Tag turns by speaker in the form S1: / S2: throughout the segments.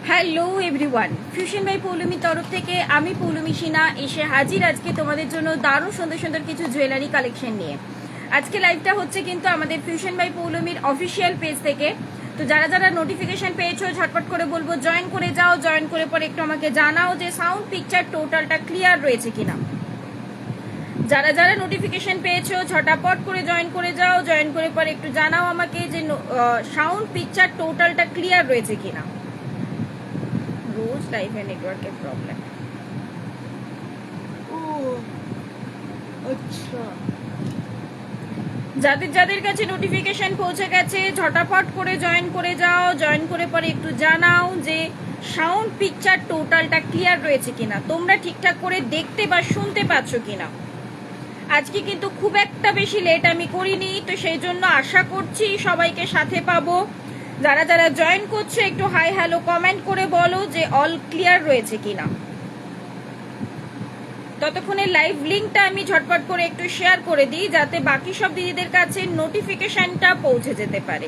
S1: Hello everyone, fusion by পৌলমীর তরফ থেকে আমি পৌলমী সিনহা এসে হাজির আজকে তোমাদের জন্য দারুণ সুন্দর সুন্দর কিছু জুয়েলারি কালেকশন নিয়ে। আজকে লাইভটা হচ্ছে কিন্তু আমাদের ফিউশন বাই পৌলমীর অফিসিয়াল পেজ থেকে। তো যারা যারা নোটিফিকেশন পেয়েছো ঝটপট করে বলবো জয়েন করে যাও, জয়েন করে পরে একটু আমাকে জানাও যে সাউন্ড পিকচার টোটালটা ক্লিয়ার রয়েছে কিনা। যারা যারা নোটিফিকেশন পেয়েছো ঝটাপট করে জয়েন করে যাও, জয়েন করে পরে একটু জানাও আমাকে যে সাউন্ড পিকচার টোটালটা ক্লিয়ার রয়েছে কিনা। रोज लाइफ है नेटवर्क के प्रॉब्लम। अच्छा, যাদের যাদের কাছে নোটিফিকেশন পৌঁছে গেছে ঝটাপট করে জয়েন করে যাও, জয়েন করে পরে একটু জানাও যে সাউন্ড পিকচার টোটালটা ক্লিয়ার রয়েছে কিনা, তোমরা ঠিকঠাক করে দেখতে বা শুনতে পাচ্ছ কিনা। আজকে কিন্তু খুব একটা বেশি লেট আমি করিনি, তো সেই জন্য আশা করছি সবাইকে সাথে পাবো। যারা যারা জয়েন করছে একটু হাই হ্যালো কমেন্ট করে বলো যে অল ক্লিয়ার রয়েছে কিনা। ততক্ষণে লাইভ লিংকটা আমি ঝটপট করে একটু শেয়ার করে দিই যাতে বাকি সব দিদিদের কাছে নোটিফিকেশনটা পৌঁছে যেতে পারে,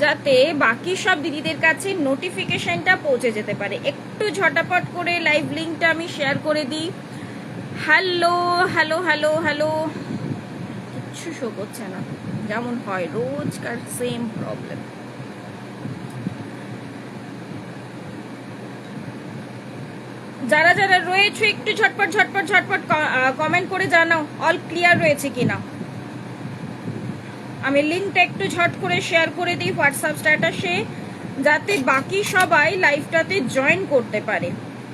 S1: যাতে বাকি সব দিদিদের কাছে নোটিফিকেশনটা পৌঁছে যেতে পারে। একটু ঝটাপট করে লাইভ লিংকটা আমি শেয়ার করে দিই। হ্যালো হ্যালো হ্যালো হ্যালো, কিচ্ছু শো করছে না, যেমন হয় রোজকার সেম প্রবলেম। যারা যারা রয়েছে একটু ঝটপট ঝটপট ঝটপট কমেন্ট করে জানাও অল ক্লিয়ার রয়েছে কিনা। আমি লিঙ্কটা একটু ঝট করে শেয়ার করে দিই হোয়াটসঅ্যাপ স্ট্যাটাসে, যাতে বাকি সবাই লাইভটাতে জয়েন করতে পারে,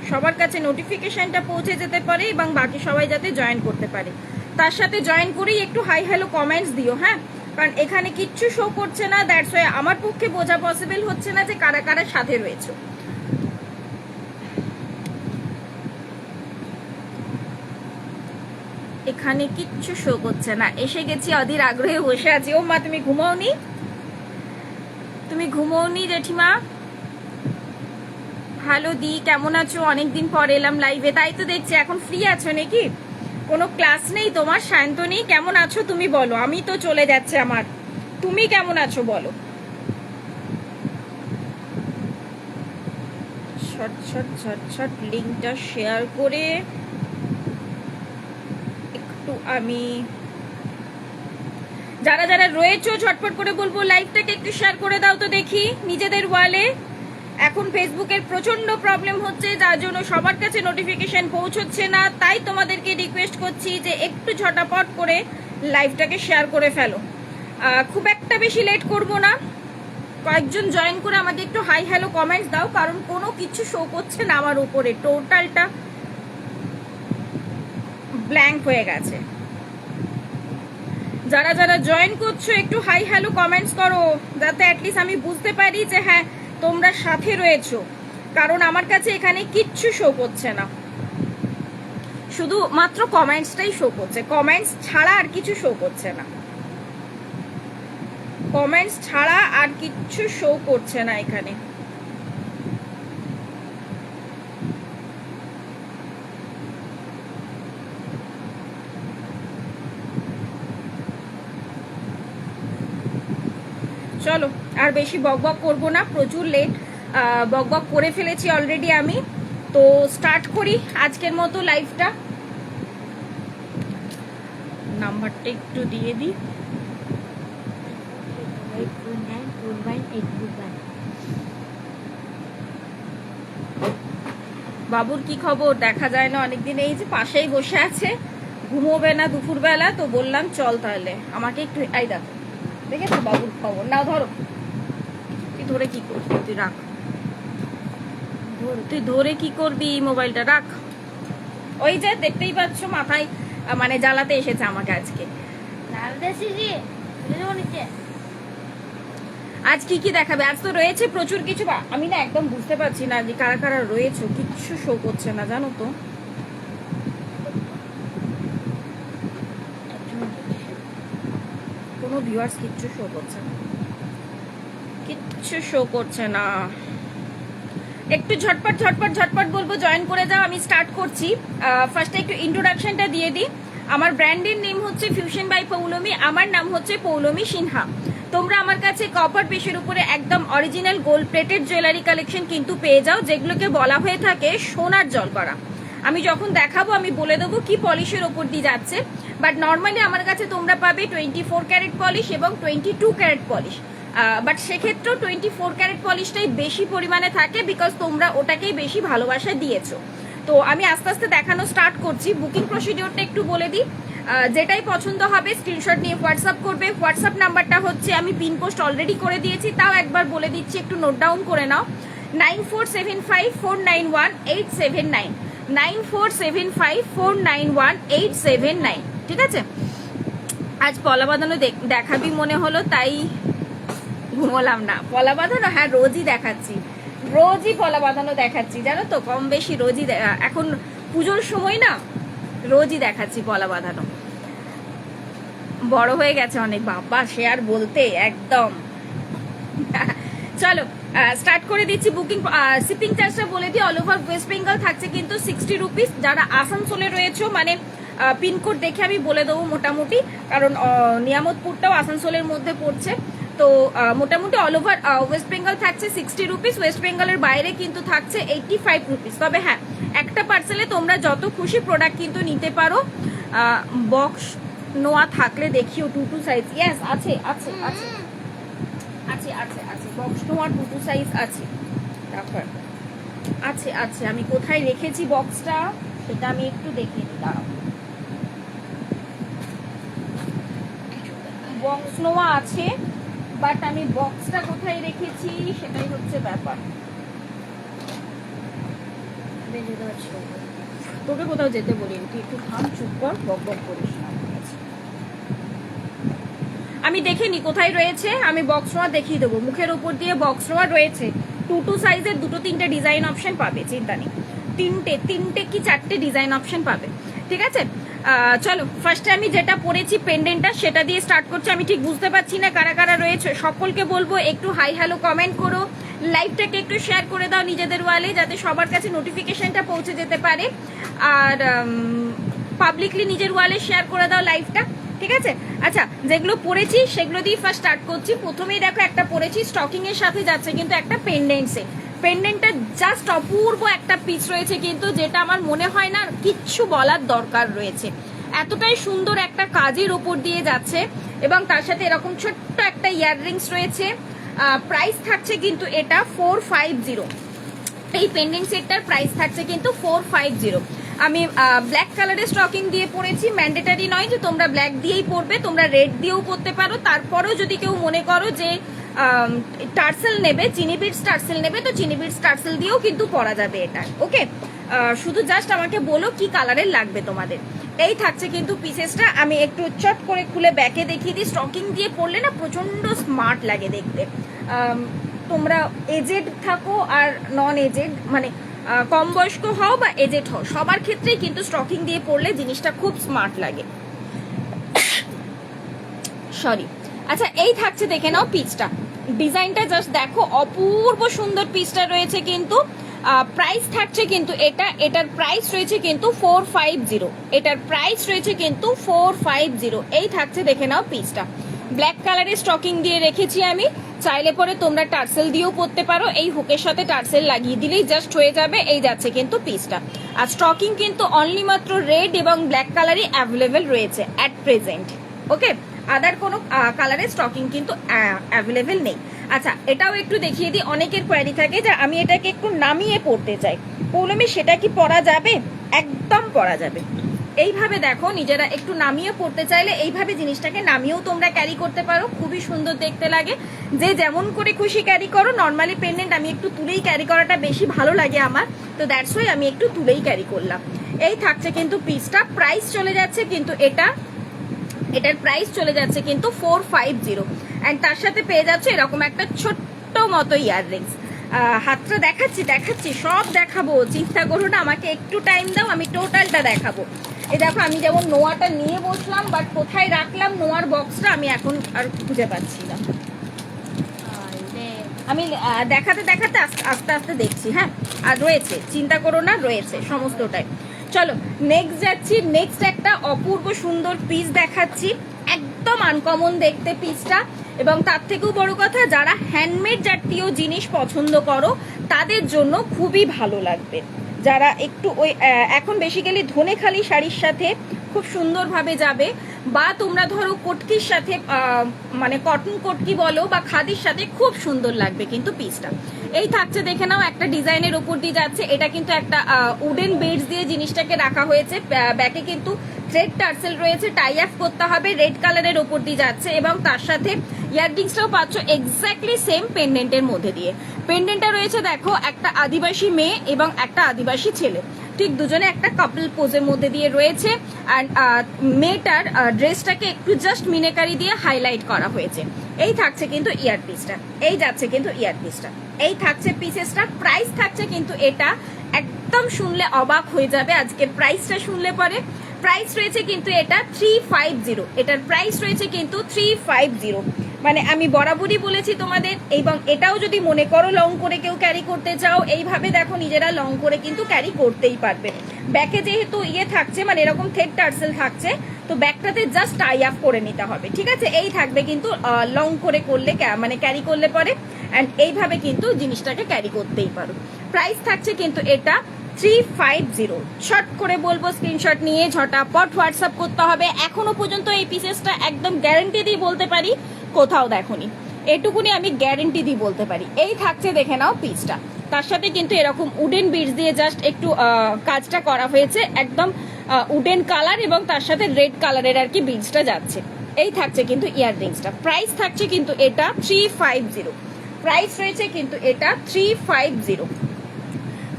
S1: সবার কাছে নোটিফিকেশনটা পৌঁছে যেতে পারে এবং বাকি সবাই যাতে জয়েন করতে পারে। তার সাথে জয়েন করেই একটু হাই হ্যালো কমেন্টস দিও, হ্যাঁ, কারণ এখানে কিচ্ছু শো করছে না, দ্যাটস ওয়াই আমার পক্ষে বোঝা পসিবল হচ্ছে না যে কারা কারা সাথে রয়েছে। এখানে কিচ্ছু শো করছে না। এসে গেছি, অধীর আগ্রহে বসে আছি। ও মা, তুমি ঘুমাওনি? তুমি ঘুমাওনি জেঠিমা? হ্যালো দি, কেমন আছো? অনেকদিন পর এলাম লাইভে, তাই তো দেখছি এখন ফ্রি আছো নাকি? কোনো ক্লাস নেই তোমার? শান্তনী কেমন আছো তুমি বলো, আমি তো চলে যাচ্ছে আমার। তুমি কেমন আছো বলো। ছট ছট ছট ছট লিঙ্কটা শেয়ার করে একটু আমি, যারা যারা রয়েছো ঝটপট করে বলবো লাইভটাকে একটু শেয়ার করে দাও তো দেখি নিজেদের ওয়ালে। এখন ফেসবুকের প্রচন্ড প্রবলেম হচ্ছে, যার জন্য সবার কাছে নোটিফিকেশন পৌঁছচ্ছে না, তাই তোমাদেরকে রিকোয়েস্ট করছি যে একটু ঝটাপট করে লাইভটাকে শেয়ার করে ফেলো। খুব একটা বেশি লেট করব না, কয়েকজন জয়েন করে আমাকে একটু হাই হ্যালো কমেন্টস দাও, কারণ কোনো কিছু শো করছে না আমার উপরে, টোটালটা ব্ল্যাঙ্ক হয়ে গেছে। যারা যারা জয়েন করছো একটু হাই হ্যালো কমেন্টস করো, যাতে অ্যাটলিস্ট আমি বুঝতে পারি যে হ্যাঁ তোমরা সাথে রয়েছো, কারণ আমার কাছে এখানে কিচ্ছু শো করছে না, শুধু মাত্র কমেন্টসটাই শো করছে, কমেন্টস ছাড়া আর কিছু শো করছে না, কমেন্টস ছাড়া আর কিচ্ছু শো করছে না এখানে। চলো আর বেশি বকবক করবো না, প্রচুর লেট, বকবক করে ফেলেছি অলরেডি আমি। তো স্টার্ট করি আজকের মতো লাইভটা। নাম্বারটা একটু দিয়ে দিই। বাবুর কি খবর? দেখা যায় না অনেকদিন, এই যে পাশেই বসে আছে, ঘুমোবে না দুপুরবেলা, তো বললাম চল তাহলে আমাকে একটু, এই দেখো দেখেছো বাবুর খবর। নাও ধরো, তুই ধরে কি করবি, তুই রাখ, তুই ধরে কি করবি, মোবাইলটা রাখ। ওই যে দেখতেই পাচ্ছ মাথায় মানে জ্বালাতে এসেছে আমাকে আজকে। আজ কি কি দেখাবে? আজ তো রয়েছে প্রচুর কিছু, আমি না একদম বুঝতে পারছি না যে কারা কারা রয়েছে, কিচ্ছু শো করছে না জানো তো। কোনো ভিউয়ার্স কিচ্ছু শো করছে না, কিচ্ছু শো করছে না। একটু ঝটপট ঝটপট ঝটপট বলবো জয়েন করে যাও, আমি স্টার্ট করছি। ফার্স্টে একটু ইন্ট্রোডাকশনটা দিয়ে দিই। আমার ব্র্যান্ডের নেম হচ্ছে ফিউশন বাই পৌলমী, আমার নাম হচ্ছে পৌলমী সিনহা। তোমরা আমার কাছে কপার পেশের উপরে একদম original gold plated jewellery collection কিন্তু পেয়ে যাও, যেগুলোকে বলা হয়ে থাকে সোনার জল করা। আমি যখন দেখাবো আমি বলে দেবো কি পলিশের ওপর দিয়ে যাচ্ছে, বাট নর্মালি আমার কাছে তোমরা পাবে 24 ক্যারেট পলিশ এবং 22 ক্যারেট পলিশ। বাট সেক্ষেত্রেও 24 ক্যারেট পলিশটাই বেশি পরিমাণে থাকে, বিকজ তোমরা ওটাকেই বেশি ভালোবাসা দিয়েছো। তো আমি আস্তে আস্তে দেখানো স্টার্ট করছি। বুকিং প্রসিডিওরটা একটু বলে দিই। যেটাই পছন্দ হবে স্ক্রিনশট নিয়ে হোয়াটসঅ্যাপ করবে। হোয়াটসঅ্যাপ নাম্বারটা হচ্ছে, আমি পিন পোস্ট অলরেডি করে দিয়েছি, তাও একবার বলে দিচ্ছি, একটু নোট ডাউন করে নাও। 9475491879, 9475491879। ঠিক আছে, আজ পলা বাঁধানো দেখাবি মনে হলো তাই ঘুমোলাম না। পলা বাঁধানো হ্যাঁ রোজই দেখাচ্ছি, রোজই পলা বাঁধানো দেখাচ্ছি, জানো তো, কম বেশি রোজই। এখন পুজোর সময় না, রোজই দেখাচ্ছি পলা বাঁধানো। বড় হয়ে গেছে অনেক, বাবা সে আর বলতে একদম। চলো স্টার্ট করে দিচ্ছি। বুকিং শিপিং চার্জটা বলে দিই, অল ওভার ওয়েস্ট বেঙ্গল থাকছে কিন্তু 60 রুপিস। যারা আসানসোলে রয়েছে, মানে পিনকোড দেখে আমি বলে দেবো মোটামুটি, কারণ নিয়ামতপুরটাও আসানসোলের মধ্যে পড়ছে। তো মোটামুটি অল ওভার ওয়েস্ট বেঙ্গল থাকছে 60 রুপিস। ওয়েস্ট বেঙ্গলের বাইরে কিন্তু থাকছে 85 রুপিস। তবে হ্যাঁ, একটা পার্সেলে তোমরা যত খুশি প্রোডাক্ট কিন্তু নিতে পারো। বক্স নোয়া থাকলে দেখিও 2 সাইজ। ইয়েস আছে আছে আছে আছে আছে আছে, বক্স নোয়া 2 সাইজ আছে। তারপর আছে আছে, আমি কোথায় রেখেছি বক্সটা সেটা আমি একটু দেখে নিই, দাঁড়াও। বক্স নোয়া আছে, বাট আমি বক্সটা কোথায় রেখেছি সেটাই হচ্ছে ব্যাপার। তোকে কোথাও যেতে বলিনি, তুই একটু থাম, চুপ কর, বক বক করিস না। আমি দেখে নি কোথায় রয়েছে, আমি বক্স নোয়া দেখিয়ে দেবো। মুখের উপর দিয়ে বক্স নোয়া রয়েছে 2 সাইজের, 2-3টে ডিজাইন অপশন পাবে, চিন্তা নেই। 3টে কি 4টে ডিজাইন অপশন পাবে। ঠিক আছে, চলো ফার্স্টে আমি যেটা পরেছি পেন্ডেন্টটা সেটা দিয়ে স্টার্ট করছি। আমি ঠিক বুঝতে পারছি না কারা কারা রয়েছে, সকলকে বলবো একটু হাই হ্যালো কমেন্ট করো, লাইভটাকে একটু শেয়ার করে দাও নিজেদের ওয়ালে, যাতে সবার কাছে নোটিফিকেশনটা পৌঁছে যেতে পারে। আর পাবলিকলি নিজের ওয়ালে শেয়ার করে দাও লাইভটা। ঠিক আছে, আচ্ছা যেগুলো পরেছি সেগুলো দিয়ে ফার্স্ট স্টার্ট করছি। প্রথমেই দেখো একটা পরেছি, স্টকিং এর সাথে যাচ্ছে কিন্তু একটা পেন্ডেন্টসে। পেন্ডেন্টটা জাস্ট অপূর্ব একটা পিস রয়েছে কিন্তু, যেটা আমার মনে হয় না কিচ্ছু বলার দরকার রয়েছে। এতটাই সুন্দর একটা কাজের ওপর দিয়ে যাচ্ছে, এবং তার সাথে এরকম ছোট্ট একটা ইয়াররিংস রয়েছে। প্রাইস থাকছে কিন্তু এটা 450। এই পেন্ডেন্ট সেটটার প্রাইস থাকছে কিন্তু 450। আমি ব্ল্যাক কালারের স্টকিং দিয়ে পরেছি। ম্যান্ডেটারি নয় যে তোমরা ব্ল্যাক দিয়েই পরবে, তোমরা রেড দিয়েও পরতে পারো। তারপরেও যদি কেউ মনে করো যে টার্সেল নেবে, চিনি বিটস টার্সেল নেবে, তো চিনি বিটস টার্সেল দিয়েও কিন্তু পরা যাবে এটা। ওকে, শুধু জাস্ট আমাকে বলো কি কালারের লাগবে তোমাদের। এই থাকছে কিন্তু পিসেসটা। আমি একটু চট করে খুলে ব্যাকে দেখিয়ে দিই। স্টকিং দিয়ে পরলে না প্রচন্ড স্মার্ট লাগে দেখতে। তোমরা এজেড থাকো আর নন এজেড, মানে কম বয়স্ক হও বা এজেড হও, সবার ক্ষেত্রেই কিন্তু স্টকিং দিয়ে পরলে জিনিসটা খুব স্মার্ট লাগে। সরি, আচ্ছা এই থাকছে, দেখে নাও পিসটা, ডিজাইনটা জাস্ট দেখো, অপূর্ব সুন্দর পিসটা রয়েছে কিন্তু। প্রাইস থাকছে কিন্তু এটার প্রাইস রয়েছে কিন্তু 450। এটার প্রাইস রয়েছে কিন্তু 450। এই থাকছে, দেখে নাও পিসটা। ব্ল্যাক কালারের স্টকিং দিয়ে রেখেছি আমি, চাইলে পরে তোমরা টার্সেল দিয়েও পরতে পারো। এই হুকের সাথে টার্সেল লাগিয়ে দিলেই জাস্ট হয়ে যাবে। এই যাচ্ছে কিন্তু পিসটা। আর স্টকিং কিন্তু অনলি মাত্র রেড এবং ব্ল্যাক কালারই অ্যাভেলেবেল রয়েছে অ্যাট প্রেজেন্ট। ওকে, আদার কোনো কালারের স্টকিং কিন্তু অ্যাভেলেবেল নেই। আচ্ছা এটাও একটু দেখিয়ে দিই। অনেকের কোয়ারি থাকে যে আমি এটাকে একটু নামিয়ে পড়তে চাই, পৌলমি সেটা কি পরা যাবে? একদম পরা যাবে। এইভাবে দেখো, নিজেরা একটু নামিয়ে পড়তে চাইলে এইভাবে জিনিসটাকে নামিয়েও তোমরা ক্যারি করতে পারো, খুবই সুন্দর দেখতে লাগে। যে যেমন করে খুশি ক্যারি করো। নর্মালি পেন্ডেন্ট আমি একটু তুলেই ক্যারি করাটা বেশি ভালো লাগে আমার, তো দ্যাটস ওয়াই আমি একটু তুলেই ক্যারি করলাম। এই থাকছে কিন্তু পিসটা। প্রাইস চলে যাচ্ছে কিন্তু এটার প্রাইস চলে যাচ্ছে কিন্তু 450। অ্যান্ড তার সাথে পেয়ে যাচ্ছে এরকম একটা ছোট্ট মতো ইয়াররিংস। হাতটা দেখাচ্ছি সব দেখাবো, চিন্তা করো না, আমাকে একটু টাইম দাও, আমি টোটালটা দেখাবো। এই দেখো, আমি যেমন নোয়াটা নিয়ে বসলাম, বাট কোথায় রাখলাম নোয়ার বক্সটা আমি এখন আর খুঁজে পাচ্ছি না। আমি দেখাতে আস্তে আস্তে দেখছি। হ্যাঁ, আর রয়েছে, চিন্তা করো না, রয়েছে সমস্তটাই। চলো নেক্সট যাচ্ছি। নেক্সট একটা অপূর্ব সুন্দর পিস দেখাচ্ছি, একদম আনকমন দেখতে পিসটা। এবং তার থেকেও বড় কথা, যারা হ্যান্ডমেড জাতীয় জিনিস পছন্দ করো তাদের জন্য খুবই ভালো লাগবে। যারা একটু ওই এখন বেসিক্যালি ধনেখালি শাড়ির সাথে খুব সুন্দরভাবে যাবে, বা তোমরা ধরো কটকির সাথে মানে কটন কটকি বলো বা খাদির সাথে খুব সুন্দর লাগবে কিন্তু পিসটা। এই থাকছে, দেখে নাও, একটা ডিজাইনের ওপর দিয়ে যাচ্ছে। এটা কিন্তু একটা উডেন বেডস দিয়ে জিনিসটাকে রাখা হয়েছে। ব্যাকে কিন্তু থ্রেড টার্সেল রয়েছে, টাই অ্যাপ করতে হবে, রেড কালারের ওপর দিয়ে যাচ্ছে এবং তার সাথে ইয়াররিংসটাও পাচ্ছ এক্স্যাক্টলি সেম পেন্ডেন্টের মধ্যে দিয়ে। পেন্ডেন্টটা রয়েছে দেখো একটা আদিবাসী মেয়ে এবং একটা আদিবাসী ছেলে, ঠিক দুজনে একটা কাপল পোজের মধ্যে দিয়ে রয়েছে। আর মেয়েটার ড্রেসটাকে একটু জাস্ট মিনেকারি দিয়ে হাইলাইট করা হয়েছে। এই থাকছে কিন্তু ইয়ারপিসটা, এই যাচ্ছে কিন্তু ইয়ারপিসটা, এই থাকছে পিসেসটা। প্রাইস থাকছে কিন্তু এটা একদম শুনলে অবাক হয়ে যাবে আজকে প্রাইসটা শুনলে পরে। প্রাইস রয়েছে কিন্তু এটা 350, এটার প্রাইস রয়েছে কিন্তু 350। মানে আমি বরাবরই বলেছি তোমাদের, এবং এটাও যদি মনে করো লং করে কেউ ক্যারি করতে চাও, এইভাবে দেখো নিজেরা লং করে কিন্তু ক্যারি করতেই পারবে। ব্যাকে যেহেতু ইয়ে থাকছে, মানে এরকম থ্রেড টার্সেল থাকছে, তো ব্যাকটাতে জাস্ট টাই আপ করে নিতে হবে, ঠিক আছে। এই থাকবে কিন্তু লং করে করলে, মানে ক্যারি করলে পরে, অ্যান্ড এইভাবে কিন্তু জিনিসটাকে ক্যারি করতেই পারো। প্রাইস থাকছে কিন্তু এটা 350। শর্ট করে বলবো স্ক্রিনশট নিয়ে ঝটাপট হোয়াটসঅ্যাপ করতে হবে। এখনো পর্যন্ত এই পিসেসটা একদম গ্যারান্টি দিয়ে বলতে পারি কোথাও দেখোনি, এটুকুনি আমি গ্যারান্টি দিয়ে বলতে পারি। এই থাকছে, দেখে নাও পিসটা, তার সাথে কিন্তু এরকম উডেন বিডস দিয়ে জাস্ট একটু কাজটা করা হয়েছে, একদম উডেন কালার এবং তার সাথে রেড কালারের আর কি বিডসটা যাচ্ছে। এই থাকছে কিন্তু ইয়াররিংসটা। প্রাইস থাকছে কিন্তু এটা 350, প্রাইস রয়েছে কিন্তু এটা 350।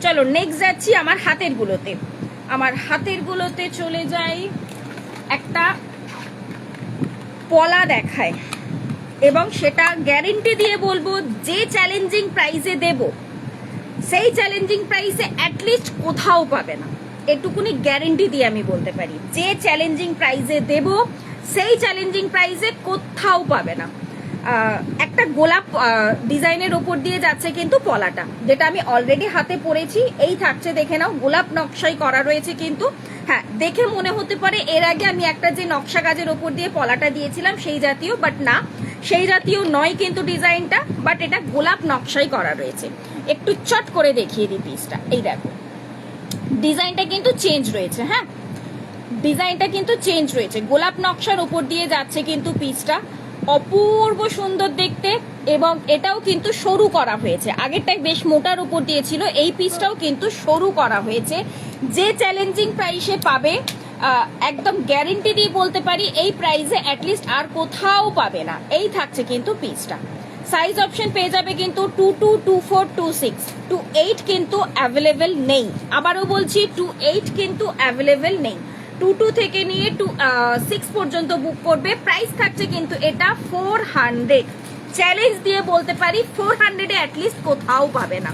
S1: চলো নেক্সট যাচ্ছি আমার হাতের গুলোতে। আমার হাতের গুলোতে চলে যাই, একটা পলা দেখায় এবং সেটা গ্যারেন্টি দিয়ে বলবো যে চ্যালেঞ্জিং প্রাইসে দেব সেই চ্যালেঞ্জিং প্রাইসে অ্যাটলিস্ট কোথাও পাবে না, এটুকুনি গ্যারেন্টি দিয়ে আমি বলতে পারি। যে চ্যালেঞ্জিং প্রাইসে দেব সেই চ্যালেঞ্জিং প্রাইসে কোথাও পাবে না। একটা গোলাপ ডিজাইনের ওপর দিয়ে যাচ্ছে কিন্তু পলাটা, যেটা আমি অলরেডি হাতে পরেছি। এই থাকছে, দেখে নাও, গোলাপ নকশাই করা রয়েছে কিন্তু। হ্যাঁ, দেখে মনে হতে পারে এর আগে আমি একটা যে নকশা কাজের ওপর দিয়ে পলাটা দিয়েছিলাম সেই জাতীয়, বাট না, সেই জাতীয় নয় কিন্তু ডিজাইনটা, বাট এটা গোলাপ নকশাই করা রয়েছে। একটু চট করে দেখিয়ে দিই পিসটা। এই দেখো, ডিজাইনটা কিন্তু চেঞ্জ রয়েছে। হ্যাঁ, ডিজাইনটা কিন্তু চেঞ্জ রয়েছে, গোলাপ নকশার ওপর দিয়ে যাচ্ছে কিন্তু পিসটা, অপূর্ব সুন্দর দেখতে। এবং এটাও কিন্তু সরু করা হয়েছে, আগেরটাই বেশ মোটার উপর দিয়েছিল, এই পিসটাও কিন্তু সরু করা হয়েছে। যে চ্যালেঞ্জিং প্রাইসে পাবে, একদম গ্যারেন্টি দিয়ে বলতে পারি এই প্রাইসে অ্যাটলিস্ট আর কোথাও পাবে না। এই থাকছে কিন্তু পিসটা। সাইজ অপশন পেয়ে যাবে কিন্তু 22, 24, 26, 28 কিন্তু অ্যাভেলেবেল নেই। আবারও বলছি 28 কিন্তু অ্যাভেলেবেল নেই। 22 থেকে নিয়ে 6 পর্যন্ত বুক করবে। প্রাইস থাকছে কিন্তু এটা 400, চ্যালেঞ্জ দিয়ে বলতে পারি 400-এ অ্যাটলিস্ট কোথাও পাবে না,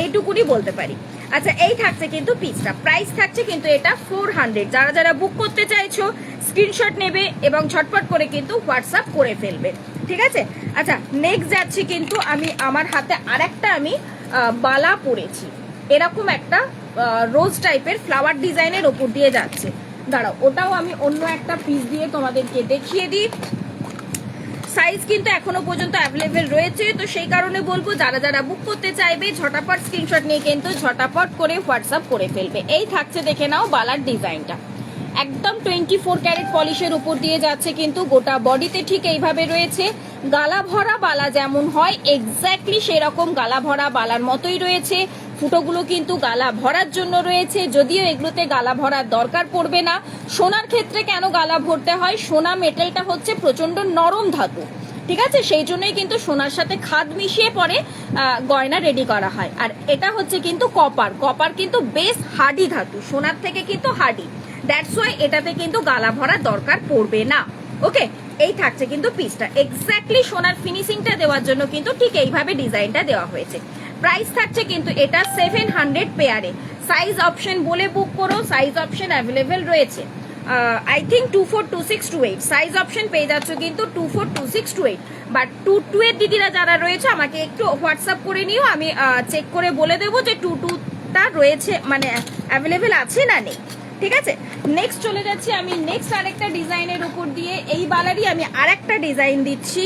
S1: এইটুকুনি বলতে পারি। আচ্ছা, এই থাকছে কিন্তু পিসটা। প্রাইস থাকছে কিন্তু এটা 400। যারা যারা বুক করতে চাইছো স্ক্রিনশট নেবে এবং ঝটপট করে কিন্তু হোয়াটসঅ্যাপ করে ফেলবে, ঠিক আছে। আচ্ছা, নেক্সট যাচ্ছি কিন্তু আমি, আমার হাতে আরেকটা আমি বালা পরেছি, এরকম একটা রোজ টাইপের ফ্লাওয়ার ডিজাইনের ওপর দিয়ে যাচ্ছে। দাঁড়াও, ওটাও আমি অন্য একটা পিস দিয়ে তোমাদেরকে দেখিয়ে দিই। সাইজ কিন্তু এখনো পর্যন্ত অ্যাভেলেবেল রয়েছে, তো সেই কারণে বলবো যারা যারা বুক করতে চাইবে ঝটাপট স্ক্রিনশট নিয়ে কিন্তু ঝটাপট করে হোয়াটসঅ্যাপ করে ফেলবে। এই থাকছে, দেখে নাও, বালার ডিজাইনটা একদম 24 ক্যারেট পলিশের উপর দিয়ে যাচ্ছে কিন্তু, গোটা বডিতে ঠিক এইভাবে রয়েছে। গালা ভরা বালা যেমন হয় এক্স্যাক্টলি সেরকম গালা ভরা বালার মতোই রয়েছে। ফুটোগুলো কিন্তু গালা ভরার জন্য রয়েছে, যদিও এগুলোতে গালা ভরার দরকার পড়বে না। সোনার ক্ষেত্রে কেন গালা ভরতে হয়, সোনা মেটেলটা হচ্ছে প্রচন্ড নরম ধাতু, ঠিক আছে, সেই জন্যই কিন্তু সোনার সাথে খাদ মিশিয়ে পরে গয়না রেডি করা হয়। আর এটা হচ্ছে কিন্তু কপার, কপার কিন্তু বেশ হার্ডি ধাতু, সোনার থেকে কিন্তু হার্ডি, দ্যাটস ওয়াই এটাতে কিন্তু গালা ভরার দরকার পড়বে না। ওকে, এই থাকছে কিন্তু পিসটা, এক্স্যাক্টলি সোনার ফিনিশিংটা দেওয়ার জন্য কিন্তু ঠিক এইভাবে ডিজাইনটা দেওয়া হয়েছে। প্রাইস থাকছে কিন্তু এটা 700 পেয়ারে। সাইজ অপশন বলে বুক করো, সাইজ অপশন অ্যাভেলেবেল রয়েছে। আই থিঙ্ক 24, 26, 28 সাইজ অপশন পেয়ে যাচ্ছ কিন্তু 24, 26, 28। বাট 22 এর দিদিরা যারা রয়েছে আমাকে একটু হোয়াটসঅ্যাপ করে নিও, আমি চেক করে বলে দেবো যে 22টা রয়েছে, মানে অ্যাভেলেবেল আছে না নেই, ঠিক আছে। নেক্সট চলে যাচ্ছি আমি নেক্সট আরেকটা ডিজাইনের উপর দিয়ে। এই বালারই আমি আরেকটা ডিজাইন দিচ্ছি,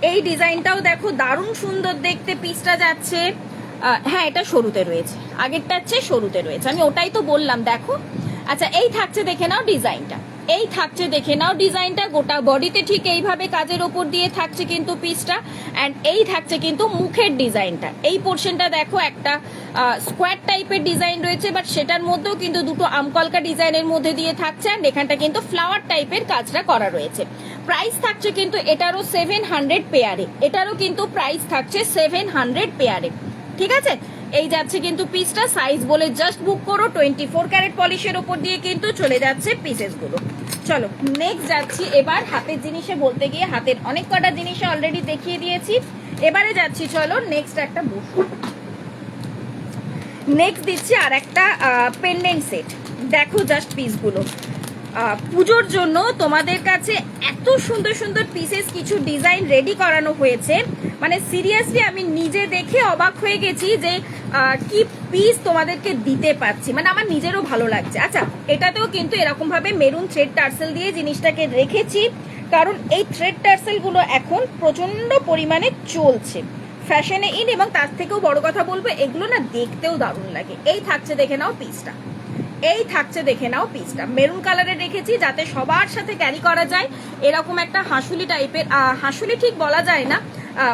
S1: এই ডিজাইনটাও দেখো দারুণ সুন্দর দেখতে পিসটা যাচ্ছে। হ্যাঁ, এটা সরুতে রয়েছে, আগেরটা হচ্ছে সরুতে রয়েছে, আমি ওটাই তো বললাম দেখো। আচ্ছা, এই থাকছে দেখে নাও ডিজাইনটা, এই থাকছে দেখে নাও ডিজাইনটা, গোটা বডিতে ঠিক এইভাবে কাজের ওপর দিয়ে থাকছে কিন্তু পিসটা। অ্যান্ড এই থাকছে কিন্তু মুখের ডিজাইনটা, এই পোর্শনটা দেখো একটা স্কোয়ার টাইপের ডিজাইন রয়েছে, বাট সেটার মধ্যেও কিন্তু দুটো আমকলকা ডিজাইনের মধ্যে দিয়ে থাকছে। অ্যান্ড এখানটা কিন্তু ফ্লাওয়ার টাইপের কাজটা করা রয়েছে। প্রাইস থাকছে কিন্তু এটারও 700 পেয়ারে, এটারও কিন্তু প্রাইস থাকছে 700 পেয়ারে, ঠিক আছে। এই যাচ্ছে কিন্তু পিসটা, সাইজ বলে জাস্ট বুক করো। 24 ক্যারেট পলিশের ওপর দিয়ে কিন্তু চলে যাচ্ছে পিসেস গুলো। চলো নেক্সট যাচ্ছি, এবার হাতের জিনিসে বলতে গিয়ে হাতের অনেক কটা জিনিসে অলরেডি দেখিয়ে দিয়েছি, এবারে যাচ্ছি চলো নেক্সট একটা বসু। নেক্সট দিচ্ছি আর একটা পেন্ডেন্ট সেট। দেখো জাস্ট পিসগুলো, পুজোর জন্য তোমাদের কাছে এত সুন্দর সুন্দর পিসেস কিছু ডিজাইন রেডি করানো হয়েছে, মানে সিরিয়াসলি আমি নিজে দেখে অবাক হয়ে গেছি যে কি পিস তোমাদেরকে দিতে পারছি, মানে আমার নিজেরও ভালো লাগছে। আচ্ছা, এটাতেও কিন্তু এরকম ভাবে মেরুন থ্রেড টার্সেল দিয়ে জিনিসটাকে রেখেছি, কারণ এই থ্রেড টার্সেল গুলো এখন প্রচন্ড পরিমাণে চলছে, ফ্যাশনে ইন, এবং তার থেকেও বড় কথা বলবো এগুলো না দেখতেও দারুণ লাগে। এই থাকছে দেখে নাও পিসটা, এই থাকছে দেখে নাও পিসটা, মেরুন কালারে রেখেছি যাতে সবার সাথে ক্যারি করা যায়। এরকম একটা হাঁসুলি টাইপের, হাঁসুলি ঠিক বলা যায় না,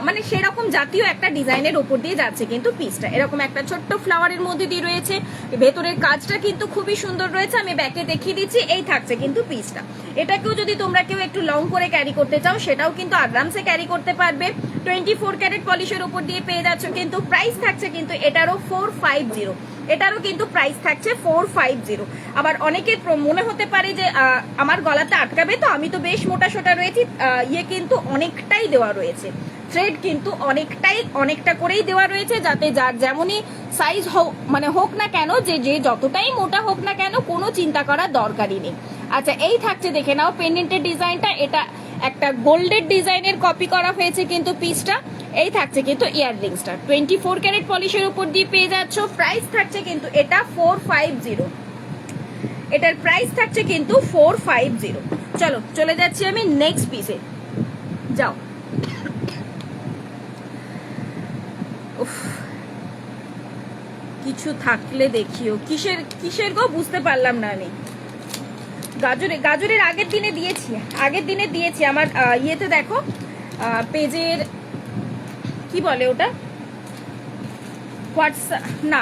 S1: মানে সেরকম জাতীয় একটা ডিজাইনের ওপর দিয়ে যাচ্ছে কিন্তু পিসটা। এরকম একটা ছোট্ট ফ্লাওয়ারের মধ্যে দিয়ে রয়েছে, ভেতরের কাজটা কিন্তু খুবই সুন্দর রয়েছে, আমি ব্যাকে দেখিয়ে দিচ্ছি। এই থাকছে কিন্তু পিসটা, এটাকেও যদি তোমরা কেউ একটু লং করে ক্যারি করতে চাও সেটাও কিন্তু আরামসে ক্যারি করতে পারবে। 24 ক্যারেট পলিশের ওপর দিয়ে পেয়ে যাচ্ছ কিন্তু প্রাইস থাকছে কিন্তু এটারও 450, এটারও কিন্তু প্রাইস থাকছে 450। আবার অনেকের মনে হতে পারে যে আমার গলাতে আটকাবে, তো আমি তো বেশ মোটা সোটা রয়েছি, ইয়ে কিন্তু অনেকটাই দেওয়া রয়েছে, থ্রেড কিন্তু অনেকটা করেই দেওয়া রয়েছে, যাতে যার যেমনই সাইজ হোক না কেন, যে যতটাই মোটা হোক না কেন কোনো চিন্তা করার দরকারই নেই। আচ্ছা, এই থাকছে দেখে নাও পেন্ডেন্টের ডিজাইনটা, এটা একটা গোল্ডের ডিজাইনের কপি করা হয়েছে কিন্তু পিসটা। এই থাকছে কিন্তু ইয়াররিংসটা, 24 ক্যারেট পলিশের উপর দিয়ে পেয়ে যাচ্ছ। প্রাইস থাকছে কিন্তু এটা 450, এটার প্রাইস থাকছে কিন্তু 450। চলো চলে যাচ্ছি আমি নেক্সট পিসে, যাও। কিছু থাকলে দেখিও, কিসের গো বুঝতে পারলাম না আমি। গাজরের আগের দিনে দিয়েছি আমার ইয়েতে দেখো, পেজের কি বলে ওটা, হোয়াটসঅ্যাপ না,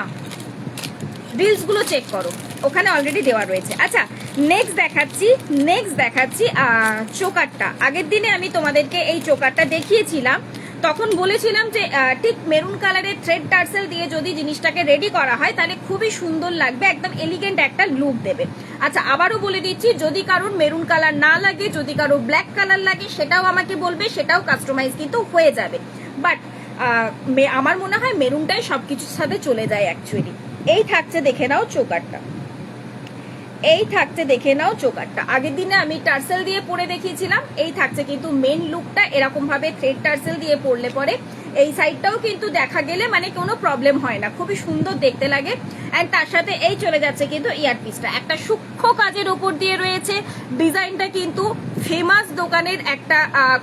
S1: রিলস গুলো চেক করো, ওখানে অলরেডি দেওয়া রয়েছে। আচ্ছা, নেক্সট দেখাচ্ছি চোকারটা। আগের দিনে আমি তোমাদেরকে এই চোকারটা দেখিয়েছিলাম, তখন বলেছিলাম যে ঠিক মেরুন কালারের থ্রেড টার্সেল দিয়ে যদি জিনিসটাকে রেডি করা হয় তাহলে খুবই সুন্দর লাগবে, একদম এলিগেন্ট একটা লুক দেবে। আচ্ছা, আবারও বলে দিচ্ছি, যদি কারোর মেরুন কালার না লাগে, যদি কারোর ব্ল্যাক কালার লাগে, সেটাও আমাকে বলবে, সেটাও কাস্টমাইজ কিন্তু হয়ে যাবে। বাট আমার মনে হয় মেরুনটাই সবকিছুর সাথে চলে যায় অ্যাকচুয়ালি। এই থাকছে দেখে নাও চোকারটা, এই থাকছে দেখে নাও চোকারটা। আগের দিনে আমি টার্সেল দিয়ে পরে দেখিয়েছিলাম, এই থাকছে কিন্তু মেন লুকটা। এরকম ভাবে থ্রেড টার্সেল দিয়ে পরলে পরে এই সাইডটাও কিন্তু দেখা গেলে মানে কোনো প্রবলেম হয় না, খুবই সুন্দর দেখতে লাগে। অ্যান্ড তার সাথে এই চলে যাচ্ছে কিন্তু ইয়ারপিসটা, একটা সূক্ষ্ম কাজের ওপর দিয়ে রয়েছে, ডিজাইনটা কিন্তু ফেমাস দোকানের একটা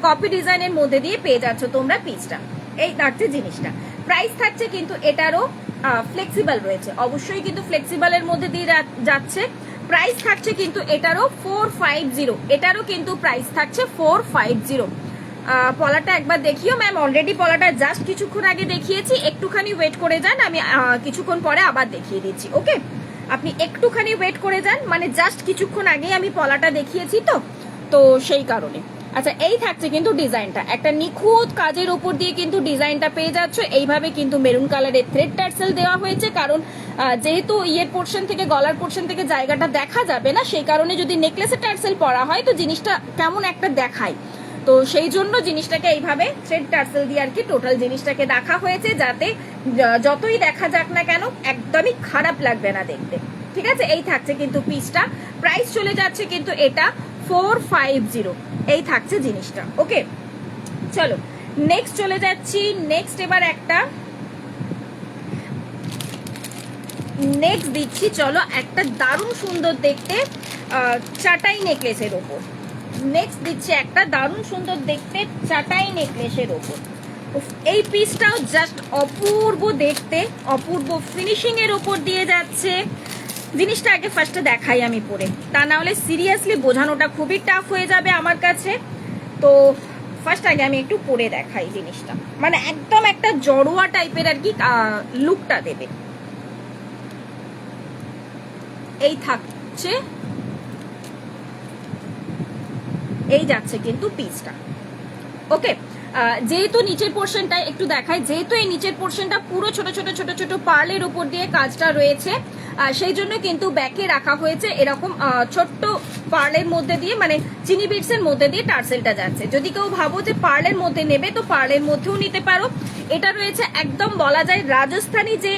S1: কপি ডিজাইনের মধ্যে দিয়ে পেয়ে যাচ্ছ তোমরা পিসটা। এই থাকছে জিনিসটা, প্রাইস থাকছে কিন্তু এটারও ফ্লেক্সিবল রয়েছে, অবশ্যই কিন্তু ফ্লেক্সিবলের মধ্যে দিয়ে যাচ্ছে। প্রাইস থাকছে কিন্তু এটারও 450, এটারও কিন্তু প্রাইস থাকছে 450। পলাটা একবার দেখিও ম্যাম, অলরেডি পলাটা জাস্ট কিছুক্ষণ আগে দেখিয়েছি, একটুখানি ওয়েট করে যান, আমি কিছুক্ষণ পরে আবার দেখিয়ে দিচ্ছি। ওকে, আপনি একটুখানি ওয়েট করে যান, মানে জাস্ট কিছুক্ষণ আগে আমি পলাটা দেখিয়েছি তো সেই কারণে। আচ্ছা, এই থাকছে কিন্তু ডিজাইনটা, একটা নিখুঁত কাজের উপর দিয়ে কিন্তু ডিজাইনটা পেয়ে যাচ্ছ। এইভাবে কিন্তু মেরুন কালারের থ্রেড টার্সেল দেওয়া হয়েছে, কারণ যেহেতু ইয়ের পোর্শন থেকে, গলার পোর্শন থেকে জায়গাটা দেখা যাবে না, সেই কারণে যদি নেকলেসের টার্সেল পরা হয় তো জিনিসটা কেমন একটা দেখায়, তো সেই জন্য জিনিসটাকে এইভাবে থ্রেড টার্সেল দিয়ে আর কি টোটাল জিনিসটাকে দেখা হয়েছে, যাতে যতই দেখা যাক না কেন একদমই খারাপ লাগবে না দেখতে। ঠিক আছে, এই থাকছে কিন্তু পিসটা, প্রাইস চলে যাচ্ছে কিন্তু এটা 450। এই থাকছে জিনিসটা। ওকে, চলো নেক্সট চলে যাচ্ছি। নেক্সট এবার একটা নেক্সট দিচ্ছি, চলো একটা দারুণ সুন্দর দেখতে চাটাই নেকলেসের ওপর। নেক্সট দিচ্ছে একটা দারুণ সুন্দর দেখতে চাটাই নেকলেসের ওপর। এই পিসটাও জাস্ট অপূর্ব দেখতে, অপূর্ব ফিনিশিং এর ওপর দিয়ে যাচ্ছে। জিনিসটা আগে ফার্স্টে দেখাই আমি পরে, তা না হলে সিরিয়াসলি বোঝানোটা খুবই টাফ হয়ে যাবে আমার কাছে। তো ফার্স্ট আগে আমি একটু পরে দেখাই জিনিসটা, মানে একদম একটা জড়োয়া টাইপের আর কি লুকটা দেবে। এই থাকছে, এই যাচ্ছে কিন্তু পিসটা। ওকে, যেহেতু নিচের পোর্শনটা একটু দেখায়, যেহেতু এই নিচের পোর্শনটা পুরো ছোট ছোট ছোট ছোট পার্লের উপর দিয়ে কাজটা রয়েছে, সেই জন্য কিন্তু ব্যাকে রাখা হয়েছে এরকম ছোট্ট পার্লের মধ্যে দিয়ে, মানে চিনি বিটস এর মধ্যে দিয়ে টার্সেলটা যাচ্ছে। যদি কেউ ভাবো যে পার্লের মধ্যে নেবে তো পার্লের মধ্যেও নিতে পারো। এটা রয়েছে একদম বলা যায় রাজস্থানী যে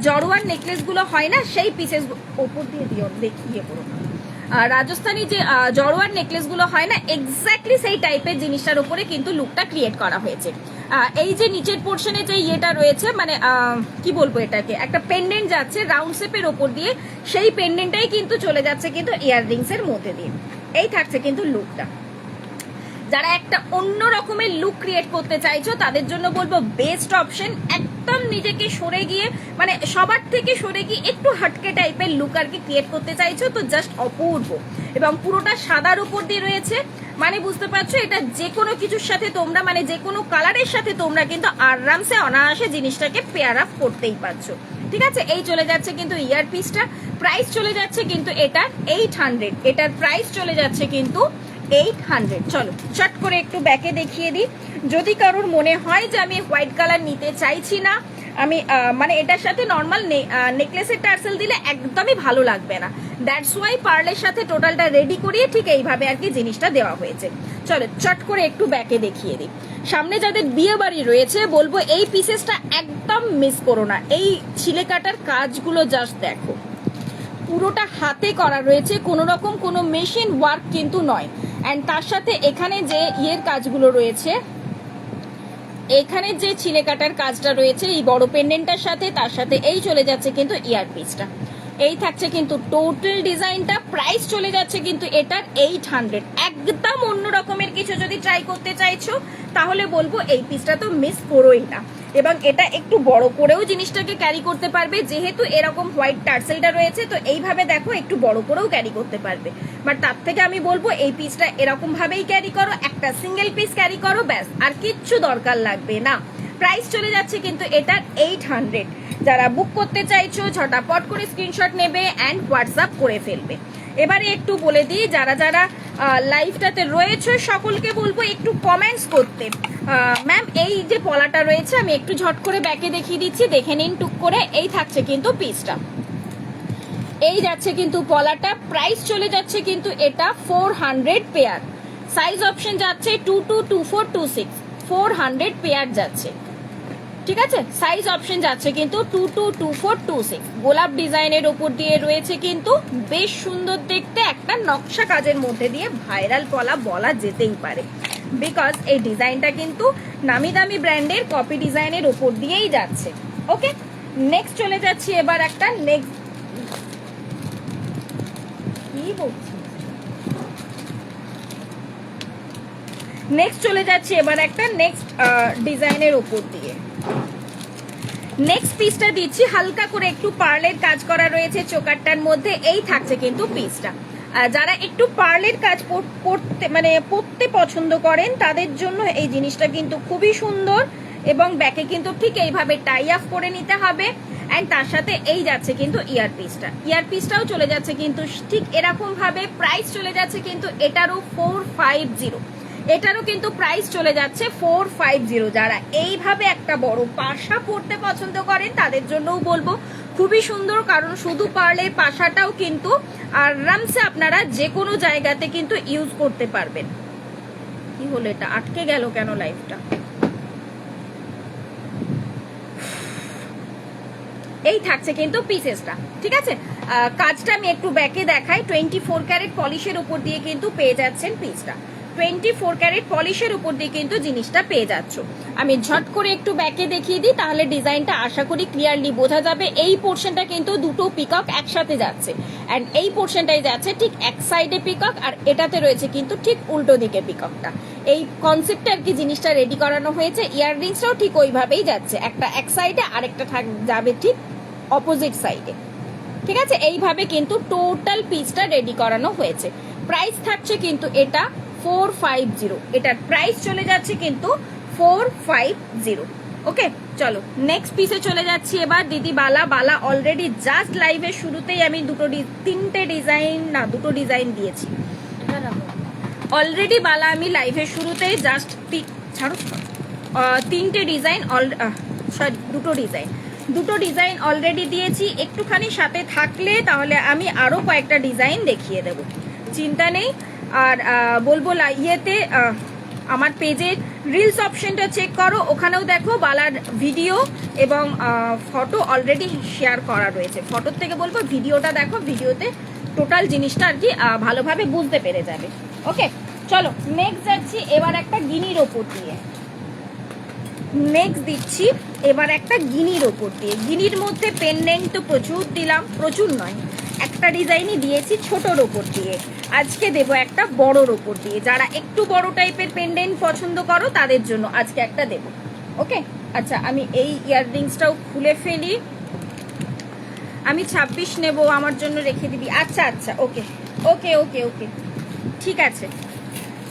S1: জড়োয়ার নেকলেস গুলো হয় না, সেই পিসেস ওপর দিয়ে দিও দেখিয়ে পুরো রাজস্থানী যে জড়োয়ার নেকলেস গুলো হয় না, এক্স্যাক্টলি সেই টাইপের জিনিসটার উপরে কিন্তু লুকটা ক্রিয়েট করা হয়েছে। এই যে নিচের পোর্শনে যে ইয়েটা রয়েছে, মানে কি বলবো এটাকে, একটা পেন্ডেন্ট যাচ্ছে রাউন্ড শেপের ওপর দিয়ে, সেই পেন্ডেন্টটাই কিন্তু চলে যাচ্ছে কিন্তু ইয়াররিংস এর মধ্যে দিয়ে। এই থাকছে কিন্তু লুকটা। যারা একটা অন্য রকমের লুক ক্রিয়েট করতে চাইছো তাদের জন্য বলবো বেস্ট অপশন। একদম নিজেকে সরে গিয়ে, মানে সবার থেকে সরে গিয়ে একটু হাটকে টাইপের লুক আর কি ক্রিয়েট করতে চাইছো তো জাস্ট অপূর্ব। এবং পুরোটা সাদার উপর দিয়ে রয়েছে, মানে বুঝতে পারছো এটা যে কোনো কিছুর সাথে তোমরা, মানে যে কোনো কালারের সাথে তোমরা কিন্তু আরামসে অনায়াসে জিনিসটাকে পেয়ার আপ করতেই পারছো। ঠিক আছে, এই চলে যাচ্ছে কিন্তু ইয়ার পিসটা। প্রাইস চলে যাচ্ছে কিন্তু এটার 800, এটার প্রাইস চলে যাচ্ছে কিন্তু 800। চলো চট করে একটু ব্যাকে দেখিয়ে দিই। যদি কারোর মনে হয় যে আমি হোয়াইট কালার নিতে চাইছি না, আমি মানে এটার সাথে নর্মাল নেকলেসের টার্সেল দিলে একদমই ভালো লাগবে না, দ্যাটস ওয়াই পার্লের সাথে টোটালটা রেডি করিয়ে ঠিক এইভাবে আর কি জিনিসটা দেওয়া হয়েছে। চলো চট করে একটু ব্যাকে দেখিয়ে দিই। সামনে যাদের বিয়ে বাড়ি রয়েছে বলবো এই পিসেসটা একদম মিস করো না। এই ছিলে কাটার কাজগুলো জাস্ট দেখো, পুরোটা হাতে করা রয়েছে, কোনো রকম কোনো মেশিন ওয়ার্ক কিন্তু নয়। অ্যান্ড তার সাথে এখানে যে ইয়ের কাজগুলো রয়েছে, এখানে যে ছিলে কাটার কাজটা রয়েছে এই বড় পেন্ডেন্টটার সাথে, তার সাথে এই চলে যাচ্ছে কিন্তু ইয়ার পিসটা। এই থাকছে কিন্তু টোটাল ডিজাইনটা। প্রাইস চলে যাচ্ছে কিন্তু এটার 800। একদম অন্য রকমের কিছু যদি ট্রাই করতে চাইছো তাহলে বলবো এই পিসটা তো মিস করোই না। এবং এটা একটু বড় করেও জিনিসটাকে ক্যারি করতে পারবে, যেহেতু এরকম হোয়াইট টার্সেলটা রয়েছে তো এইভাবে দেখো একটু বড় করেও ক্যারি করতে পারবে। বাট তার থেকে আমি বলবো এই পিসটা এরকম ভাবেই ক্যারি করো, একটা সিঙ্গেল পিস ক্যারি করো, ব্যাস আর কিচ্ছু দরকার লাগবে না। প্রাইস চলে যাচ্ছে কিন্তু এটার 800। যারা বুক করতে চাইছো ঝটাপট করে স্ক্রিনশট নেবে অ্যান্ড হোয়াটসঅ্যাপ করে ফেলবে। এবারে একটু বলে দিই, যারা যারা লাইভটাতে রয়েছে সকলকে বলবো একটু কমেন্টস করতে। ম্যাম এই যে পলাটা রয়েছে আমি একটু ঝট করে ব্যাকে দেখিয়ে দিচ্ছি, দেখে নিন টুক করে। এই থাকছে কিন্তু পিসটা, এই যাচ্ছে কিন্তু পলাটা। প্রাইস চলে যাচ্ছে কিন্তু এটা 400 পেয়ার। সাইজ অপশন যাচ্ছে 22, 24, 26, 400 পেয়ার যাচ্ছে। ঠিক আছে, সাইজ অপশন যাচ্ছে কিন্তু 22, 24, 26। গোলাপ ডিজাইনের ওপর দিয়ে রয়েছে কিন্তু বেশ সুন্দর দেখতে, একটা নকশা কাজের মধ্যে দিয়ে ভাইরাল পলা বলা যেতেই পারে, বিকজ এই ডিজাইনটা কিন্তু নামি দামি ব্র্যান্ডের কপি ডিজাইনের ওপর দিয়েই যাচ্ছে। ওকে, নেক্সট চলে যাচ্ছি এবার একটা নেক্সট চলে যাচ্ছে এবার একটা নেক্সট ডিজাইনের ওপর দিয়ে। নেক্সট পিসটা দিচ্ছি, হালকা করে একটু পার্লের কাজ করা রয়েছে চোকারটার মধ্যে। এই থাকছে কিন্তু পিসটা। যারা একটু পার্লের কাজ পরতে পছন্দ করেন তাদের জন্য এই জিনিসটা কিন্তু খুবই সুন্দর। এবং ব্যাকে কিন্তু ঠিক এইভাবে টাই আপ করে নিতে হবে। অ্যান্ড তার সাথে এই যাচ্ছে কিন্তু ইয়ার পিসটাও চলে যাচ্ছে কিন্তু ঠিক এরকম ভাবে। প্রাইস চলে যাচ্ছে কিন্তু এটারও 450। এটারও কিন্তু প্রাইস চলে যাচ্ছে 450। যারা এইভাবে একটা বড় পাশা পরতে পছন্দ করেন তাদের জন্যও বলবো খুবই সুন্দর, কারণ শুধু পার্লের পাশাটাও কিন্তু আরামসে আপনারা যে কোনো জায়গাতে কিন্তু ইউজ করতে পারবেন। কি হলো, এটা আটকে গেল কেন লাইফটা? এই থাকছে কিন্তু পিসেসটা। ঠিক আছে, কাজটা আমি একটু ব্যাকে দেখাই। 24 ক্যারেট পলিশের উপর দিয়ে কিন্তু পেয়ে যাচ্ছেন পিসটা। 24 ক্যারেট পলিশের উপর দিয়ে কিন্তু জিনিসটা পেয়ে যাচ্ছ। আমি ঝট করে একটু ব্যাকে দেখিয়ে দিই, তাহলে ডিজাইনটা আশা করি ক্লিয়ারলি বোঝা যাবে। এই পোর্শনটা কিন্তু দুটো পিকক একসাথে যাচ্ছে, অ্যান্ড এই পোর্শনটাই যাচ্ছে ঠিক এক সাইডে পিকক, আর এটাতে রয়েছে কিন্তু ঠিক উল্টো দিকে পিককটা। এই কনসেপ্টে আর কি জিনিসটা রেডি করানো হয়েছে। ইয়াররিংসটাও ঠিক ওইভাবেই যাচ্ছে, একটা এক সাইডে আরেকটা যাবে ঠিক অপোজিট সাইডে। ঠিক আছে, এইভাবে কিন্তু টোটাল পিসটা রেডি করানো হয়েছে। প্রাইস থাকছে কিন্তু এটা 450, এটার প্রাইস চলে যাচ্ছে কিন্তু 450। ওকে, চলো নেক্সট পিসে চলে যাচ্ছি এবার। দিদি বালা অলরেডি জাস্ট লাইভের শুরুতেই আমি দুটো ডিজাইন দিয়েছি অলরেডি। বালা আমি লাইভের শুরুতেই জাস্ট তিনটে ডিজাইন দুটো ডিজাইন অলরেডি দিয়েছি। একটুখানি সাথে থাকলে তাহলে আমি আরো কয়েকটা ডিজাইন দেখিয়ে দেব, চিন্তা নেই। আর বলবো ইয়েতে আমার পেজের রিলস অপশনটা চেক করো, ওখানেও দেখো বালার ভিডিও এবং ফটো অলরেডি শেয়ার করা রয়েছে। ফটোর থেকে বলবো ভিডিওটা দেখো, ভিডিওতে টোটাল জিনিসটা আর কি ভালোভাবে বুঝতে পেরে যাবে। ওকে, চলো নেক্সট যাচ্ছি এবার একটা গিনির ওপর দিয়ে। নেক্সট দিচ্ছি এবার একটা গিনির ওপর দিয়ে। গিনির মধ্যে পেন্ডেন্ট তো প্রচুর দিলাম, প্রচুর নয়, একটা ডিজাইনই দিয়েছি ছোটর ওপর দিয়ে। আজকে দেব একটা বড়র ওপর দিয়ে। যারা একটু বড় টাইপের পেন্ডেন্ট পছন্দ করো তাদের জন্য আজকে একটা দেব। ওকে, আচ্ছা আমি এই ইয়াররিংসটাও খুলে ফেলি। আমি 26 নেব, আমার জন্য রেখে দিবি। আচ্ছা আচ্ছা, ওকে ওকে ওকে ওকে, ঠিক আছে।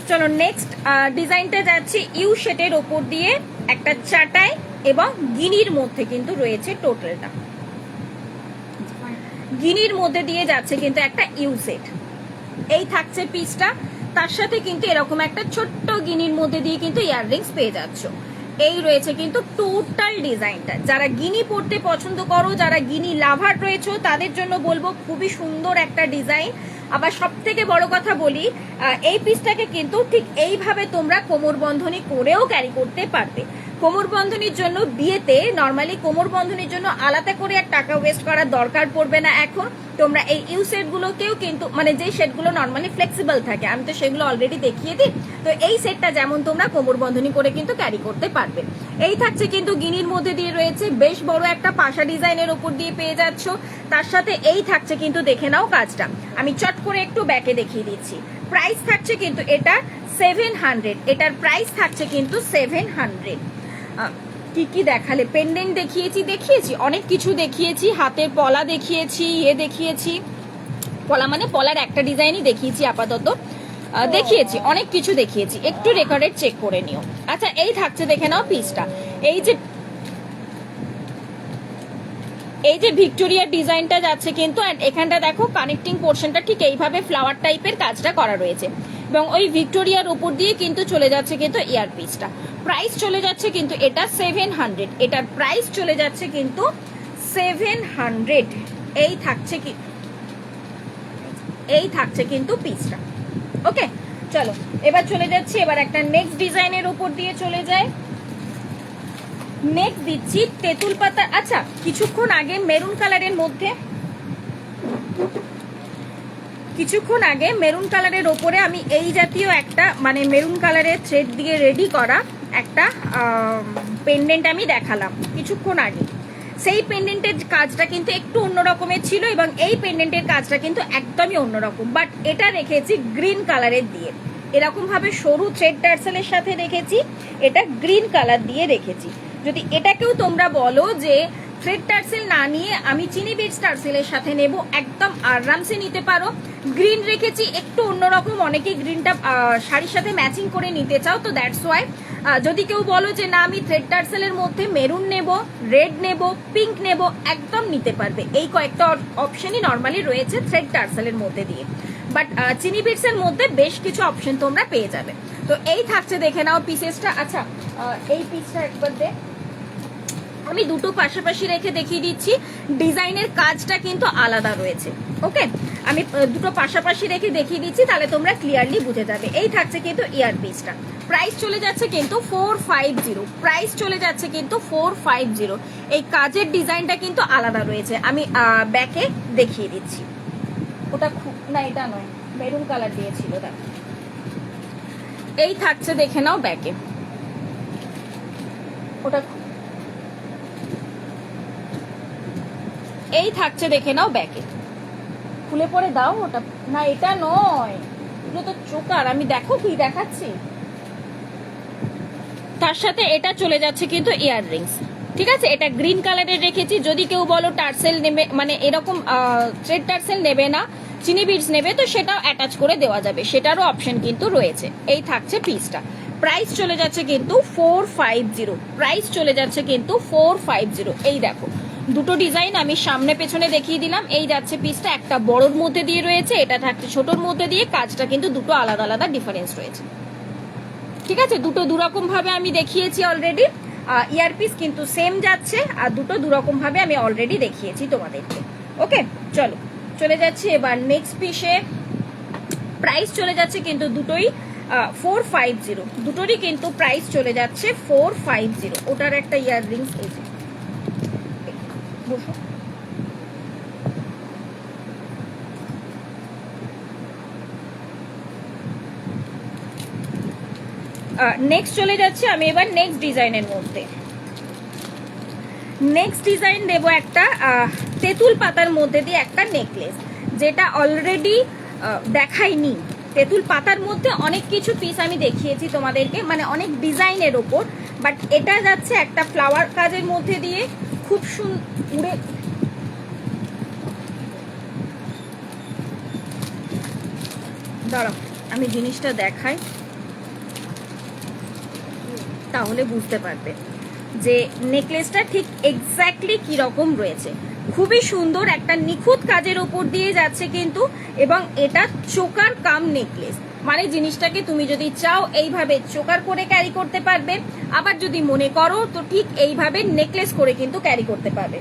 S1: চলো নেক্সট ডিজাইনটা যাচ্ছে ইউ শেটের ওপর দিয়ে, একটা চাটাই এবং গিনির মধ্যে কিন্তু রয়েছে টোটালটা। গিনির মধ্যে দিয়ে যাচ্ছে কিন্তু একটা ইউ সেট। এই থাকছে পিসটা, তার সাথে কিন্তু এরকম একটা ছোট্ট গিনির মধ্যে দিয়ে কিন্তু ইয়াররিংস পেয়ে যাচ্ছ। এই রয়েছে কিন্তু টোটাল ডিজাইনটা। যারা গিনি পড়তে পছন্দ করো, যারা গিনি লাভার রয়েছে, তাদের জন্য বলবো খুবই সুন্দর একটা ডিজাইন। আবার সব থেকে বড় কথা বলি, এই পিসটাকে কিন্তু ঠিক এইভাবে তোমরা কোমর বন্ধনী করেও ক্যারি করতে পারবে। কোমর বন্ধনীর জন্য বিয়েতে নর্মালি কোমর বন্ধনীর জন্য আলাদা করে আর টাকা ওয়েস্ট করার দরকার পড়বে না। এখন তোমরা এই ইউ সেটগুলোকেও কিন্তু মানে যে সেটগুলো নর্মালি ফ্লেক্সিবল থাকে, আমি তো সেগুলো অলরেডি দেখিয়ে দিই, তো এই সেটটা যেমন তোমরা কোমর বন্ধনী করে কিন্তু ক্যারি করতে পারবে। এই থাকছে কিন্তু গিনির মধ্যে দিয়ে রয়েছে, বেশ বড় একটা পাশা ডিজাইনের উপর দিয়ে পেয়ে যাচ্ছ। তার সাথে এই থাকছে কিন্তু, দেখে নাও কাজটা, আমি চট করে একটু ব্যাকে দেখিয়ে দিচ্ছি। প্রাইস থাকছে কিন্তু এটা 700, এটার প্রাইস থাকছে কিন্তু 700। কি কি দেখালে? পেন্ডেন্ট দেখিয়েছি অনেক কিছু দেখিয়েছি, হাতের পলা দেখিয়েছি, দেখিয়েছি পলা মানে পলার একটা ডিজাইনই দেখিয়েছি আপাতত, দেখিয়েছি অনেক কিছু দেখিয়েছি, একটু রেকর্ডেড চেক করে নিও। আচ্ছা এই থাকছে, দেখে নাও পিসটা। এই যে ভিক্টোরিয়ার ডিজাইনটা যাচ্ছে কিন্তু, অ্যান্ড এখানটা দেখো কানেক্টিং পোর্শনটা ঠিক এইভাবে ফ্লাওয়ার টাইপের কাজটা করা রয়েছে, এবং ওই ভিক্টোরিয়ার উপর দিয়ে কিন্তু চলে যাচ্ছে কিন্তু ইয়ার পিসটা। প্রাইস চলে যাচ্ছে কিন্তু এটা 700, এটার প্রাইস চলে যাচ্ছে কিন্তু 700। এই থাকছে কিন্তু পিসটা। ওকে, চলো এবার চলে যাচ্ছি এবার একটা নেক্সট ডিজাইনের উপর দিয়ে চলে যায়। নেক্সট দিচ্ছি তেঁতুল পাতা। আচ্ছা কিছুক্ষণ আগে মেরুন কালারের ওপরে আমি এই জাতীয় একটা মানে মেরুন কালারের থ্রেড দিয়ে রেডি করা একটা পেন্ডেন্ট আমি দেখালাম কিছুক্ষণ আগে। সেই পেন্ডেন্টের কাজটা কিন্তু একটু অন্যরকমের ছিল, এবং এই পেন্ডেন্টের কাজটা কিন্তু একদমই অন্যরকম, বাট এটা রেখেছি গ্রিন কালারের দিয়ে। এরকম ভাবে সরু থ্রেড টার্সেলের সাথে রেখেছি, এটা গ্রিন কালার দিয়ে রেখেছি। যদি এটাকেও তোমরা বলো যে থ্রেড টার্সেল না নিয়ে আমি চিনি বিটস টার্সেলের সাথে নেব, একদম আরামসে নিতে পারো। গ্রিন রেখেছি একটু অন্যরকম, অনেকেই গ্রিনটা শাড়ির সাথে ম্যাচিং করে নিতে চাও, তো দ্যাটস ওয়াই। যদি কেউ বলো যে না আমি থ্রেড টার্সেলের মধ্যে মেরুন নেব, রেড নেব, পিঙ্ক নেব, একদম নিতে পারবে। এই কয়েকটা অপশনই নর্মালি রয়েছে থ্রেড টার্সেলের মধ্যে দিয়ে, বাট চিনি বিটসের মধ্যে বেশ কিছু অপশন তোমরা পেয়ে যাবে। তো এই থাকছে, দেখে নাও পিসেসটা। আচ্ছা এই পিসটা একবার আমি দুটো পাশাপাশি রেখে দেখিয়ে দিচ্ছি, ডিজাইনের কাজটা কিন্তু আলাদা রয়েছে। ওকে, আমি দুটো পাশাপাশি রেখে দেখিয়ে দিচ্ছি, তাহলে তোমরা ক্লিয়ারলি বুঝে যাবে। এই থাকছে কিন্তু ইয়ার পিসটা। প্রাইস চলে যাচ্ছে কিন্তু 450, প্রাইস চলে যাচ্ছে কিন্তু 450। এই কাজের ডিজাইনটা কিন্তু আলাদা রয়েছে, আমি ব্যাকে দেখিয়ে দিচ্ছি। ওটা না এটা নয়, মেরুন কালার দিয়েছিল, দেখো এই থাকছে দেখে নাও ব্যাকে, ওটা এই থাকছে দেখে নাও ব্যাকে, খুলে পরে দাও ওটা, না এটা নয়, এগুলো তো চোকার, আমি দেখো কি দেখাচ্ছি। তার সাথে এটা চলে যাচ্ছে কিন্তু ইয়াররিংস, ঠিক আছে। এটা গ্রিন কালারের রেখেছি, যদি কেউ বলো টার্সেল নেবে, মানে এরকম থ্রেড টার্সেল নেবে না, চিনি বিডস নেবে, তো সেটাও অ্যাটাচ করে দেওয়া যাবে, সেটারও অপশন কিন্তু রয়েছে। এই থাকছে পিসটা, প্রাইস চলে যাচ্ছে কিন্তু 450, প্রাইস চলে যাচ্ছে কিন্তু 450। এই দেখো দুটো ডিজাইন আমি সামনে পেছনে দেখিয়ে দিলাম। এই যাচ্ছে পিসটা, একটা বড়র মধ্যে দিয়ে রয়েছে, এটা থাকছে ছোটর মধ্যে দিয়ে, কাজটা কিন্তু দুটো আলাদা আলাদা ডিফারেন্স রয়েছে, ঠিক আছে। দুটো দুরকম ভাবে আমি দেখিয়েছি অলরেডি, ইয়ারপিস কিন্তু সেম যাচ্ছে, আর দুটো দুরকম ভাবে আমি অলরেডি দেখিয়েছি তোমাদেরকে। ওকে, চলো চলে যাচ্ছি এবার নেক্সট পিসে। প্রাইস চলে যাচ্ছে কিন্তু দুটোই 450, দুটোরই কিন্তু প্রাইস চলে যাচ্ছে 450। ওটার একটা ইয়াররিংস এই যে, বসো। নেক্সট চলে যাচ্ছে আমি এবার নেক্সট ডিজাইনের মধ্যে। নেক্সট ডিজাইন দেবো একটা তেঁতুল পাতার মধ্যে দিয়ে একটা নেকলেস, যেটা অলরেডি দেখাইনি। তেঁতুল পাতার মধ্যে অনেক কিছু পিস আমি দেখিয়েছি তোমাদেরকে, মানে অনেক ডিজাইনের ওপর, বাট এটা যাচ্ছে একটা ফ্লাওয়ার কাজের মধ্যে দিয়ে, খুব উড়ে দাঁড়াও আমি জিনিসটা দেখাই, তাহলে বুঝতে পারবে যে নেকলেসটা ঠিক এক্স্যাক্টলি কি রকম রয়েছে। খুবই সুন্দর একটা নিখুঁত কাজের ওপর দিয়ে যাচ্ছে কিন্তু, এবং এটা চোকার কাম নেকলেস, মানে জিনিসটাকে তুমি যদি চাও এইভাবে চোকার করে ক্যারি করতে পারবে, আবার যদি মনে করো তো ঠিক এইভাবে নেকলেস করে কিন্তু ক্যারি করতে পারবে।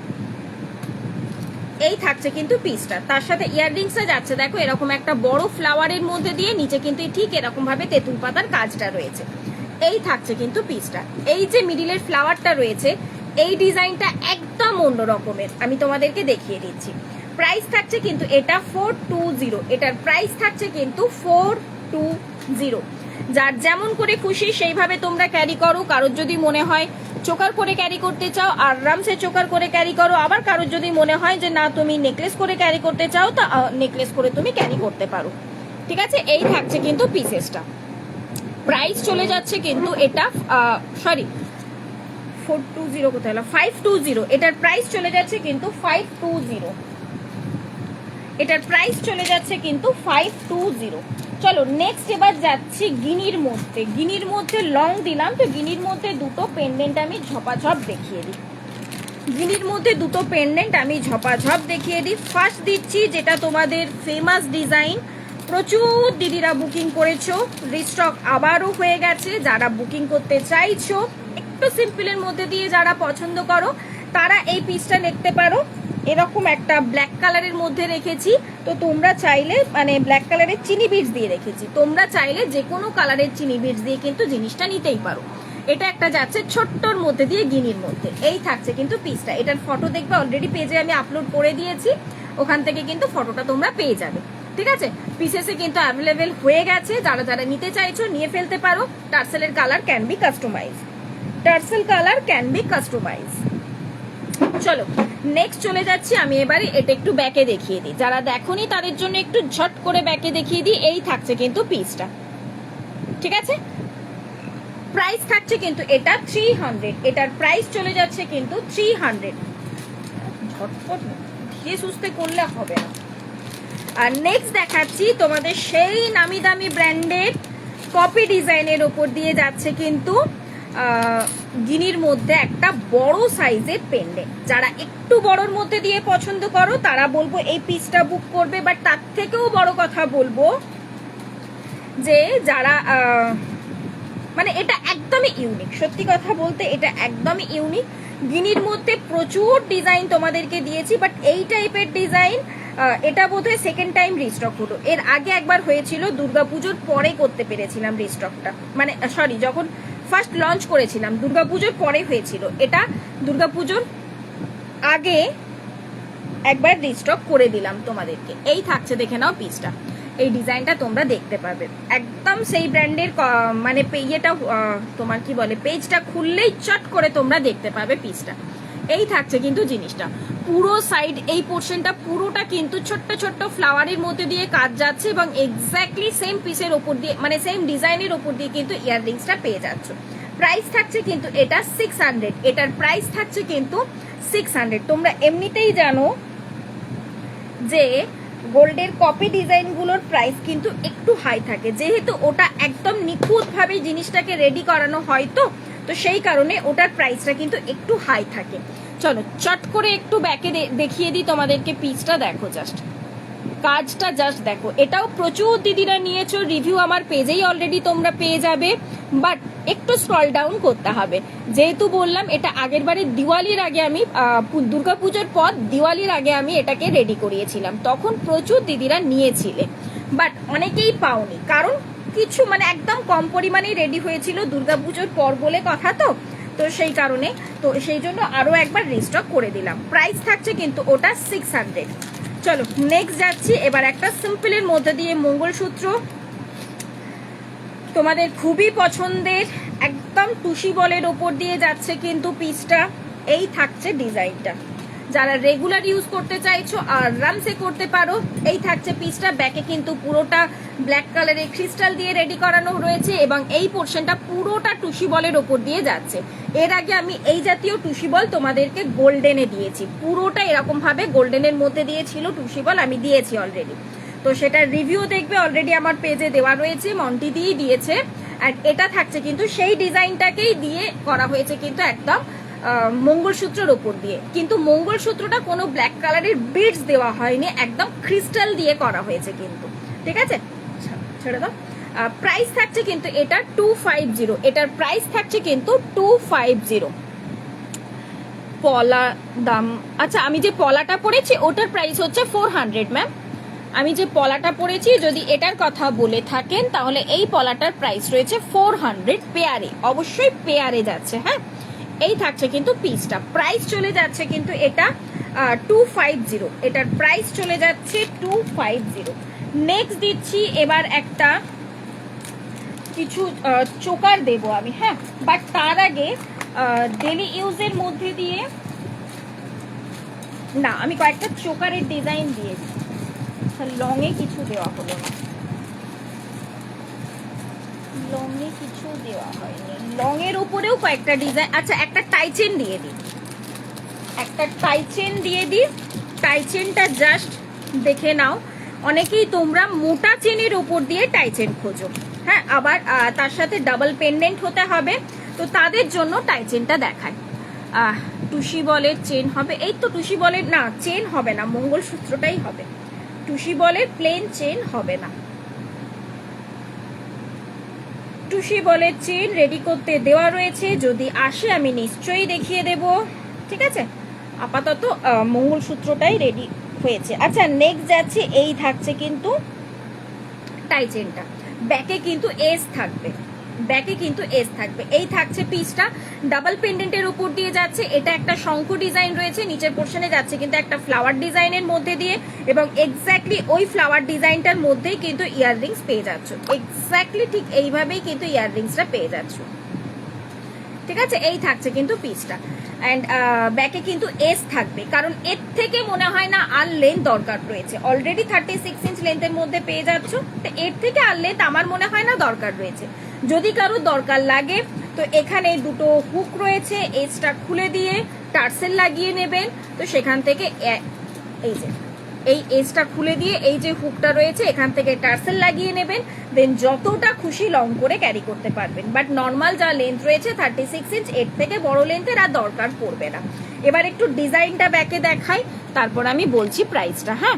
S1: এই থাকছে কিন্তু পিসটা, তার সাথে ইয়াররিংসটা যাচ্ছে দেখো এরকম একটা বড় ফ্লাওয়ারের মধ্যে দিয়ে, নিচে কিন্তু ঠিক এরকম ভাবে তেঁতুল পাতার কাজটা রয়েছে। এই থাকছে কিন্তু পিসটা, এই যে মিডিলের ফ্লাওয়ারটা রয়েছে, এই ডিজাইনটা একদম অন্য রকমের, আমি তোমাদেরকে দেখিয়ে দিচ্ছি। প্রাইস থাকছে কিন্তু এটা 420, এটার প্রাইস থাকছে কিন্তু 420। যার যেমন করে খুশি সেইভাবে তোমরা ক্যারি করো, কারোর যদি মনে হয় চোকার করে ক্যারি করতে চাও আরামসে চোকার করে ক্যারি করো, আবার কারোর যদি মনে হয় যে না তুমি নেকলেস করে ক্যারি করতে চাও, তা নেকলেস করে তুমি ক্যারি করতে পারো, ঠিক আছে। এই থাকছে কিন্তু পিসেসটা, প্রাইস চলে যাচ্ছে কিন্তু এটা সরি 420 কোথায় হলো, 520। এটার প্রাইস চলে যাচ্ছে কিন্তু 520, এটার প্রাইস চলে যাচ্ছে কিন্তু 520। চলো নেক্সট এবার যাচ্ছি গিনির মধ্যে। গিনির মধ্যে লং দিলাম, তো গিনির মধ্যে দুটো পেন্ডেন্ট আমি ঝপাঝপ দেখিয়ে দিই। গিনির মধ্যে দুটো পেন্ডেন্ট আমি ঝপাঝপ দেখিয়ে দিই। ফার্স্ট দিচ্ছি যেটা তোমাদের ফেমাস ডিজাইন, প্রচুর দিদিরা বুকিং করেছো, রিস্টক আবারও হয়ে গেছে। যারা বুকিং করতে চাইছো একটু সিম্পলের মধ্যে দিয়ে যারা পছন্দ করো, তারা এই পিসটা দেখতে পারো। এরকম একটা ব্ল্যাক কালারের মধ্যে রেখেছি, তো তোমরা চাইলে, মানে ব্ল্যাক কালারের চিনি বিডস দিয়ে রেখেছি, তোমরা চাইলে যে কোনো কালারের চিনি বিডস দিয়ে কিন্তু জিনিসটা নিতেই পারো। এটা একটা যাচ্ছে ছোট্টর মধ্যে দিয়ে গিনির মধ্যে। এই থাকছে কিন্তু পিসটা, এটার ফটো দেখবে অলরেডি পেজে আমি আপলোড করে দিয়েছি, ওখান থেকে কিন্তু ফটোটা তোমরা পেয়ে যাবে, ঠিক আছে। পিসেসে কিন্তু অ্যাভেলেবেল হয়ে গেছে, যারা যারা নিতে চাইছো নিয়ে ফেলতে পারো। টার্সেলের colour can be customise, tassel colour can be customise. চলো নেক্সট চলে যাচ্ছি আমি এবারে, এটা একটু ব্যাকে দেখিয়ে দিই, যারা দেখোনি তাদের জন্য একটু ঝট করে ব্যাকে দেখিয়ে দিই। এই থাকছে কিন্তু পিসটা, ঠিক আছে। প্রাইস থাকছে কিন্তু এটা 300, এটার প্রাইস চলে যাচ্ছে কিন্তু 300। ঝটপট ধীরে সুস্থে করলে হবে না। আর নেক্সট দেখাচ্ছি তোমাদের সেই নামি দামি ব্র্যান্ডের কপি ডিজাইনের ওপর দিয়ে যাচ্ছে কিন্তু গিনির মধ্যে একটা বড় সাইজের পেন্ডেন্ট। যারা একটু বড়র মধ্যে দিয়ে পছন্দ করো তারা বলবো এই পিসটা বুক করবে, বাট তার থেকেও বড় কথা বলবো যে যারা মানে এটা একদমই ইউনিক, সত্যি কথা বলতে এটা একদমই ইউনিক। গিনির মধ্যে প্রচুর ডিজাইন তোমাদেরকে দিয়েছি, বাট এই টাইপের ডিজাইন এটা বোধহয় সেকেন্ড টাইম রিস্টক হলো। এর আগে একবার হয়েছিল, দুর্গাপুজোর পরে করতে পেরেছিলাম রিস্টকটা, মানে সরি যখন ফার্স্ট লঞ্চ করেছিলাম দুর্গাপুজোর পরে হয়েছিল, এটা দুর্গাপুজোর আগে একবার রিস্টক করে দিলাম তোমাদেরকে। এই থাকছে দেখে নাও পিসটা, এই ডিজাইনটা তোমরা দেখতে পাবে। একদম সেই ব্র্যান্ডের মানে ইয়েটা তোমার কি বলে পেজটা খুললেই চট করে তোমরা দেখতে পাবে পিসটা। এই থাকছে কিন্তু জিনিসটা, পুরো সাইড এই পোর্শনটা পুরোটা কিন্তু ছোট্ট ছোট্ট ফ্লাওয়ারের মধ্যে দিয়ে কাজ যাচ্ছে এবং এক্স্যাক্টলি সেম পিসের ওপর দিয়ে মানে সেম ডিজাইনের ওপর দিয়ে কিন্তু ইয়াররিংসটা পেয়ে যাচ্ছ। প্রাইস থাকছে কিন্তু এটা 600, এটার প্রাইস থাকছে কিন্তু 600। তোমরা এমনিতেই জানো যে গোল্ডের কপি ডিজাইনগুলোর প্রাইস কিন্তু একটু হাই থাকে, যেহেতু ওটা একদম নিখুঁতভাবে জিনিসটাকে রেডি করানো হয় তো সেই কারণে ওটার প্রাইসটা কিন্তু একটু হাই থাকে। চলো চট করে একটু ব্যাকে দেখিয়ে দিই তোমাদেরকে পিসটা, দেখো জাস্ট কাজটা জাস্ট দেখো। এটাও প্রচুর দিদিরা নিয়েছো, রিভিউ আমার পেজেই অলরেডি তোমরা পেয়ে যাবে, বাট একটু স্ক্রল ডাউন করতে হবে। যেহেতু বললাম এটা আগের বারে দিওয়ালির আগে আমি দুর্গাপুজোর পর দিওয়ালির আগে আমি এটাকে রেডি করিয়েছিলাম, তখন প্রচুর দিদিরা নিয়েছিলে, বাট অনেকেই পাওনি, কারণ কিছু মানে একদম কম পরিমাণেই রেডি হয়েছিল দুর্গাপুজোর পর বলে কথা তো সেই কারণে তো সেই জন্য আরো একবার রিস্টক করে দিলাম। প্রাইস থাকছে কিন্তু ওটা 600। চলো নেক্সট যাচ্ছি, এবার একটা সিম্পলের মধ্যে দিয়ে মঙ্গলসূত্র, তোমাদের খুবই পছন্দের একদম টুসি বলের ওপর দিয়ে যাচ্ছে কিন্তু পিসটা। এই থাকছে ডিজাইনটা, যারা রেগুলার ইউজ করতে চাইছো আর আরামসে করতে পারো। এই থাকছে পিসটা, ব্যাকে কিন্তু পুরোটা ব্ল্যাক কালারের ক্রিস্টাল দিয়ে রেডি করানো রয়েছে এবং এই পোর্শনটা পুরোটা টুসি বলের ওপর দিয়ে যাচ্ছে। এর আগে আমি এই জাতীয় টুসি বল তোমাদেরকে গোল্ডেনে দিয়েছি, পুরোটা এরকম ভাবে গোল্ডেনের মধ্যে দিয়েছিল টুসি বল, আমি দিয়েছি অলরেডি, তো সেটার রিভিউ দেখবে অলরেডি আমার পেজে দেওয়া রয়েছে, মন্টি দিয়েই দিয়েছে। আর এটা থাকছে কিন্তু সেই ডিজাইনটাকেই দিয়ে করা হয়েছে কিন্তু একদম মঙ্গলসূত্রের ওপর দিয়ে, কিন্তু মঙ্গলসূত্রটা কোনো ব্ল্যাক কালারের বিডস দেওয়া হয়নি, একদম ক্রিস্টাল দিয়ে করা হয়েছে কিন্তু, ঠিক আছে ছেড়ে দাও। প্রাইস থাকছে কিন্তু এটা 250, এটার প্রাইস থাকছে কিন্তু 250। পলা দাম, আচ্ছা আমি যে পলাটা পরেছি ওটার প্রাইস হচ্ছে 400 ম্যাম। আমি যে পলাটা পরেছি যদি এটার কথা বলে থাকেন তাহলে এই পলাটার প্রাইস রয়েছে 400 পেয়ারে, অবশ্যই পেয়ারে যাচ্ছে। হ্যাঁ এই থাকছে কিন্তু পিসটা, প্রাইস চলে যাচ্ছে কিন্তু এটা 250, এটার প্রাইস চলে যাচ্ছে 250। নেক্সট দিচ্ছি এবার একটা কিছু চোকার দেবো আমি, হ্যাঁ বাট তার আগে ডেলি ইউজের মধ্যে দিয়ে না আমি কয়েকটা চোকারের ডিজাইন দিয়ে দিই, লং এ কিছু দেওয়া হলো না, লং এ কিছু দেওয়া হয়নি, লং এর উপরেও কয়েকটা ডিজাইন। আচ্ছা একটা টাইচেন দিয়ে দিই, একটা টাইচেন দিয়ে দিই, টাইচেনটা জাস্ট দেখে নাও। অনেকেই তোমরা মোটা চেনের উপর দিয়ে টাইচেন খোঁজো, হ্যাঁ আবার তার সাথে ডাবল পেন্ডেন্ট হতে হবে, তো তাদের জন্য টাইচেনটা দেখায়। টুসি বলের চেন হবে, এই তো টুসি বলের না চেন হবে না, মঙ্গলসূত্রটাই হবে, টুসি বলের প্লেন চেন হবে না। টুসি বলের চেন রেডি করতে দেওয়া রয়েছে, যদি আসে আমি নিশ্চয়ই দেখিয়ে দেব, ঠিক আছে। আপাতত মঙ্গলসূত্রটাই রেডি হয়েছে। আচ্ছা নেক্সট যাচ্ছে, এই থাকছে কিন্তু টাইচেনটা, ব্যাকে কিন্তু এস থাকবে, ব্যাকে কিন্তু এস থাকবে। এই থাকছে পিসটা, ডাবল পেন্ডেন্টের উপর দিয়ে যাচ্ছে, এটা একটা শঙ্খ ডিজাইন রয়েছে, নিচের পোর্শনে যাচ্ছে কিন্তু একটা ফ্লাওয়ার ডিজাইনের মধ্যে দিয়ে, এবং এক্স্যাক্টলি ওই ফ্লাওয়ার ডিজাইনটার মধ্যেই কিন্তু ইয়াররিংস পেয়ে যাচ্ছ, এক্স্যাক্টলি ঠিক এইভাবেই কিন্তু ইয়াররিংসটা পেয়ে যাচ্ছ, ঠিক আছে। এই থাকছে কিন্তু পিসটা, অ্যান্ড ব্যাকে কিন্তু এস থাকবে, কারণ এর থেকে মনে হয় না আর লেন্থ দরকার রয়েছে, অলরেডি 36 ইঞ্চ লেন্থের মধ্যে পেয়ে যাচ্ছ, তো এর থেকে আর লেন্থ আমার মনে হয় না দরকার রয়েছে। যদি কারো দরকার লাগে তো এখানে দুটো হুক রয়েছে, এসটা খুলে দিয়ে টার্সেল লাগিয়ে নেবেন, তো সেখান থেকে এই যে এই এসটা খুলে দিয়ে এই যে হুকটা রয়েছে এখান থেকে টার্সেল লাগিয়ে নেবেন, দেন যতটা খুশি লং করে ক্যারি করতে পারবেন। বাট নর্মাল যা লেন্থ রয়েছে 36 ইঞ্চ, এর থেকে বড় লেন্থের আর দরকার পড়বে না। এবার একটু ডিজাইনটা ব্যাকে দেখাই, তারপর আমি বলছি প্রাইসটা। হ্যাঁ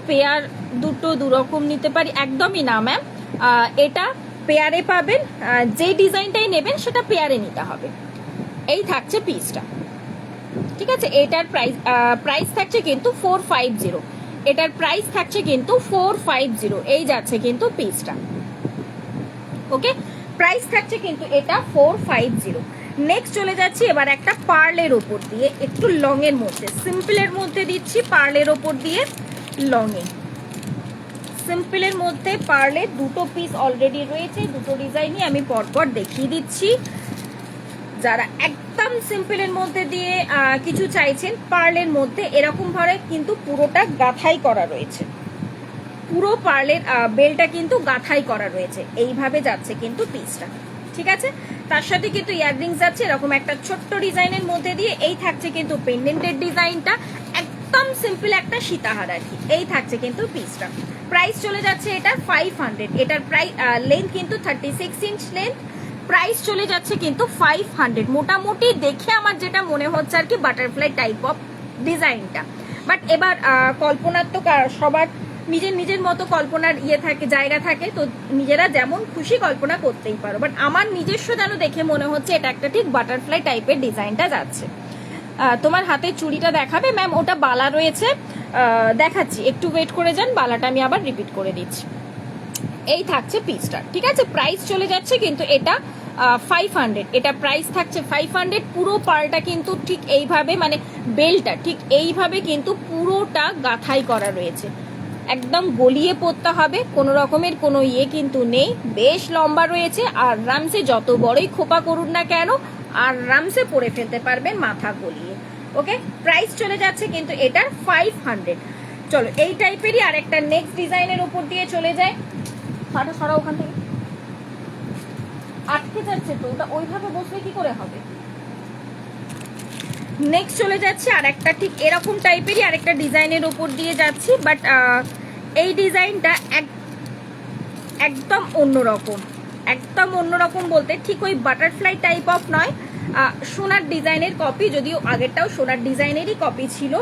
S1: পেয়ার দুটো দুরকম নিতে পারি, একদমই না ম্যাম, এটা পেয়ারে পাবেন, যে ডিজাইনটাই নেবেন সেটা পেয়ারে নিতে হবে। এই থাকছে পিসটা, ঠিক আছে। এটার প্রাইস থাকছে কিন্তু 450, এটার প্রাইস থাকছে কিন্তু 450, এই যাচ্ছে কিন্তু পিসটা, ওকে। প্রাইস থাকছে কিন্তু এটা 450। নেক্সট চলে যাচ্ছি এবার একটা পার্লের ওপর দিয়ে, একটু লং এর মধ্যে, সিম্পলের মধ্যে দিচ্ছি, পার্লের ওপর দিয়ে লং এ। সিম্পলের মধ্যে পার্লের দুটো পিস অলরেডি রয়েছে, দুটো ডিজাইনই আমি পরপর দেখিয়ে দিচ্ছি। যারা একদম সিম্পলের মধ্যে দিয়ে কিছু চাইছেন, পার্লের মধ্যে এরকম ভাবে কিন্তু পুরোটা গাঁথাই করা রয়েছে, পুরো পার্লের বেলটা কিন্তু গাঁথাই করা রয়েছে, এইভাবে যাচ্ছে কিন্তু পিসটা, ঠিক আছে। তার সাথে কিন্তু ইয়াররিংস যাচ্ছে এরকম একটা ছোট্ট ডিজাইনের মধ্যে দিয়ে। এই থাকছে কিন্তু পেন্ডেন্টের ডিজাইনটা, একদম সিম্পল একটা সীতাহার আর কি। এই থাকছে কিন্তু পিসটা। প্রাইস চলে যাচ্ছে এটার 500। এটার প্রাইস লেন্থ কিন্তু 36 ইঞ্চ লেন্থ। প্রাইস চলে যাচ্ছে কিন্তু 500। মোটামুটি দেখে আমার যেটা মনে হচ্ছে আর কি বাটারফ্লাই টাইপ অফ ডিজাইনটা। বাট এবার কল্পনার তো সবার নিজের নিজের মতো কল্পনার থাকে, জায়গা থাকে, তো নিজেরা যেমন খুশি কল্পনা করতেই পারো। বাট আমার নিজস্ব যেন দেখে মনে হচ্ছে এটা একটা ঠিক বাটারফ্লাই টাইপের ডিজাইনটা যাচ্ছে। তোমার হাতে চুড়িটা দেখাবে ম্যাম, ওটা বালা রয়েছে, দেখাচ্ছি, একটু ওয়েট করে যান, বালাটা আমি আবার রিপিট করে দিচ্ছি। এই থাকছে পিসটা, ঠিক আছে। প্রাইস চলে যাচ্ছে কিন্তু এটা 500। এটা প্রাইস থাকছে 500। পুরো পালটা কিন্তু ঠিক এইভাবে, মানে বেলটা ঠিক এইভাবে কিন্তু পুরোটা গাঁথাই করা রয়েছে, একদম গলিয়ে পড়তে হবে, কোনো রকমের কোনো কিন্তু নেই। বেশ লম্বা রয়েছে, আর আরামসে যত বড়ই খোপা করুন না কেন আরামসে পরে ফেলতে পারবেন মাথা গলিয়ে। ওকে, প্রাইস চলে যাচ্ছে কিন্তু এটার 500। চলো এই টাইপেরই আর একটা নেক্সট ডিজাইনের উপর দিয়ে চলে যায়। ফাটা সরা ওখান থেকে, আটকে যাচ্ছে তো, ওটা ওইভাবে বসলে কি করে হবে। নেক্সট চলে যাচ্ছে আর একটা ঠিক এরকম টাইপেরই আরেকটা ডিজাইনের উপর দিয়ে যাচ্ছি। বাট এই ডিজাইনটা একদম অন্যরকম, একদম অন্যরকম বলতে ঠিক ওই বাটারফ্লাই টাইপ অফ নয়, সোনার ডিজাইনের কপি, যদিও আগেরটাও সোনার ডিজাইনেরই কপি ছিল।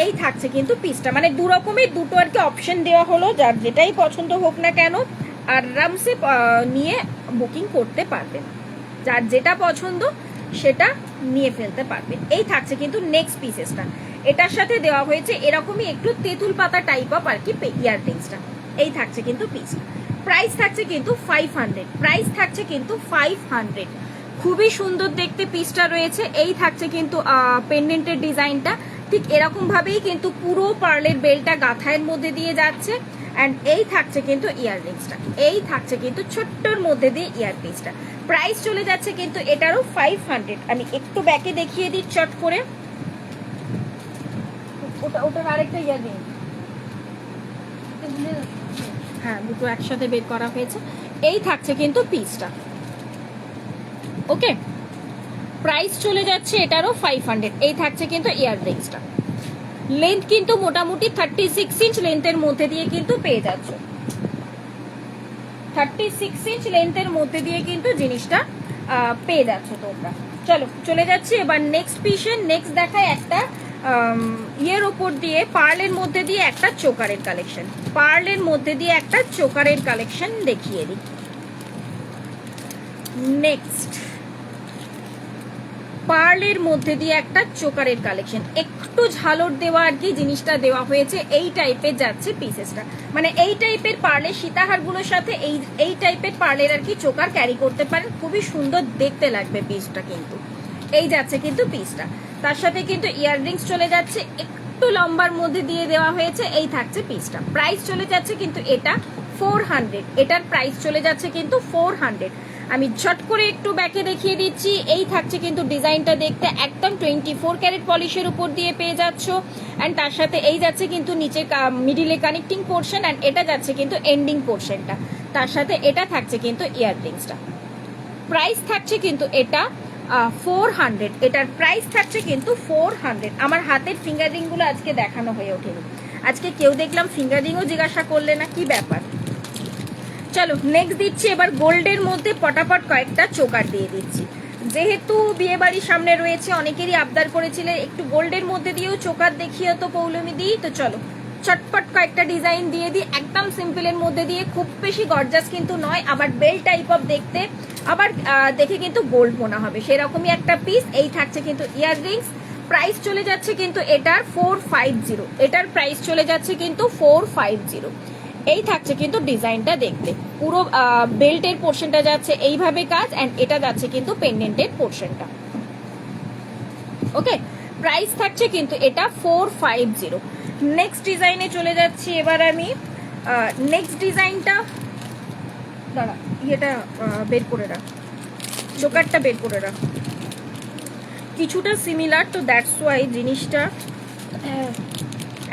S1: এই থাকছে কিন্তু পিসটা, মানে দু রকমের দুটো আর কি অপশন দেওয়া হলো, যার যেটাই পছন্দ হোক না কেন আরামসে নিয়ে বুকিং করতে পারবেন, যার যেটা পছন্দ সেটা নিয়ে ফেলতে পারবেন। এই থাকছে কিন্তু নেক্সট পিসেসটা, এটার সাথে দেওয়া হয়েছে এরকমই একটু তেঁতুল পাতা টাইপ অফ আর কি ইয়াররিংসটা। এই থাকছে কিন্তু পিস। প্রাইস থাকছে কিন্তু 500। প্রাইস থাকছে কিন্তু 500। খুবই সুন্দর দেখতে পিসটা রয়েছে। এই থাকছে কিন্তু পেন্ডেন্টের ডিজাইনটা ঠিক এরকম ভাবেই কিন্তু পুরো পার্লের বেলটা গাঁথায়ের মধ্যে দিয়ে যাচ্ছে। অ্যান্ড এই থাকছে কিন্তু ইয়াররিংসটা, এই থাকছে কিন্তু ছোট্টর মধ্যে দিয়ে ইয়ারপিসটা। প্রাইস চলে যাচ্ছে কিন্তু এটারও 500। আমি একটু ব্যাকে দেখিয়ে দিই চট করে, ওটার আরেকটা ইয়াররিং, হ্যাঁ দুটো একসাথে বের করা হয়েছে। এই থাকছে কিন্তু পিসটা। ওকে, প্রাইস চলে যাচ্ছে এটারও 500। এই থাকছে কিন্তু ইয়াররিংসটা। লেন্থ কিন্তু মোটামুটি 36 ইঞ্চ লেন্থের মধ্যে দিয়ে কিন্তু পেয়ে যাচ্ছ, 36 ইঞ্চ লেন্থের মধ্যে দিয়ে কিন্তু জিনিসটা পেয়ে যাচ্ছ তোমরা। চলো চলে যাচ্ছি এবার নেক্সট পিসে। নেক্সট দেখায় একটা ইয়ের ওপর দিয়ে পার্লের মধ্যে দিয়ে একটা চোকারের কালেকশন, পার্লের মধ্যে দিয়ে একটা চোকারের কালেকশন দেখিয়ে দিই। নেক্সট পার্লের মধ্যে দিয়ে একটা চোকারের কালেকশন, একটু ঝালর দেওয়া আর কি জিনিসটা দেওয়া হয়েছে। এই টাইপের যাচ্ছে পিসেসটা, মানে এই টাইপের পার্লের সীতাহারগুলোর সাথে এই টাইপের পার্লের আর কি চোকার ক্যারি করতে পারেন, খুবই সুন্দর দেখতে লাগবে পিসটা কিন্তু। এই যাচ্ছে কিন্তু পিসটা, তার সাথে কিন্তু ইয়াররিংস চলে যাচ্ছে, একটু লম্বার মধ্যে দিয়ে দেওয়া হয়েছে। এই থাকছে পিসটা। প্রাইস চলে যাচ্ছে কিন্তু এটা 400। এটার প্রাইস চলে যাচ্ছে কিন্তু 400। আমি ঝট করে একটু ব্যাকে দেখিয়ে দিচ্ছি। এই থাকছে কিন্তু ডিজাইনটা দেখতে একদম 24 ক্যারেট পলিশের উপর দিয়ে পেয়ে যাচ্ছ। অ্যান্ড তার সাথে এই যাচ্ছে কিন্তু নিচে মিডিলে কানেক্টিং পোর্শন, অ্যান্ড এটা যাচ্ছে কিন্তু এন্ডিং পোর্শনটা, তার সাথে এটা থাকছে কিন্তু ইয়াররিংসটা। প্রাইস থাকছে কিন্তু এটা 400। এটার প্রাইস থাকছে কিন্তু 400। আমার হাতের ফিঙ্গারিংগুলো আজকে দেখানো হয়ে ওঠেনি, আজকে কেউ দেখলাম ফিঙ্গারিংও জিজ্ঞাসা করলে না, কি ব্যাপার। চলো নেক্সট দিচ্ছি এবার গোল্ডের মধ্যে পটাপট কয়েকটা চোকার দিয়ে দিচ্ছি। যেহেতু বিয়ে বাড়ির সামনে রয়েছে, অনেকেরই আবদার করেছিলে একটু গোল্ডের মধ্যে দিয়েও চোকার দেখিয়ে তো পৌলমি দিই, তো চলো চটপট কয়েকটা ডিজাইন দিয়ে দিই। একদম সিম্পলের মধ্যে দিয়ে, খুব বেশি গর্জাস কিন্তু নয়, আবার বেল টাইপ অফ দেখতে, আবার দেখে কিন্তু গোল্ড মনে হবে সেরকমই একটা পিস। এই থাকছে কিন্তু ইয়াররিংস। প্রাইস চলে যাচ্ছে কিন্তু এটার 450। এটার প্রাইস চলে যাচ্ছে কিন্তু 450। এই থাকছে কিন্তু ডিজাইনটা দেখতে, পুরো বেল্টের পোর্শনটা যাচ্ছে এইভাবে কাজ, অ্যান্ড এটা যাচ্ছে কিন্তু পেন্ডেন্টের পোর্শনটা। ওকে, প্রাইস থাকছে কিন্তু এটা 450। নেক্সট ডিজাইনে চলে যাচ্ছি এবার আমি। নেক্সট ডিজাইনটা দাঁড়া, এটা বের করে রাখ, চোকারটা বের করে রাখ। কিছুটা সিমিলার, তো দ্যাটস ওয়াই জিনিসটা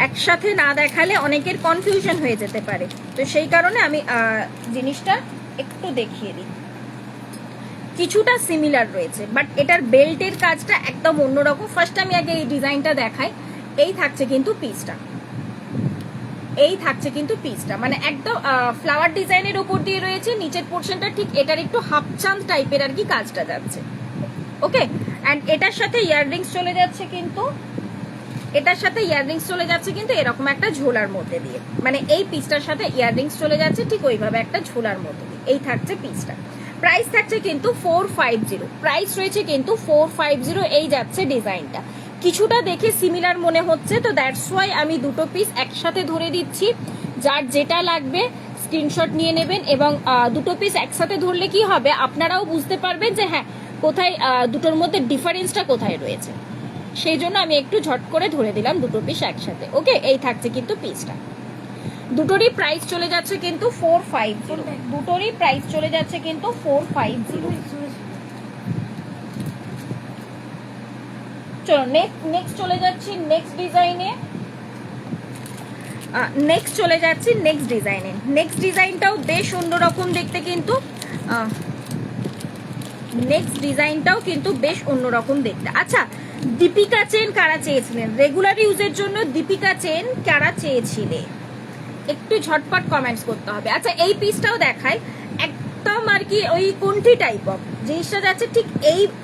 S1: একসাথে না দেখালে অনেকের কনফিউশন হয়ে যেতে পারে, তো সেই কারণে আমি জিনিসটা একটু দেখিয়ে দিই। কিছুটা সিমিলার রয়েছে, বাট এটার বেল্টের কাজটা একদম অন্যরকম। ফার্স্ট আমি আগে এই ডিজাইনটা দেখাই। এই থাকছে কিন্তু পিসটা, এই থাকছে কিন্তু পিসটা, মানে একদম ফ্লাওয়ার ডিজাইনের উপর দিয়ে রয়েছে। নিচের পোর্শনটা ঠিক এটার একটু হাফ চাঁদ টাইপের আর কি কাজটা যাচ্ছে। ওকে, অ্যান্ড এটার সাথে ইয়াররিংস চলে যাচ্ছে কিন্তু, এটার সাথে ইয়াররিংস চলে যাচ্ছে কিন্তু এরকম একটা ঝোলার মধ্যে দিয়ে, মানে এই পিসটার সাথে ইয়াররিংস চলে যাচ্ছে ঠিক ওইভাবে একটা ঝোলার মধ্যে দিয়ে। এই থাকছে পিসটা। প্রাইস থাকছে কিন্তু 450, প্রাইস রয়েছে কিন্তু 450। এই যাচ্ছে ডিজাইনটা, কিছুটা দেখে সিমিলার মনে হচ্ছে, তো দ্যাটস ওয়াই আমি দুটো পিস একসাথে ধরে দিচ্ছি। যার যেটা লাগবে স্ক্রিনশট নিয়ে নেবেন, এবং দুটো পিস একসাথে ধরলে কি হবে আপনারাও বুঝতে পারবেন যে হ্যাঁ কোথায় দুটোর মধ্যে ডিফারেন্সটা কোথায় রয়েছে। সেই জন্য আমি একটু ঝট করে ধরে দিলাম দুটো পিস একসাথে। ওকে, এই থাকছে কিন্তু পিসটা। দুটোরই প্রাইস চলে যাচ্ছে কিন্তু 450, দুটোরই প্রাইস চলে যাচ্ছে কিন্তু 450। চলো নেক্সট চলে যাচ্ছি নেক্সট ডিজাইনে। নেক্সট চলে যাচ্ছি নেক্সট ডিজাইনে। নেক্সট ডিজাইনটাও বেশ অন্যরকম দেখতে কিন্তু, নেক্সট ডিজাইনটাও কিন্তু বেশ অন্যরকম দেখতে। আচ্ছা, দীপিকা চেন কারা চেয়েছিলেন? রেগুলার ইউজের জন্য দীপিকা চেন কারা চেয়েছিলে? একটু ঝটপট কমেন্টস করতে হবে। আচ্ছা, এই পিসটাও দেখায়, একদম আর কি ওই কোনটি টাইপ অফ জিনিসটা যাচ্ছে ঠিক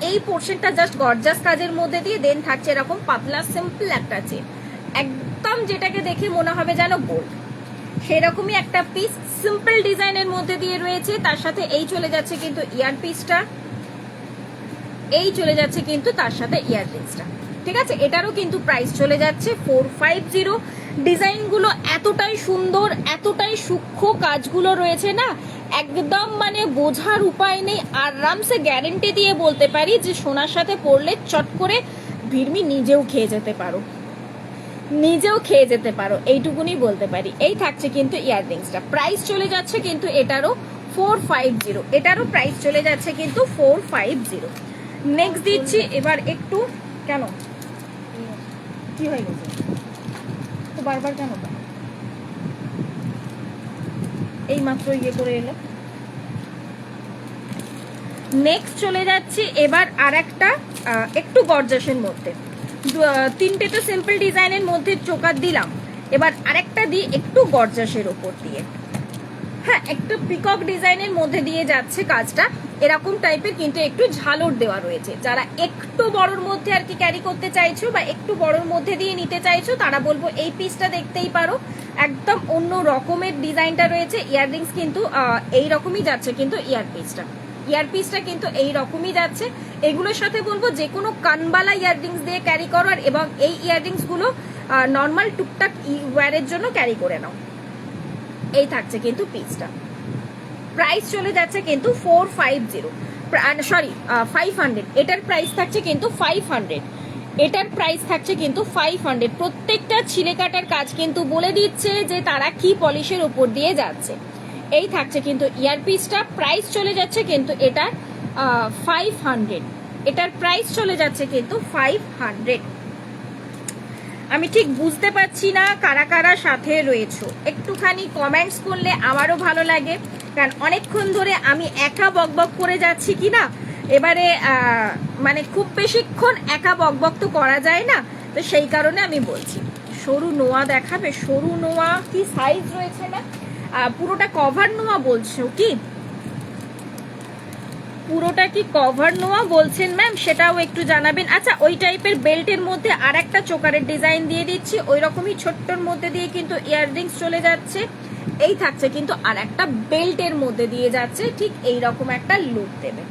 S1: এই পোর্শনটা জাস্ট গর্জাস কাজের মধ্যে দিয়ে, দেন থাকছে এরকম পাতলা সিম্পল একটা চেন, একদম যেটাকে দেখে মনে হবে যেন গোল্ড, সেরকমই একটা পিস সিম্পল ডিজাইনের মধ্যে দিয়ে রয়েছে। তার সাথে এই চলে যাচ্ছে কিন্তু ইয়ার পিসটা, এই চলে যাচ্ছে কিন্তু তার সাথে ইয়াররিংসটা। ঠিক আছে, এটারও কিন্তু প্রাইস চলে যাচ্ছে 450। ডিজাইনগুলো এতটাই সুন্দর, এতটাই সূক্ষ্ম কাজগুলো রয়েছে না, একদম মানে বোঝার উপায় নেই। আরামসে গ্যারেন্টি দিয়ে বলতে পারি যে সোনার সাথে পরলে চট করে ভিড়মি নিজেও খেয়ে যেতে পারো, নিজেও খেয়ে যেতে পারো, এইটুকুনি বলতে পারি। এই থাকছে কিন্তু ইয়াররিংসটা, প্রাইস চলে যাচ্ছে কিন্তু এটারও 450, এটারও প্রাইস চলে যাচ্ছে কিন্তু 450। নেক্সট দিচ্ছি এবার একটু, কেন কি হয়ে গেছে তো বারবার কেন, এই মাত্র ইয়ে করে এলো। নেক্সট চলে যাচ্ছি এবার আর একটা একটু গর্জাসের মধ্যে। তিনটে তো সিম্পল ডিজাইনের মধ্যে চোকার দিলাম, এবার আরেকটা দিই একটু গর্জাসের ওপর দিয়ে। হ্যাঁ, একটু পিকক ডিজাইনের মধ্যে দিয়ে যাচ্ছে কাজটা, এরকম টাইপের কিন্তু একটু ঝালর দেওয়া রয়েছে। যারা একটু বড়র মধ্যে আর কি ক্যারি করতে চাইছো বা একটু বড়র মধ্যে দিয়ে নিতে চাইছো, তারা বলবো এই পিসটা দেখতেই পারো, একদম অন্য রকমের ডিজাইনটা রয়েছে। ইয়াররিংস কিন্তু এই রকমই যাচ্ছে কিন্তু ইয়ারপিসটা কিন্তু এই রকমই যাচ্ছে। এগুলোর সাথে বলবো যে কোনো কানবালা ইয়াররিংস দিয়ে ক্যারি করো, আর এবং এই ইয়াররিংস গুলো নর্মাল টুকটাক ওয়্যারের জন্য ক্যারি করে নাও। এই থাকছে কিন্তু পিসটা, প্রাইস চলে যাচ্ছে কিন্তু 450, সরি 500। এটার প্রাইস থাকছে কিন্তু 500, এটার প্রাইস থাকছে কিন্তু 500। প্রত্যেকটা ছিলে কাটার কাজ কিন্তু বলে দিচ্ছে যে তারা কি পলিশের উপর দিয়ে যাচ্ছে। এই থাকছে কিন্তু ইয়ারপিসটা, প্রাইস চলে যাচ্ছে কিন্তু এটার 500, এটার প্রাইস চলে যাচ্ছে কিন্তু 500। আমি ঠিক বুঝতে পারছি না কারা কারা সাথে রয়েছো, একটুখানি কমেন্টস করলে আমারও ভালো লাগে, কারণ অনেকক্ষণ ধরে আমি একা বকবক করে যাচ্ছি কি না, এবারে মানে খুব বেশিক্ষণ একা বকবক তো করা যায় না, তো সেই কারণে আমি বলছি। সরু নোয়া দেখাবে, সরু নোয়া কি সাইজ রয়েছে না, পুরোটা কভার নোয়া বলছো কি, পুরোটা কি কভার নোয়া বলছেন ম্যাম, সেটাও একটু জানাবেন। আচ্ছা, ওই টাইপের বেল্টের মধ্যে আর একটা চোকারের ডিজাইন দিয়ে দিচ্ছি, ওই রকমই ছোট্টর মধ্যে দিয়ে কিন্তু ইয়াররিংস চলে যাচ্ছে। এই থাকছে কিন্তু আর একটা বেল্টের মধ্যে দিয়ে যাচ্ছে, ঠিক এই রকম একটা লুক দেবে।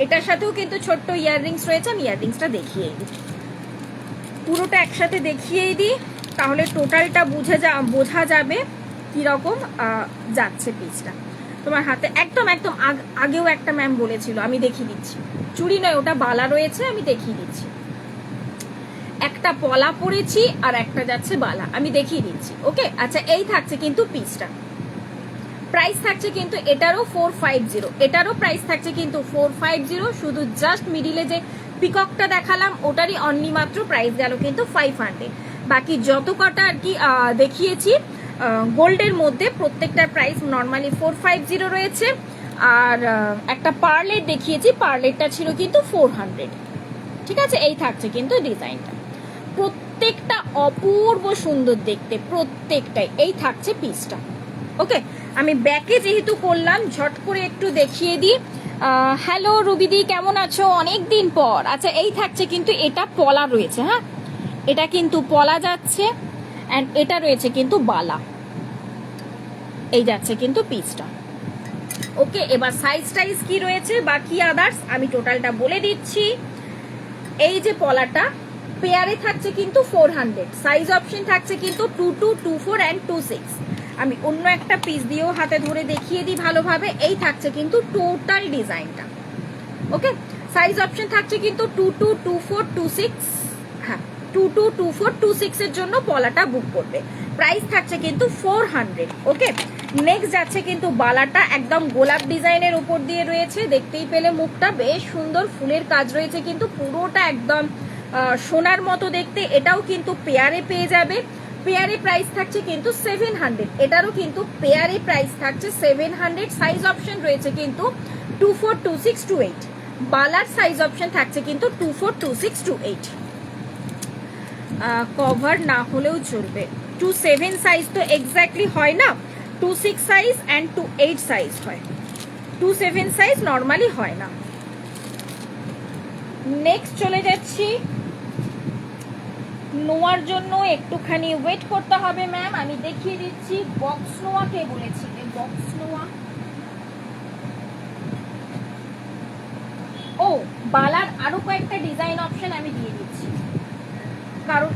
S1: এটার সাথেও কিন্তু ছোট্ট ইয়াররিংস রয়েছে, আমি ইয়াররিংসটা দেখিয়েই দিই, পুরোটা একসাথে দেখিয়েই দিই, তাহলে টোটালটা বোঝা যাবে। কীরকম যাচ্ছে পিসটা তোমার হাতে। একদম একদম আগেও একটা ম্যাম বলেছিল, আমি দেখিয়ে দিচ্ছি, চুড়ি নয় ওটা বালা রয়েছে, আমি দেখিয়ে দিচ্ছি। একটা পলা পরেছি আর একটা যাচ্ছে বালা, আমি দেখিয়ে দিচ্ছি। ওকে, আচ্ছা এই থাকছে কিন্তু পিসটা, প্রাইস থাকছে কিন্তু এটারও 450, এটারও প্রাইস থাকছে কিন্তু 450। শুধু জাস্ট মিডিলে যে পিককটা দেখালাম ওটারই অনলি মাত্র প্রাইস গেল কিন্তু 500। বাকি যত কটা আর কি দেখিয়েছি গোল্ডের মধ্যে প্রত্যেকটার প্রাইস নর্মালি 450 রয়েছে। আর একটা পার্লেট দেখিয়েছি, পার্লেটটা ছিল কিন্তু 400। ঠিক আছে, এই থাকছে কিন্তু ডিজাইনটা, প্রত্যেকটা অপূর্ব সুন্দর দেখতে, প্রত্যেকটাই। এই থাকছে পিসটা। ওকে, আমি ব্যাকে যেহেতু করলাম ঝট করে একটু দেখিয়ে দিই। হ্যালো রুবিদি, কেমন আছো? অনেক দিন পর। আচ্ছা এই থাকছে কিন্তু, এটা পলা রয়েছে, হ্যাঁ এটা কিন্তু পলা যাচ্ছে, অ্যান্ড এটা রয়েছে কিন্তু বালা, এই যাচ্ছে কিন্তু পিসটা। ওকে, এবার সাইজ টাইজ কি রয়েছে বা কি আদার্স আমি টোটালটা বলে দিচ্ছি। এই যে পলাটা পেয়ারে থাকছে কিন্তু 400, সাইজ অপশন থাকছে কিন্তু 22, 24 অ্যান্ড 26। আমি অন্য একটা পিস দিয়েও হাতে ধরে দেখিয়ে দিই ভালোভাবে। এই থাকছে কিন্তু টোটাল ডিজাইনটা। ওকে, সাইজ অপশন থাকছে কিন্তু 22, 24, 26, হ্যাঁ 22, 24, 26 এর জন্য পলাটা বুক করবে। প্রাইস থাকছে কিন্তু 400। ওকে, নেক্সট যাচ্ছে কিন্তু বালাটা, একদম গোলাপ ডিজাইনের উপর দিয়ে রয়েছে, দেখতেই পেলে মুখটা বেশ সুন্দর, ফুলের কাজ রয়েছে কিন্তু পুরোটা একদম সোনার মতো দেখতে। এটাও কিন্তু পেয়ারে পেয়ে যাবে, পেয়ারে প্রাইস থাকছে কিন্তু 700। এটারও কিন্তু পেয়ারে প্রাইস থাকছে 700। সাইজ অপশন রয়েছে কিন্তু 24, 26, 28। বালার সাইজ অপশন থাকছে কিন্তু 24, 26, 28। কভার না হলেও চলবে, 27 সাইজ তো এক্স্যাক্টলি হয় না, 26 সাইজ অ্যান্ড 28 সাইজ হয়, 27 সাইজ নর্মালি হয় না। নেক্সট চলে যাচ্ছি, নোয়ার জন্য একটুখানি ওয়েট করতে হবে ম্যাম, আমি দেখিয়ে দিচ্ছি। বক্স নোয়া কে বলেছিলে? বক্স নোয়া, ও বালার আরো কয়েকটা ডিজাইন অপশন আমি দিয়ে দিচ্ছি, কারণ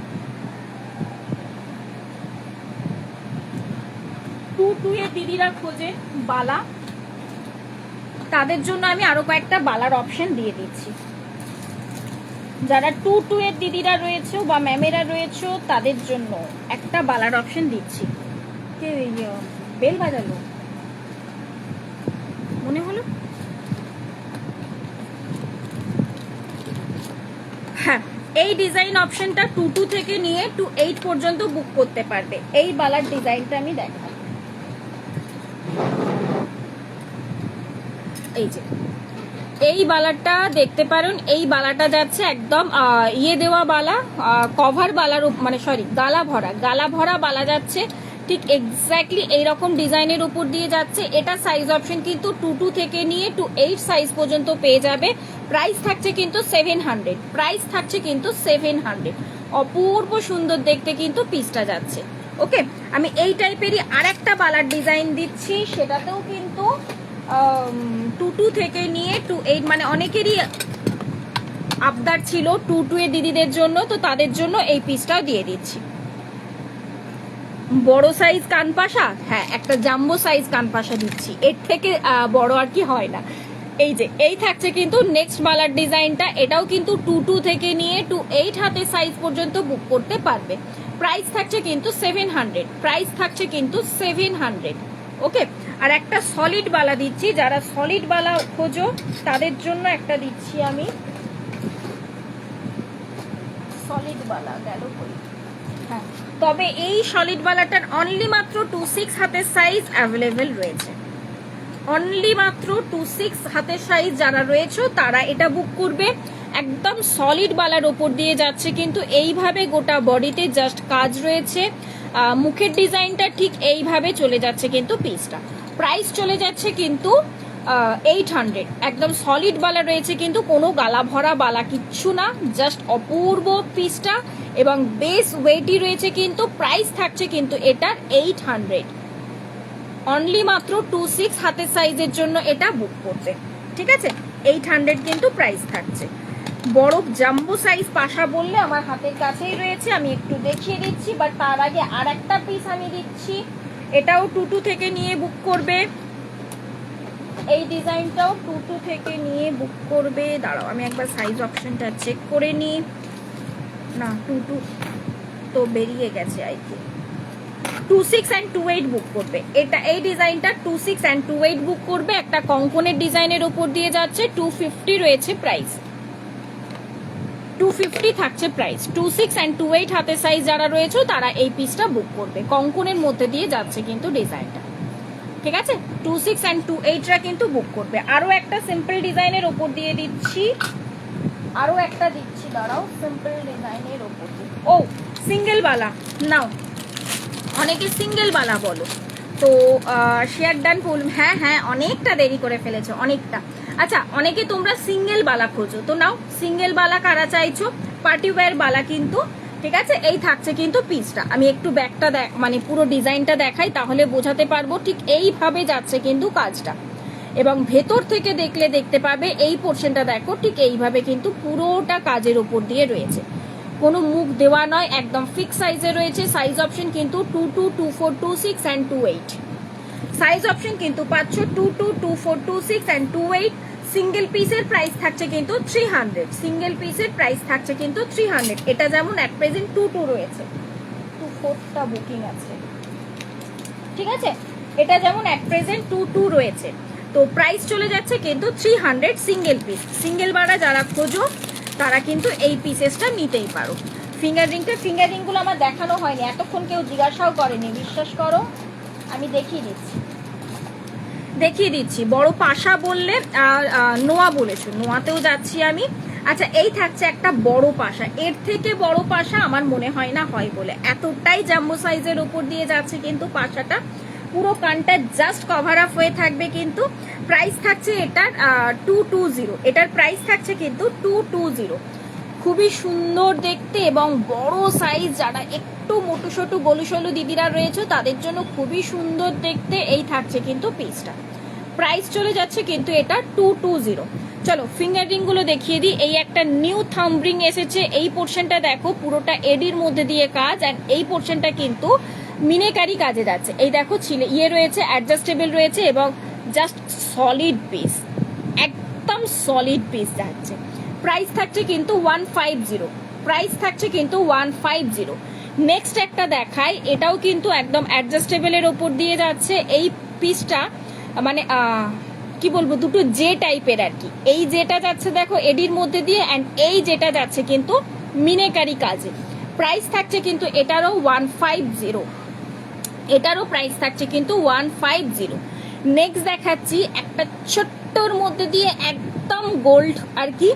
S1: 2 এর দিদিরা খোঁজে বালা, তাদের জন্য আমি আরো কয়েকটা বালার অপশন দিয়ে দিচ্ছি। যারা 2 এর দিদিরা রয়েছে বা ম্যামেরা রয়েছে তাদের জন্য একটা বালার অপশন দিচ্ছি। কে বেল বাজালো মনে হলো? হ্যাঁ, এই ডিজাইন অপশনটা 22 থেকে নিয়ে 28 পর্যন্ত বুক করতে পারবে। এই বালার ডিজাইনটা আমি দেখাই, এই যে এই বালাটা দেখতে পারেন, এই বালাটা যাচ্ছে একদম ইয়ে দেওয়া বালা, কভার বালার মানে সরি গালা ভরা বালা যাচ্ছে, ঠিক এক্স্যাক্টলি এইরকম ডিজাইনের উপর দিয়ে যাচ্ছে। এটা সাইজ অপশন কিন্তু 22 থেকে নিয়ে 28 সাইজ পর্যন্ত পেয়ে যাবে। প্রাইস থাকছে কিন্তু 700, প্রাইস থাকছে কিন্তু 700। অপূর্ব সুন্দর দেখতে কিন্তু পিসটা যাচ্ছে। ওকে, আমি এই টাইপেরই আর একটা বালার ডিজাইন দিচ্ছি, সেটাতেও কিন্তু 22 থেকে নিয়ে 28, মানে অনেকেরই আবদার ছিল 22 এর দিদিদের জন্য, তো তাদের জন্য এই পিসটাও দিয়ে দিচ্ছি। বড় সাইজ কানপাশা, হ্যাঁ একটা জাম্বো সাইজ কানপাশা দিচ্ছি, এর থেকে বড় আর কি হয় না। এই যে এই থাকছে কিন্তু নেক্সট বালার ডিজাইনটা, এটাও কিন্তু 22 থেকে নিয়ে 28 হাতের সাইজ পর্যন্ত বুক করতে পারবে। প্রাইস থাকছে কিন্তু 700, প্রাইস থাকছে কিন্তু 700। ওকে, আর একটা সলিড বালা দিচ্ছি, যারা সলিড বালা খোঁজো তাদের জন্য একটা দিচ্ছি আমি। সলিড বালা গেল কই? হ্যাঁ, তবে এই সলিড বালাটার অনলি মাত্র 26 হাতের সাইজ অ্যাভেলেবেল রয়েছে, অনলি মাত্র 26 হাতের সাইজ যারা রয়েছে তারা এটা বুক করবে। একদম সলিড বালার ওপর দিয়ে যাচ্ছে কিন্তু এইভাবে গোটা বডিতে জাস্ট কাজ রয়েছে, মুখের ডিজাইনটা ঠিক এইভাবে চলে যাচ্ছে কিন্তু পিসটা। প্রাইস চলে যাচ্ছে কিন্তু 800। একদম সলিড বালা রয়েছে কিন্তু কোনো গালা ভরা বালা কিচ্ছু না, জাস্ট অপূর্ব পিসটা এবং বেস ওয়েটই রয়েছে কিন্তু। প্রাইস থাকছে কিন্তু এটার 800, অনলি মাত্র 26 হাতের সাইজের জন্য এটা বুক করবে। ঠিক আছে, 800 কিন্তু প্রাইস থাকছে। বড় জাম্বো সাইজ পাশা বললে আমার হাতের কাছেই রয়েছে, আমি একটু দেখিয়ে দিচ্ছি, বাট তার আগে আর একটা পিস আমি দিচ্ছি। এটাও 22 থেকে নিয়ে বুক করবে। এই ডিজাইনটাও 22 থেকে নিয়ে বুক করবে। দাঁড়াও আমি একবার সাইজ অপশনটা চেক করে নিই। না 22 তো বেরিয়ে গেছে, আই থিঙ্ক 26 and 28 বুক করবে। এটা এই ডিজাইনটা 26 and 28 বুক করবে। একটা কঙ্কনের ডিজাইনের উপর দিয়ে যাচ্ছে, 250 রয়েছে প্রাইস, 250 থাকছে প্রাইস। 26 and 28 হাতের সাইজ যারা রয়েছে তারা এই পিসটা বুক করবে। কঙ্কনের মধ্যে দিয়ে যাচ্ছে কিন্তু ডিজাইনটা, ঠিক আছে? 26 and 28রা কিন্তু বুক করবে। আরো একটা সিম্পল ডিজাইনের উপর দিয়ে দিচ্ছি, আরো একটা দিচ্ছি, দাঁড়াও, সিম্পল ডিজাইনের উপর দিয়ে। ও সিঙ্গেল বালা নাও, অনেকে সিঙ্গেল বালা বলো তো শেয়ার ডান বলুন। হ্যাঁ হ্যাঁ অনেকটা দেরি করে ফেলেছো, অনেকটা। আচ্ছা অনেকে তোমরা সিঙ্গেল বালা খোঁজো, তো নাও সিঙ্গেল বালা কারা চাইছো, পার্টি ওয়্যার বালা কিন্তু, ঠিক আছে? এই থাকছে কিন্তু পিসটা। আমি একটু ব্যাকটা মানে পুরো ডিজাইনটা দেখাই, তাহলে বোঝাতে পারবো। ঠিক এইভাবে যাচ্ছে কিন্তু কাজটা, এবং ভেতর থেকে দেখলে দেখতে পাবে এই পোর্শনটা দেখো, ঠিক এইভাবে কিন্তু পুরোটা কাজের উপর দিয়ে রয়েছে, কোনো মুখ দেওয়া নয়, একদম ফিক্স সাইজে রয়েছে। সাইজ অপশন কিন্তু 22, 24, 26 and 28 সাইজ অপশন কিন্তু পাচ্ছ, 22, 24, 26 and 28। সিঙ্গেল পিসের প্রাইস থাকছে কিন্তু 300, সিঙ্গেল পিসের প্রাইস থাকছে কিন্তু 300। এটা যেমন অ্যাট প্রেজেন্ট 22 রয়েছে, 24টা বুকিং আছে, ঠিক আছে? এটা যেমন অ্যাট প্রেজেন্ট 22 রয়েছে, তো প্রাইস চলে যাচ্ছে কিন্তু 300 সিঙ্গেল পিস। সিঙ্গেল বাড়া যারা খোঁজো তারা কিন্তু এই পিসেসটা নিতেই পারো। ফিঙ্গার রিংগুলো আমার দেখানো হয়নি, এতক্ষণ কেউ জিজ্ঞাসাও করেনি, বিশ্বাস করো আমি দেখিয়ে দিচ্ছি। বড় পাশা বললে আর নোয়া বলেছো, নোয়াতেও যাচ্ছি আমি। আচ্ছা এই থাকছে একটা বড় পাশা, এর থেকে বড় পাশা আমার মনে হয় না হয় বলে, এতটাই জাম্বো সাইজের উপর দিয়ে যাচ্ছে কিন্তু পাশাটা, পুরো কানটা জাস্ট কভার আপ হয়ে থাকবে কিন্তু। প্রাইস থাকছে এটার 220, এটার প্রাইস থাকছে কিন্তু 220। খুবই সুন্দর দেখতে এবং বড় সাইজ, যারা একটু মোটু সোটু গলুসলু দিদিরা রয়েছে তাদের জন্য খুবই সুন্দর দেখতে এই থাকছে কিন্তু পিসটা। প্রাইস চলে যাচ্ছে কিন্তু এটা 220। চলো ফিঙ্গার রিং গুলো দেখিয়ে দিই। এই একটা নিউ থাম্ব রিং এসেছে, এই পোর্শনটা দেখো পুরোটা এডির মধ্যে দিয়ে কাজ, আর এই পোর্শনটা কিন্তু মিনেকারি কাজে যাচ্ছে। এই দেখো ছিলে রয়েছে, অ্যাডজাস্টেবল রয়েছে এবং জাস্ট সলিড পিস, একদম সলিড পিস যাচ্ছে। প্রাইস থাকছে কিন্তু 150, প্রাইস থাকছে কিন্তু 150। নেক্সট একটা দেখাই, এটাও কিন্তু একদম অ্যাডজাস্টেবলের ওপর দিয়ে যাচ্ছে। এই পিসটা মানে কি বলবো, দুটো জে টাইপের আর কি। এই যেটা যাচ্ছে দেখো এডির মধ্যে দিয়ে, অ্যান্ড এই যেটা যাচ্ছে কিন্তু মিনেকারি কাজে। প্রাইস থাকছে কিন্তু এটারও 150, এটারও প্রাইস থাকছে কিন্তু 150। নেক্সট দেখাচ্ছি একটা ছোট্টর মধ্যে দিয়ে একদম গোল্ড আর কি,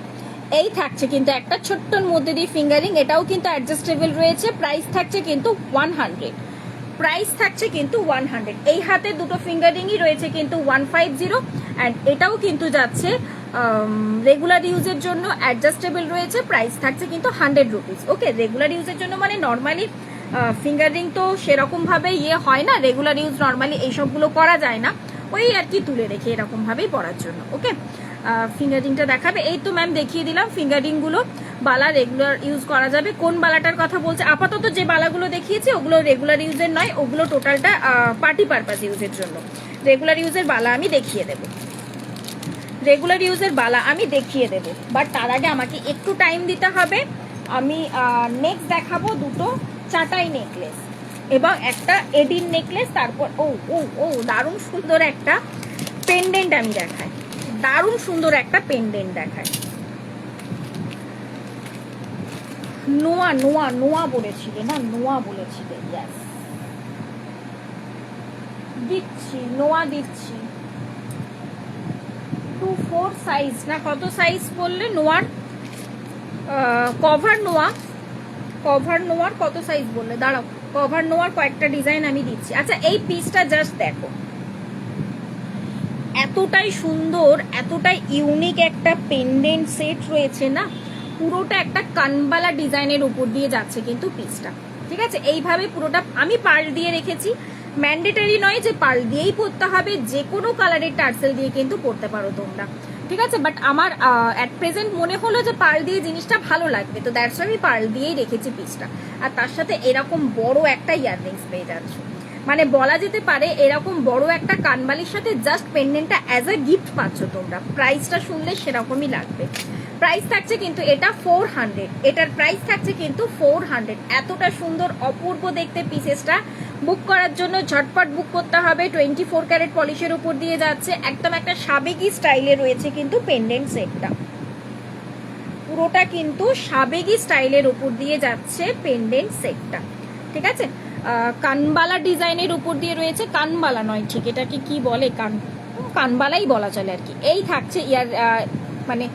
S1: এই থাকছে কিন্তু একটা ছোট্টর মধ্যে দিয়ে ফিঙ্গারিং, এটাও কিন্তু অ্যাডজাস্টেবল রয়েছে। প্রাইস থাকছে কিন্তু 100, প্রাইস থাকছে কিন্তু 100। এই হাতে দুটো ফিঙ্গারিংই রয়েছে কিন্তু 150, অ্যান্ড এটাও কিন্তু যাচ্ছে রেগুলার ইউজের জন্য, অ্যাডজাস্টেবল রয়েছে। প্রাইস থাকছে কিন্তু 100 রুপিস। ওকে, রেগুলার ইউজের জন্য মানে নর্মালি ফিঙ্গারিং তো সেরকম ভাবে হয় না, রেগুলার ইউজ নর্মালি এইসবগুলো করা যায় না, ওই আর কি তুলে রেখে এরকম ভাবেই পরার জন্য। ওকে, ফিঙ্গারিংটা দেখাবে, এই তো ম্যাম দেখিয়ে দিলাম ফিঙ্গারিং গুলো। বালা রেগুলার ইউজ করা যাবে। কোন বালাটার কথা বলছে? আপাতত যে বালাগুলো দেখিয়েছি ওগুলো রেগুলার ইউজের নয়, ওগুলো টোটালটা পার্টি পারপাস ইউজের জন্য। রেগুলার ইউজের বালা আমি দেখিয়ে দেবো, রেগুলার ইউজের বালা আমি দেখিয়ে দেবো, বাট তার আগে আমাকে একটু টাইম দিতে হবে। আমি নেক্সট দেখাবো দুটো চাটাই নেকলেস এবং একটা এডিন নেকলেস, তারপর ও ও ও দারুণ সুন্দর একটা পেন্ডেন্ট আমি দেখাই, দারুণ সুন্দর একটা পেন্ডেন্ট দেখাই। নোয়া নোয়া নোয়া বলেছিলে না, নোয়া বলেছিলে, ইয়াস দিচ্ছি, নোয়া দিচ্ছি। 24 সাইজ না কত সাইজ বললে নোয়ার? কভার নোয়া, কভার নোয়ার কত সাইজ বললে? দাঁড়াও, কভার নোয়ার কয়েকটা ডিজাইন আমি দিচ্ছি। আচ্ছা এই পিসটা জাস্ট দেখো, এতটাই সুন্দর, এতটাই ইউনিক একটা পেন্ডেন্ট সেট রয়েছে না, পুরোটা একটা কানবালা ডিজাইনের উপর দিয়ে যাচ্ছে কিন্তু পিসটা, ঠিক আছে? এইভাবে পুরোটা আমি পার্ল দিয়ে রেখেছি, ম্যান্ডেটারি নয় যে পার্ল দিয়েই পরতে হবে, যে কোনো কালারের টার্সেল দিয়ে কিন্তু পরতে পারো তোমরা, ঠিক আছে? বাট আমার অ্যাট প্রেজেন্ট মনে হলো যে পার্ল দিয়ে জিনিসটা ভালো লাগবে, তো দ্যাটস আমি পার্ল দিয়েই রেখেছি পিসটা। আর তার সাথে এরকম বড় একটা ইয়াররিংস পেয়ে যাচ্ছ। মানে বলা যেতে পারে এরকম বড় একটা কানবালির সাথে জাস্ট পেন্ডেন্টটা অ্যাজ এ গিফট পাচ্ছ তোমরা। প্রাইসটা শুনলে সেরকমই লাগবে। প্রাইস থাকছে কিন্তু এটা 400, এটার প্রাইস থাকছে কিন্তু 400। এতটা সুন্দর অপূর্ব দেখতে পিসেসটা বুক করার জন্য ঝটপট বুক করতে হবে। 24 ক্যারেট পলিশের উপর দিয়ে যাচ্ছে, একদম একটা সাবেকি স্টাইলে রয়েছে কিন্তু পেন্ডেন্ট সেটটা, পুরোটা কিন্তু সাবেকি স্টাইলের উপর দিয়ে যাচ্ছে পেন্ডেন্ট সেটটা। ঠিক আছে, কানবালা ডিজাইনের উপর দিয়ে রয়েছে, কানবালা নয় ঠিক এটাকে কি বলে, কানবালাই বলা চলে আর কি। এই থাকছে মানে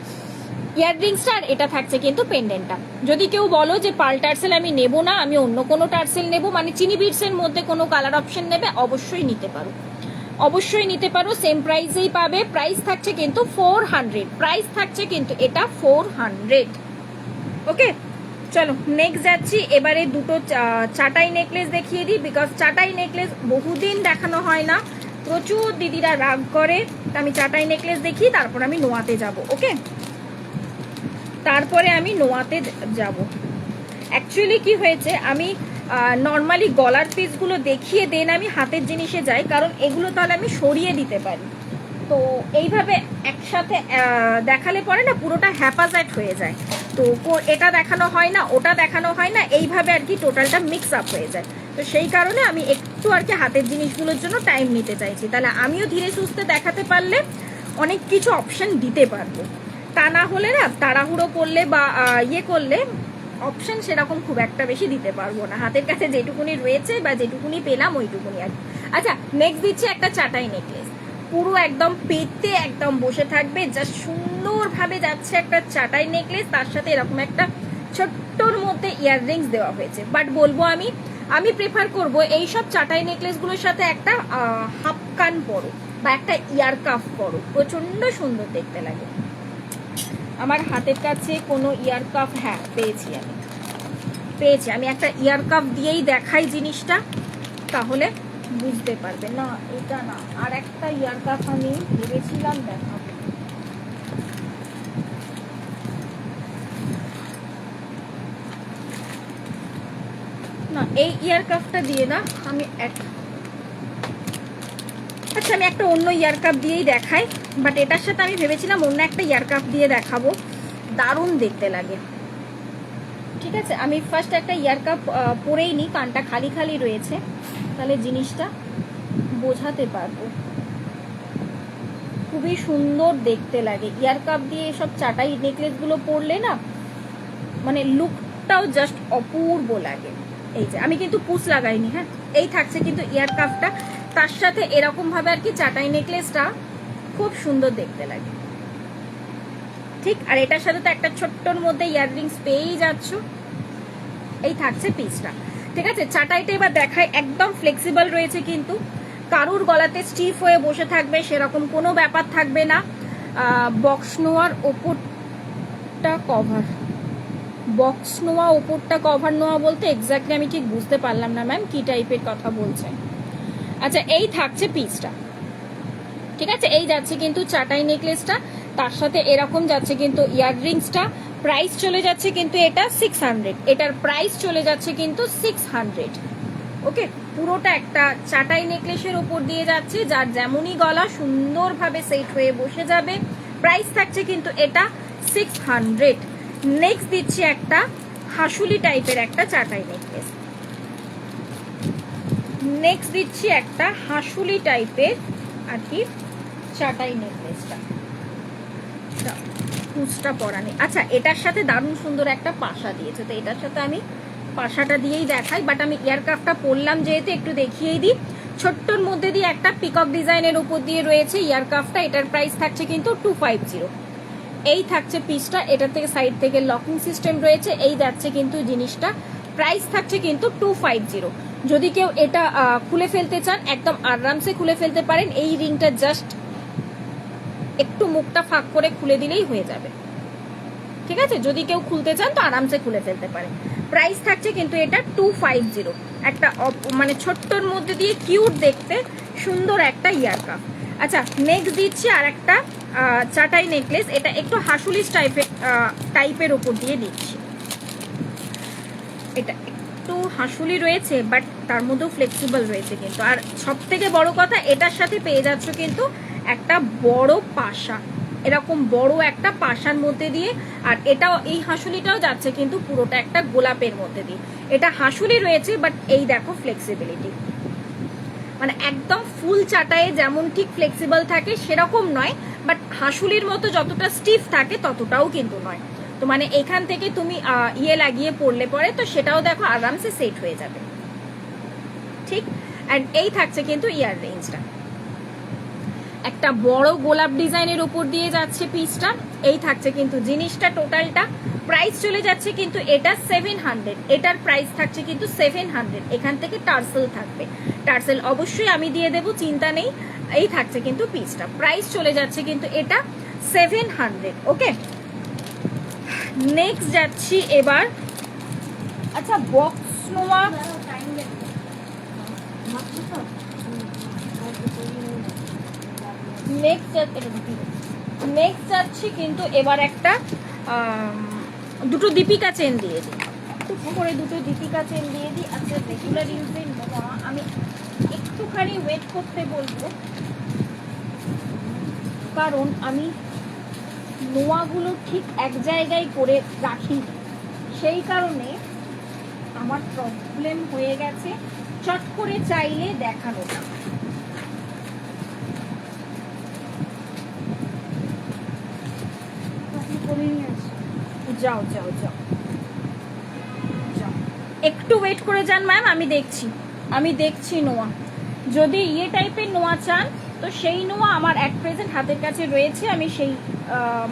S1: ইয়াররিংসটা, আর এটা থাকছে কিন্তু পেন্ডেন্টটা। যদি কেউ বলো যে পার্ল টার্সেল আমি নেব না, আমি অন্য কোনো টার্সেল নেব, মানে চিনি বিটসের মধ্যে কোনো কালার অপশন নেবে, অবশ্যই নিতে পারো, অবশ্যই নিতে পারো, সেম প্রাইসেই পাবে। প্রাইস থাকছে কিন্তু 400, প্রাইস থাকছে কিন্তু এটা 400। ওকে, চলো নেক্সট যাচ্ছি। এবারে দুটো চাটাই নেকলেস দেখিয়ে দিই, বিকজ চাটাই নেকলেস বহুদিন দেখানো হয় না, প্রচুর দিদিরা রাগ করে। আমি চাটাই নেকলেস দেখি, তারপর আমি নোয়াতে যাব। ওকে, তারপরে আমি নোয়াতে যাব। অ্যাকচুয়ালি কি হয়েছে, আমি নর্মালি গলার পিসগুলো দেখিয়ে দেন আমি হাতের জিনিসে যাই, কারণ এগুলো তাহলে আমি সরিয়ে দিতে পারি। তো এইভাবে একসাথে দেখালে পরে না পুরোটা হ্যাপাজাট হয়ে যায়, তো এটা দেখানো হয় না, ওটা দেখানো হয় না, এইভাবে আর কি টোটালটা মিক্স আপ হয়ে যায়। তো সেই কারণে আমি একটু আর কি হাতের জিনিসগুলোর জন্য টাইম নিতে চাইছি, তাহলে আমিও ধীরে সুস্থে দেখাতে পারলে অনেক কিছু অপশন দিতে পারবো। তা না হলে না তাড়াহুড়ো করলে বা ইয়ে করলে অপশন সেরকম খুব একটা বেশি দিতে পারবো না, হাতের কাছে যেটুকুনি রয়েছে বা যেটুকুনি পেলাম ওইটুকুনি আর কি। আচ্ছা, নেক্সট দিচ্ছি একটা চাটাই নেকলেস, পুরো একদম পেতে একদম বসে থাকবে, জাস্ট সুন্দরভাবে যাচ্ছে একটা চাটাই নেকলেস, তার সাথে এরকম একটা ছোট্টর মধ্যে ইয়াররিংস দেওয়া হয়েছে। বাট বলবো আমি প্রেফার করব এইসব চাটাই নেকলেসগুলোর সাথে একটা হাফ কান পরো বা একটা ইয়ার কাফ পরো, প্রচন্ড সুন্দর দেখতে লাগে। আমার হাতের কাছে কোনো ইয়ার কাফ, হ্যাঁ পেয়েছি আমি একটা ইয়ার কাফ দিয়েই দেখাই জিনিসটা, তাহলে বুঝতে পারবে। না এটা না, আর একটা ইয়ার কাফ আমি ভেবেছিলাম দেখাবো। না এই ইয়ার কাফটা দিয়ে না, আমি আচ্ছা আমি একটা অন্য ইয়ার কাপ দিয়েই দেখাই, বাট এটার সাথে আমি ভেবেছিলাম অন্য একটা ইয়ার কাপ দিয়ে দেখাবো, দারুণ দেখতে লাগে। ঠিক আছে, আমি ফার্স্ট একটা ইয়ার কাপ পরেই নিই, কানটা খালি খালি রয়েছে, তাহলে জিনিসটা বোঝাতে পারবো। খুবই সুন্দর দেখতে লাগে ইয়ার কাপ দিয়ে এসব চাটাই নেকলেসগুলো পরলে না, মানে লুকটাও জাস্ট অপূর্ব লাগে। এই যে আমি কিন্তু পুশ লাগাইনি, হ্যাঁ এই থাকছে কিন্তু ইয়ার কাপটা, তার সাথে এরকম ভাবে আর কি চাটাই নেকলেসটা খুব সুন্দর দেখতে লাগে। ঠিক, আর এটার সাথে তো একটা ছোট্টর মধ্যে ইয়াররিংস পেয়েই যাচ্ছ। এই থাকছে পিসটা। ঠিক আছে, চাটাইটা এবার দেখায়, একদম ফ্লেক্সিবল রয়েছে, কিন্তু কারুর গলাতে স্টিফ হয়ে বসে থাকবে সেরকম কোনো ব্যাপার থাকবে না। বক্স নোয়ার ওপরটা কভার, বক্স নোয়া ওপরটা কভার নোয়া বলতে এক্স্যাক্টলি আমি ঠিক বুঝতে পারলাম না ম্যাম কি টাইপের কথা বলছেন। আচ্ছা, এই থাকছে পিসটা। ঠিক আছে, এই যাচ্ছে কিন্তু চাটাই নেকলেসটা, তার সাথে এরকম যাচ্ছে কিন্তু ইয়াররিংসটা। প্রাইস চলে যাচ্ছে কিন্তু এটা 600, এটার প্রাইস চলে যাচ্ছে কিন্তু 600। ওকে, পুরোটা একটা চাটাই নেকলেসের উপর দিয়ে যাচ্ছে, যার যেমনই গলা সুন্দরভাবে সেট হয়ে বসে যাবে। প্রাইস থাকছে কিন্তু এটা 600। নেক্সট দিচ্ছি একটা হাসুলি টাইপের একটা চাটাই নেকলেস, নেক্সট দিচ্ছি একটা হাসুলি টাইপের আর কি চাটাই নেকলেসটা, কুচটা পরা নেই। আচ্ছা, এটার সাথে দারুণ সুন্দর একটা পাশা দিয়েছে, তো এটার সাথে আমি পাশাটা দিয়েই দেখাই, বাট আমি ইয়ারক্রাফটটা পরলাম যেহেতু একটু দেখিয়েই দিই। ছোট্টর মধ্যে দিয়ে একটা পিকক ডিজাইনের উপর দিয়ে রয়েছে ইয়ারক্রাফটটা, এটার প্রাইস থাকছে কিন্তু 250। এই থাকছে পিসটা, এটার থেকে সাইড থেকে লকিং সিস্টেম রয়েছে, এই যাচ্ছে কিন্তু জিনিসটা। প্রাইস থাকছে কিন্তু 250। যদি কেউ এটা খুলে ফেলতে চান একদম আরামসে খুলে ফেলতে পারেন, এই রিংটা জাস্ট একটু মুখটা ফাঁক করে খুলে দিলেই হয়ে যাবে। ঠিক আছে, যদি কেউ খুলতে চান তো আরামসে খুলে ফেলতে পারেন। প্রাইস থাকছে কিন্তু এটা 250। একটা মানে ছোট্টর মধ্যে দিয়ে কিউট দেখতে সুন্দর একটা ইয়ারকাফ। আচ্ছা, নেক্সট দিচ্ছি আর একটা চাটাই নেকলেস, এটা একটু হাসুলিস টাইপের উপর দিয়ে দিচ্ছি। এটা একটু হাসুলি রয়েছে, বাট তার মধ্যেও ফ্লেক্সিবল রয়েছে কিন্তু। আর সব থেকে বড় কথা, এটার সাথে পেয়ে যাচ্ছ কিন্তু একটা বড় পাশা, এরকম বড় একটা পাশার মধ্যে দিয়ে। আর এটাও, এই হাসুলিটাও যাচ্ছে কিন্তু পুরোটা একটা গোলাপের মধ্যে দিয়ে। এটা হাসুলি রয়েছে, বাট এই দেখো ফ্লেক্সিবিলিটি, মানে একদম ফুল চাটায়ে যেমন ঠিক ফ্লেক্সিবল থাকে সেরকম নয়, বাট হাসুলির মতো যতটা স্টিফ থাকে ততটাও কিন্তু নয়। তো মানে এখান থেকে তুমি ইয়ে লাগিয়ে পড়লে পরে তো সেটাও দেখো আরামসে সেট হয়ে যাবে, ঠিক। অ্যান্ড এই থাকছে কিন্তু ইয়ার রেঞ্জটা, একটা বড় গোলাপ ডিজাইনের উপর দিয়ে যাচ্ছে পিসটা। এই থাকছে কিন্তু জিনিসটা টোটালটা। প্রাইস চলে যাচ্ছে কিন্তু এটা 700, এটার প্রাইস থাকছে কিন্তু 700। এখান থেকে টার্সেল থাকবে, টার্সেল অবশ্যই আমি দিয়ে দেবো, চিন্তা নেই। এই থাকছে কিন্তু পিসটা, প্রাইস চলে যাচ্ছে কিন্তু এটা 700। ওকে, নেক্সট যাচ্ছি এবার। আচ্ছা, বক্স নোয়া নেক্সট যাচ্ছি কিন্তু এবার একটা দুটো দীপিকা চেন দিয়ে দিই, টুক করে দুটো দীপিকা চেন দিয়ে দিই। আচ্ছা, রেগুলার ইউজে আমি একটুখানি ওয়েট করতে বলবো, কারণ আমি নোয়াগুলো ঠিক এক জায়গায় করে রাখি, সেই কারণে আমার প্রবলেম হয়ে গেছে চট করে চাইলে দেখানোটা। যাও যাও যাও যাও, একটু ওয়েট করে যান ম্যাম, আমি দেখছি নোয়া। যদি ইয়ে টাইপের নোয়া চান তো সেই নোয়া আমার অ্যাট প্রেজেন্ট হাতের কাছে রয়েছে। আমি সেই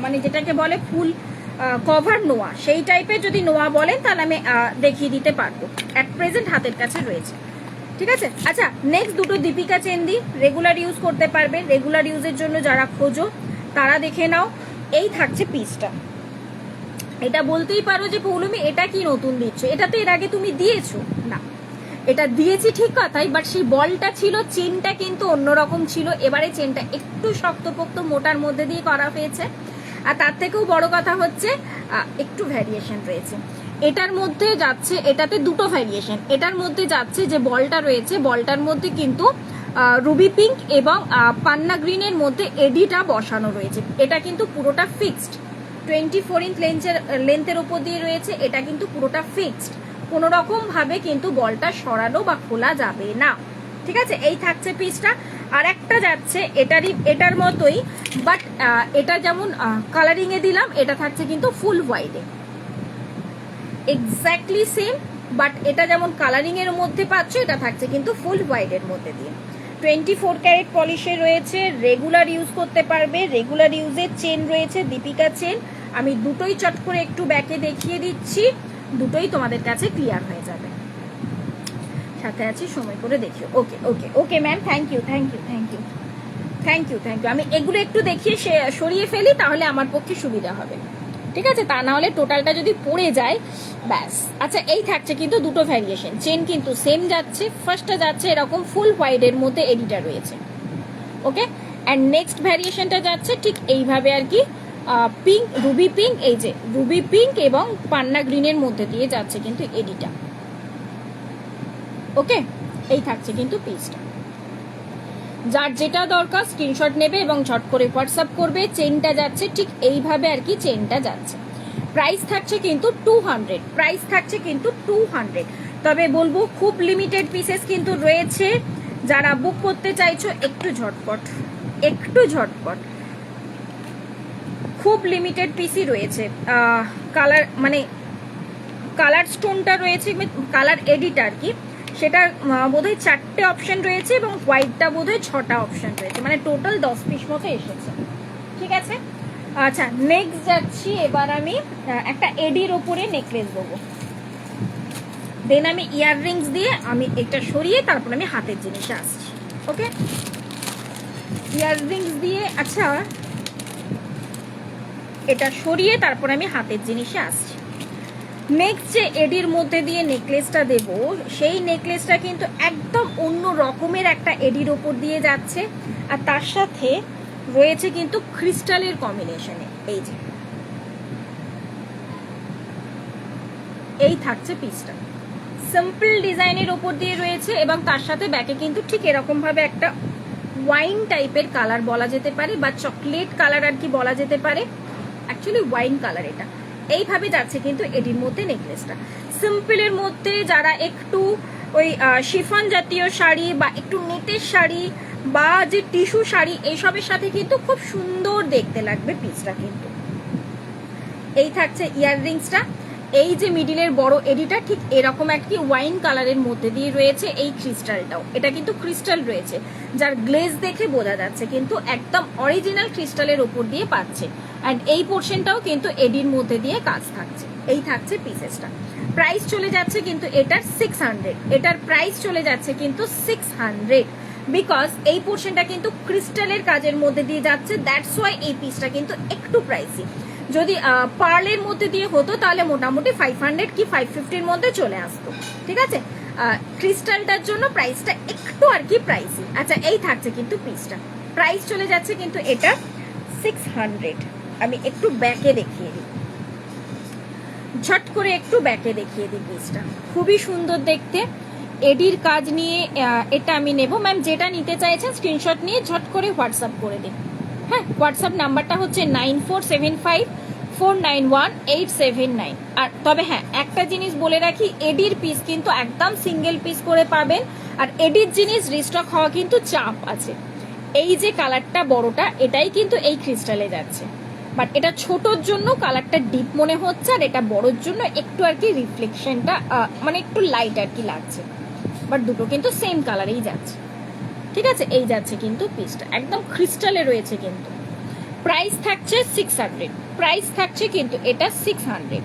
S1: মানে যেটাকে বলে ফুল কভার নোয়া, সেই টাইপের যদি নোয়া বলেন তাহলে আমি দেখিয়ে দিতে পারবো, অ্যাট প্রেজেন্ট হাতের কাছে রয়েছে, ঠিক আছে। আচ্ছা, নেক্সট দুটো দীপিকা চেন দিই, রেগুলার ইউজ করতে পারবে, রেগুলার ইউজের জন্য যারা খোঁজো তারা দেখে নাও। এই থাকছে পিসটা। এটা বলতেই পারো যে পৌলমি এটা কি নতুন দিচ্ছ, এটা তো এর আগে তুমি দিয়েছো। না, এটা দিয়েছি ঠিক কথাই, বাট সেই বলটা ছিল, চেনটা কিন্তু অন্যরকম ছিল। এবারে চেনটা একটু শক্তপোক্ত মোটার মধ্যে দিয়ে করা হয়েছে। আর তার থেকেও বড় কথা হচ্ছে একটু ভ্যারিয়েশন রয়েছে এটার মধ্যে যাচ্ছে। এটাতে দুটো ভ্যারিয়েশন, এটার মধ্যে যাচ্ছে যে বলটা রয়েছে, বলটার মধ্যে কিন্তু রুবি পিঙ্ক এবং পান্না গ্রিনের মধ্যে এডিটা বসানো রয়েছে। এটা কিন্তু পুরোটা ফিক্সড, 24 ইঞ্চ লেন্থের উপর দিয়ে রয়েছে। এটা কিন্তু পুরোটা ফিক্সড, কোনো রকম ভাবে কিন্তু বলটা সরানো বা খোলা যাবে না, ঠিক আছে। এই থাকছে পিসটা। আর একটা যাচ্ছে এটার মতোই, বাট এটা যেমন কালারিং এ দিলাম, এটা থাকছে কিন্তু ফুল হোয়াইটে, এক্স্যাক্টলি সেম। বাট এটা যেমন কালারিং এর মধ্যে পাচ্ছ, এটা থাকছে কিন্তু ফুল হোয়াইটের মধ্যে দিয়ে। 24 ক্যারেট পলিশে রয়েছে, রেগুলার ইউজ করতে পারবে, রেগুলার ইউজের চেন রয়েছে, দীপিকা চেন। আমি দুটোই চট করে একটু ব্যাকে দেখিয়ে দিচ্ছি, দুটোই তোমাদের কাছে ক্লিয়ার হয়ে যাবে। সাথে আছি, সময় করে দেখিও। Okay okay okay ma'am, thank you thank you thank you thank you thank you. আমি এগুলো একটু দেখিয়ে সরিয়ে ফেলি, তাহলে আমার পক্ষে সুবিধা হবে, ঠিক আছে। তা না হলে টোটালটা যদি পড়ে যায় ব্যাস। আচ্ছা, এই থাকছে কিন্তু দুটো ভ্যারিয়েশন, চেন কিন্তু সেম যাচ্ছে। ফার্স্টটা যাচ্ছে এরকম ফুল হোয়াইটের মধ্যে এডিটা রয়েছে, ওকে। অ্যান্ড নেক্সট ভ্যারিয়েশনটা যাচ্ছে ঠিক এইভাবে আর কি, পিঙ্ক, রুবি পিঙ্ক, এই যে রুবি পিঙ্ক এবং পান্না গ্রিনের মধ্যে দিয়ে যাচ্ছে কিন্তু এডিটা, ওকে। এই থাকছে কিন্তু পিসটা। যার যেটা দরকার স্ক্রিনশট নেবে এবং ঝট করে হোয়াটসঅ্যাপ করবে। চেনটা যাচ্ছে ঠিক এইভাবে আর কি, চেনটা যাচ্ছে। প্রাইস থাকছে কিন্তু 200, প্রাইস থাকছে কিন্তু 200। তবে বলবো খুব লিমিটেড পিসেস কিন্তু রয়েছে, যারা বুক করতে চাইছো একটু ঝটপট, একটু ঝটপট। খুব লিমিটেড পিসই রয়েছে। কালার মানে কালার স্টোনটা রয়েছে, কালার এডিট আর কি, সেটা বোধহয় 4টে অপশন রয়েছে এবং হোয়াইটটা বোধহয় 6টা অপশন রয়েছে, মানে টোটাল 10 পিস মতো এসেছে, ঠিক আছে। আচ্ছা, নেক্সট যাচ্ছি এবার আমি একটা এডির ওপরে নেকলেস দেবো, দেন আমি ইয়াররিংস দিয়ে আমি এটা সরিয়ে তারপর আমি হাতের জিনিসে আসছি, ওকে। ইয়াররিংস দিয়ে, আচ্ছা এটা সরিয়ে তারপর আমি হাতের জিনিসে আসছি। নেক্সট যে এডির মধ্যে দিয়ে নেকলেসটা দেব, সেই নেকলেসটা কিন্তু একদম অন্য রকমের একটা এডির ওপর দিয়ে যাচ্ছে। আর তার সাথে রয়েছে কিন্তু ক্রিস্টালের কম্বিনেশনে, এই যে এই থাকছে পিসটা। সিম্পল ডিজাইনের ওপর দিয়ে রয়েছে এবং তার সাথে ব্যাকে কিন্তু ঠিক এরকম ভাবে একটা ওয়াইন টাইপের কালার বলা যেতে পারে বা চকলেট কালার আর কি বলা যেতে পারে, অ্যাকচুয়ালি ওয়াইন কালার এটা। এইভাবে যাচ্ছে কিন্তু এটির মধ্যে নেকলেসটা। সিম্পলের মধ্যে যারা একটু ওই শিফন জাতীয় শাড়ি বা একটু নেটের শাড়ি বা যে টিস্যু শাড়ি এইসবের সাথে কিন্তু খুব সুন্দর দেখতে লাগবে পিসটা কিন্তু। এই থাকছে ইয়াররিংসটা, এই যে মিডিলের বড় এডিটা ঠিক এরকম একটি ওয়াইন কালারের মধ্যে দিয়ে রয়েছে। এই ক্রিস্টালটাও, এটা কিন্তু ক্রিস্টাল রয়েছে, যার গ্লেজ দেখে বোঝা যাচ্ছে কিন্তু একদম অরিজিনাল ক্রিস্টালের উপর দিয়ে পাচ্ছে। অ্যান্ড এই পোর্শনটাও কিন্তু এডির মধ্যে দিয়ে কাজ থাকছে। এই থাকছে পিসেসটা। প্রাইস চলে যাচ্ছে কিন্তু এটার 600, এটার প্রাইস চলে যাচ্ছে কিন্তু 600, বিকজ এই পোর্শনটা কিন্তু ক্রিস্টালের কাজের মধ্যে দিয়ে যাচ্ছে, দ্যাটস ওয়াই এই পিসটা কিন্তু একটু প্রাইসি। যদি পার্লের মধ্যে দিয়ে হতো তাহলে মোটামুটি 500 কি 550-র মধ্যে চলে আসতো, ঠিক আছে। ক্রিস্টালটার জন্য প্রাইসটা একটু আর কি প্রাইসি। আচ্ছা, এই থাকছে কিন্তু পিসটা, প্রাইস চলে যাচ্ছে কিন্তু এটা 600। আমি একটু ব্যাকে দেখিয়ে দিই, ঝট করে একটু ব্যাকে দেখিয়ে দিই পিসটা, খুবই সুন্দর দেখতে। এডির কাজ নিয়ে এটা আমি নেব। ম্যাম যেটা নিতে চাইছেন স্ক্রিনশট নিয়ে ঝট করে হোয়াটসঅ্যাপ করে দিন। হ্যাঁ, হোয়াটসঅ্যাপ নাম্বারটা হচ্ছে 9475491879। আর তবে হ্যাঁ, একটা জিনিস বলে রাখি, এডির পিস কিন্তু একদম সিঙ্গেল পিস করে পাবেন, আর এডির জিনিস রিস্টক হওয়া কিন্তু চাপ আছে। এই যে কালারটা বড়টা, এটাই কিন্তু এই ক্রিস্টালে যাচ্ছে, বাট এটা ছোটোর জন্য কালারটা ডিপ মনে হচ্ছে, আর এটা বড়োর জন্য একটু আর কি রিফ্লেকশনটা মানে একটু লাইট আর কি লাগছে, বাট দুটো কিন্তু সেম কালারেই যাচ্ছে, ঠিক আছে। এই যাচ্ছে কিন্তু পিসটা একদম ক্রিস্টালে রয়েছে কিন্তু। প্রাইস থাকছে 600, প্রাইস থাকছে কিন্তু এটা 600।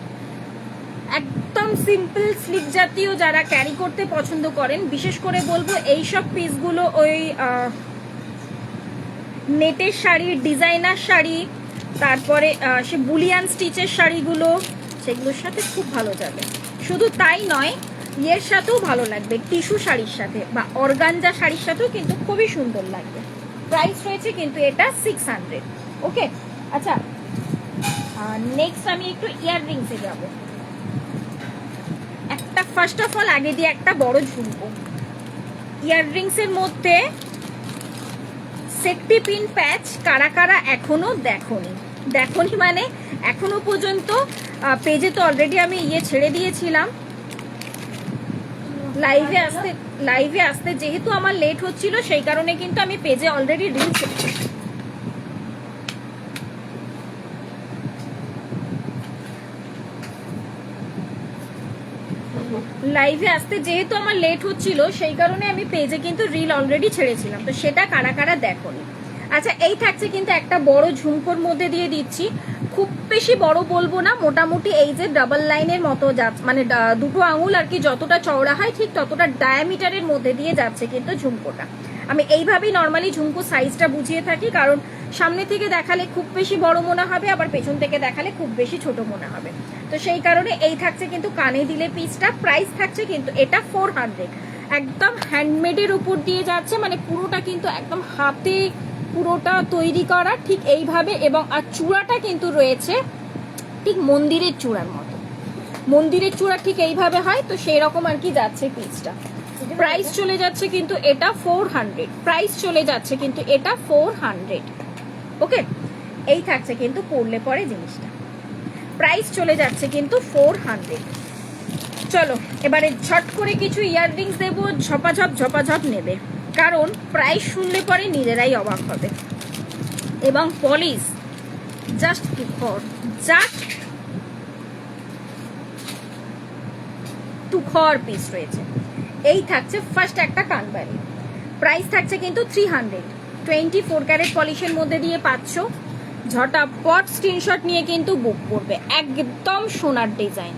S1: একদম সিম্পল স্লিক জাতীয় যারা ক্যারি করতে পছন্দ করেন, বিশেষ করে বলবো এইসব পিসগুলো ওই নেটের শাড়ি, ডিজাইনার শাড়ি, তারপরে সে বুলিয়ান স্টিচের শাড়িগুলো, সেগুলোর সাথে খুব ভালো যাবে। শুধু তাই নয়, এর সাথেও ভালো লাগবে, টিস্যু শাড়ির সাথে বা অর্গানজা শাড়ির সাথেও কিন্তু খুবই সুন্দর লাগবে। প্রাইস রয়েছে কিন্তু এটা 600। ওকে, আচ্ছা নেক্সট আমি একটু ইয়াররিংসে যাব। একটা ফার্স্ট অফ অল আগে দিয়ে একটা বড় ঝুমকো। ইয়াররিংসের মধ্যে সেফটি পিন প্যাচ কারা কারা এখনো দেখোনি মানে এখনো পর্যন্ত পেজে তো অলরেডি আমি ছেড়ে দিয়েছিলাম। লাইভে আসতে যেহেতু আমার লেট হচ্ছিল, সেই কারণে কিন্তু আমি পেজে অলরেডি রিলস সেই কারণে আমি পেজে কিন্তু রিল অলরেডি ছেড়েছিলাম, তো সেটা কারা কারা দেখোনি। আচ্ছা, এই থাকছে কিন্তু একটা বড় ঝুমকোর মধ্যে দিয়ে দিচ্ছি, খুব বেশি বড় বলবো না, মোটামুটি এই যে ডাবল লাইনের মতো যাচ্ছে, মানে দুটো আঙুল আর কি যতটা চওড়া হয় ঠিক ততটা ডায়ামিটারের মধ্যে দিয়ে যাচ্ছে কিন্তু ঝুমকোটা। আমি এইভাবেই নর্মালি ঝুমকো সাইজটা বুঝিয়ে থাকি, কারণ সামনে থেকে দেখালে খুব বেশি বড় মনে হবে, আবার পেছন থেকে দেখালে খুব বেশি ছোট মনে হবে, তো সেই কারণে এই থাকছে কিন্তু কানে দিলে পিসটা। প্রাইস থাকছে কিন্তু এটা 400, একদম হ্যান্ডমেডের উপর দিয়ে যাচ্ছে, মানে পুরোটা কিন্তু একদম হাতে পুরোটা তৈরি করা ঠিক এইভাবে, এবং আর চূড়াটা কিন্তু রয়েছে ঠিক মন্দিরের চূড়ার মতো, মন্দিরের চূড়া ঠিক এইভাবে হয়, তো সেই রকম আর কি যাচ্ছে পিসটা। প্রাইস চলে যাচ্ছে কিন্তু এটা 400, প্রাইস চলে যাচ্ছে কিন্তু এটা 400। ওকে, এই থাকছে কিন্তু পরলে পরে জিনিসটা, প্রাইস চলে যাচ্ছে কিন্তু 400। চলো এবারে ঝট করে কিছু ইয়াররিংস দেবো, ঝপাঝপ নেবে, কারণ প্রাইস শুনলে পরে নিজেরাই অবাক হবে। এবং পলিশ জাস্ট তুখর পিস রয়েছে। এই থাকছে ফার্স্ট একটা কানবালি, প্রাইস থাকছে কিন্তু 300। 24 ক্যারেট পলিশের মধ্যে দিয়ে পাচ্ছ, ঝটাপট স্ক্রিনশট নিয়ে কিন্তু বুক করবে। একদম সোনার ডিজাইন,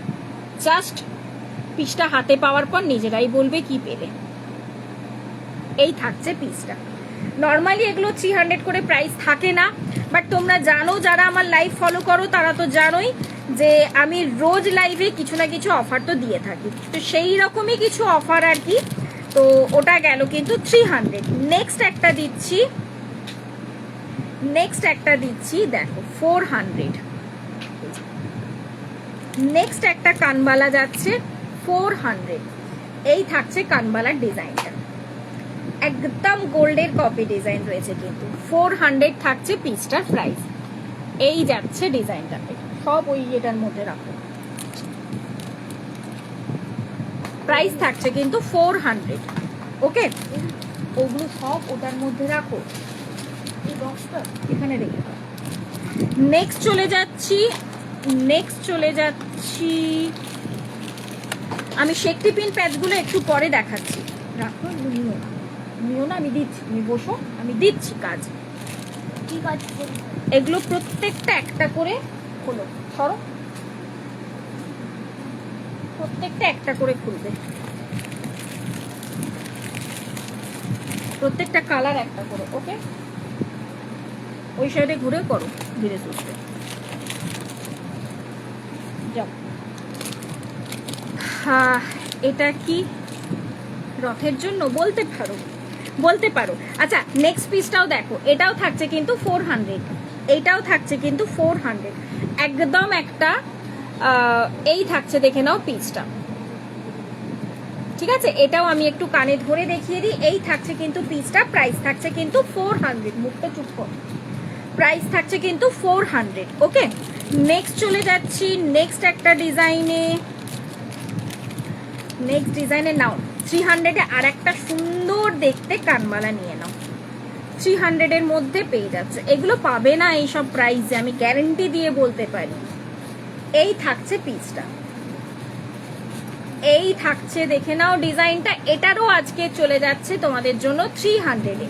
S1: জাস্ট পিসটা হাতে পাওয়ার পর নিজেরাই বলবে কি পেলে। এই থাকছে পিসটা। নর্মালি এগুলো 300 করে প্রাইস থাকে না, বাট তোমরা জানো, যারা আমার লাইভ ফলো করো তারা তো জানোই যে আমি রোজ লাইভে কিছু না কিছু অফার তো দিয়ে থাকি, তো সেই রকমই কিছু অফার আর কি। তো ওটা গেল কিন্তু 300। নেক্সট একটা দিচ্ছি দেখো 400। নেক্সট একটা কানবালা যাচ্ছে 400। এই থাকছে কানবালার ডিজাইনটা, একদম গোল্ডের কপি ডিজাইন রয়েছে কিন্তু 400 থাকছে পিসটার প্রাইস। এই যাচ্ছে ডিজাইনটা, সব ওই এটার মধ্যে রাখো, প্রাইস থাকছে কিন্তু 400। ওকে, ওগুলো সব ওটার মধ্যে রাখো, এই বক্সটা এখানে রেখে দাও। নেক্সট চলে যাচ্ছি আমি শেকটি পিন প্যাচগুলো একটু পরে দেখাচ্ছি। রাখো, নিও না, আমি দিচ্ছি, তুমি বসো, আমি দিচ্ছি কাজ।
S2: কি কাজ?
S1: এগুলো প্রত্যেকটা একটা করে খোলো, সরো, প্রত্যেকটা একটা করে খুলবে, প্রত্যেকটা কালার একটা করে। ওকে, ওই সাইডে ঘুরে করো ধীরে সুস্থে, যাও। হ্যাঁ, এটা কি রথের জন্য বলতে পারো। আচ্ছা, নেক্সট পিসটাও দেখো, এটাও থাকছে কিন্তু 400, এইটাও থাকছে কিন্তু 400, একদম একটা এই থাকছে, দেখে নাও পিসটা। ঠিক আছে, এটাও আমি একটু কানে ধরে দেখিয়ে দিই। এই থাকছে কিন্তু পিসটা, প্রাইস থাকছে কিন্তু 400, মুখটা চুপ কর, প্রাইস থাকছে কিন্তু 400। ওকে, নেক্সট চলে যাচ্ছি নেক্সট একটা ডিজাইনে। নেক্সট ডিজাইনে নাও 300 এ আর একটা সুন্দর দেখতে কানবালা নিয়ে নাও, 300 এর মধ্যে পেয়ে যাচ্ছে। এগুলো পাবে না এইসব প্রাইসে, আমি গ্যারেন্টি দিয়ে বলতে পারি। এই থাকছে পিসটা, এই থাকছে, দেখে নাও ডিজাইনটা। এটারও আজকে চলে যাচ্ছে তোমাদের জন্য 300 এ।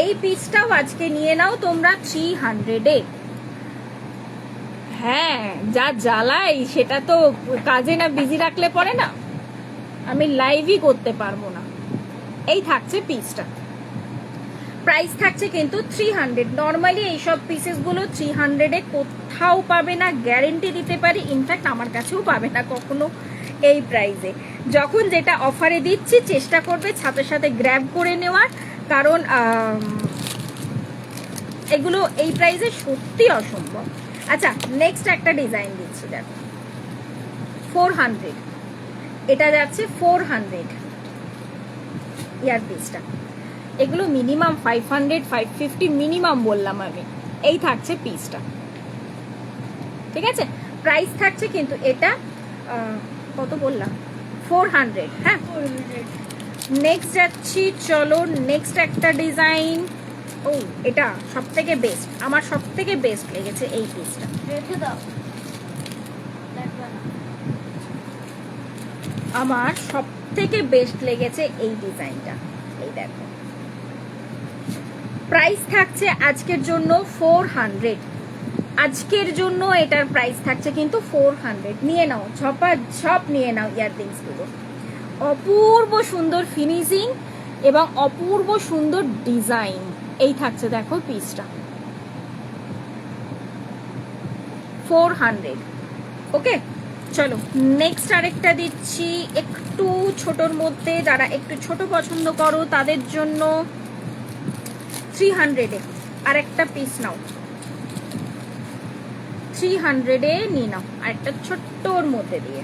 S1: এই পিসটাও আজকে নিয়ে নাও তোমরা 300 এ। হ্যাঁ, যা জ্বালাই সেটা তো কাজে না বিজি রাখলে পরে না, আমি লাইভই করতে পারবো না। এই থাকছে পিসটা, প্রাইস থাকছে কিন্তু 300। নর্মালি এইসব পিসেসগুলো 300 এ কোথাও পাবে না, গ্যারেন্টি দিতে পারি। ইনফ্যাক্ট আমার কাছেও পাবে না কখনো এই প্রাইসে। যখন যেটা অফারে দিচ্ছি চেষ্টা করবে সাথে সাথে গ্র্যাব করে নেওয়ার, কারণ এগুলো এই প্রাইসে সত্যি অসম্ভব। আচ্ছা, নেক্সট একটা ডিজাইন দিচ্ছি, দেখো 400, এটা যাচ্ছে 400 ইয়ার পিসটা। এগুলো মিনিমাম 500 550 মিনিমাম বললাম আমি। এই থাকছে পিসটা, ঠিক আছে, প্রাইস থাকছে কিন্তু এটা কত বললাম, 400। হ্যাঁ, নেক্সট যাচ্ছি, চলো নেক্সট একটা ডিজাইন। ও, এটা সব থেকে বেস্ট, আমার সব থেকে বেস্ট লেগেছে এই পিসটা।
S2: রেখে দাও,
S1: আমার সব থেকে বেস্ট লেগেছে এই ডিজাইনটা। এই দেখো, প্রাইস থাকছে আজকের জন্য 400, আজকের জন্য এটার প্রাইস থাকছে কিন্তু 400। নিয়ে নাও, ঝপ নিয়ে নাও ইয়াররিংস গুলো। অপূর্ব সুন্দর ফিনিশিং এবং অপূর্ব সুন্দর ডিজাইন। এই থাকছে দেখো পিসটা 400। ওকে, চলো নেক্সট আরেকটা দিচ্ছি একটু ছোটর মধ্যে, যারা একটু ছোট পছন্দ করো তাদের জন্য 300 এ আরেকটা পিস নাও, 300 এ নিয়ে নাও আরেকটা ছোট্টর মধ্যে দিয়ে।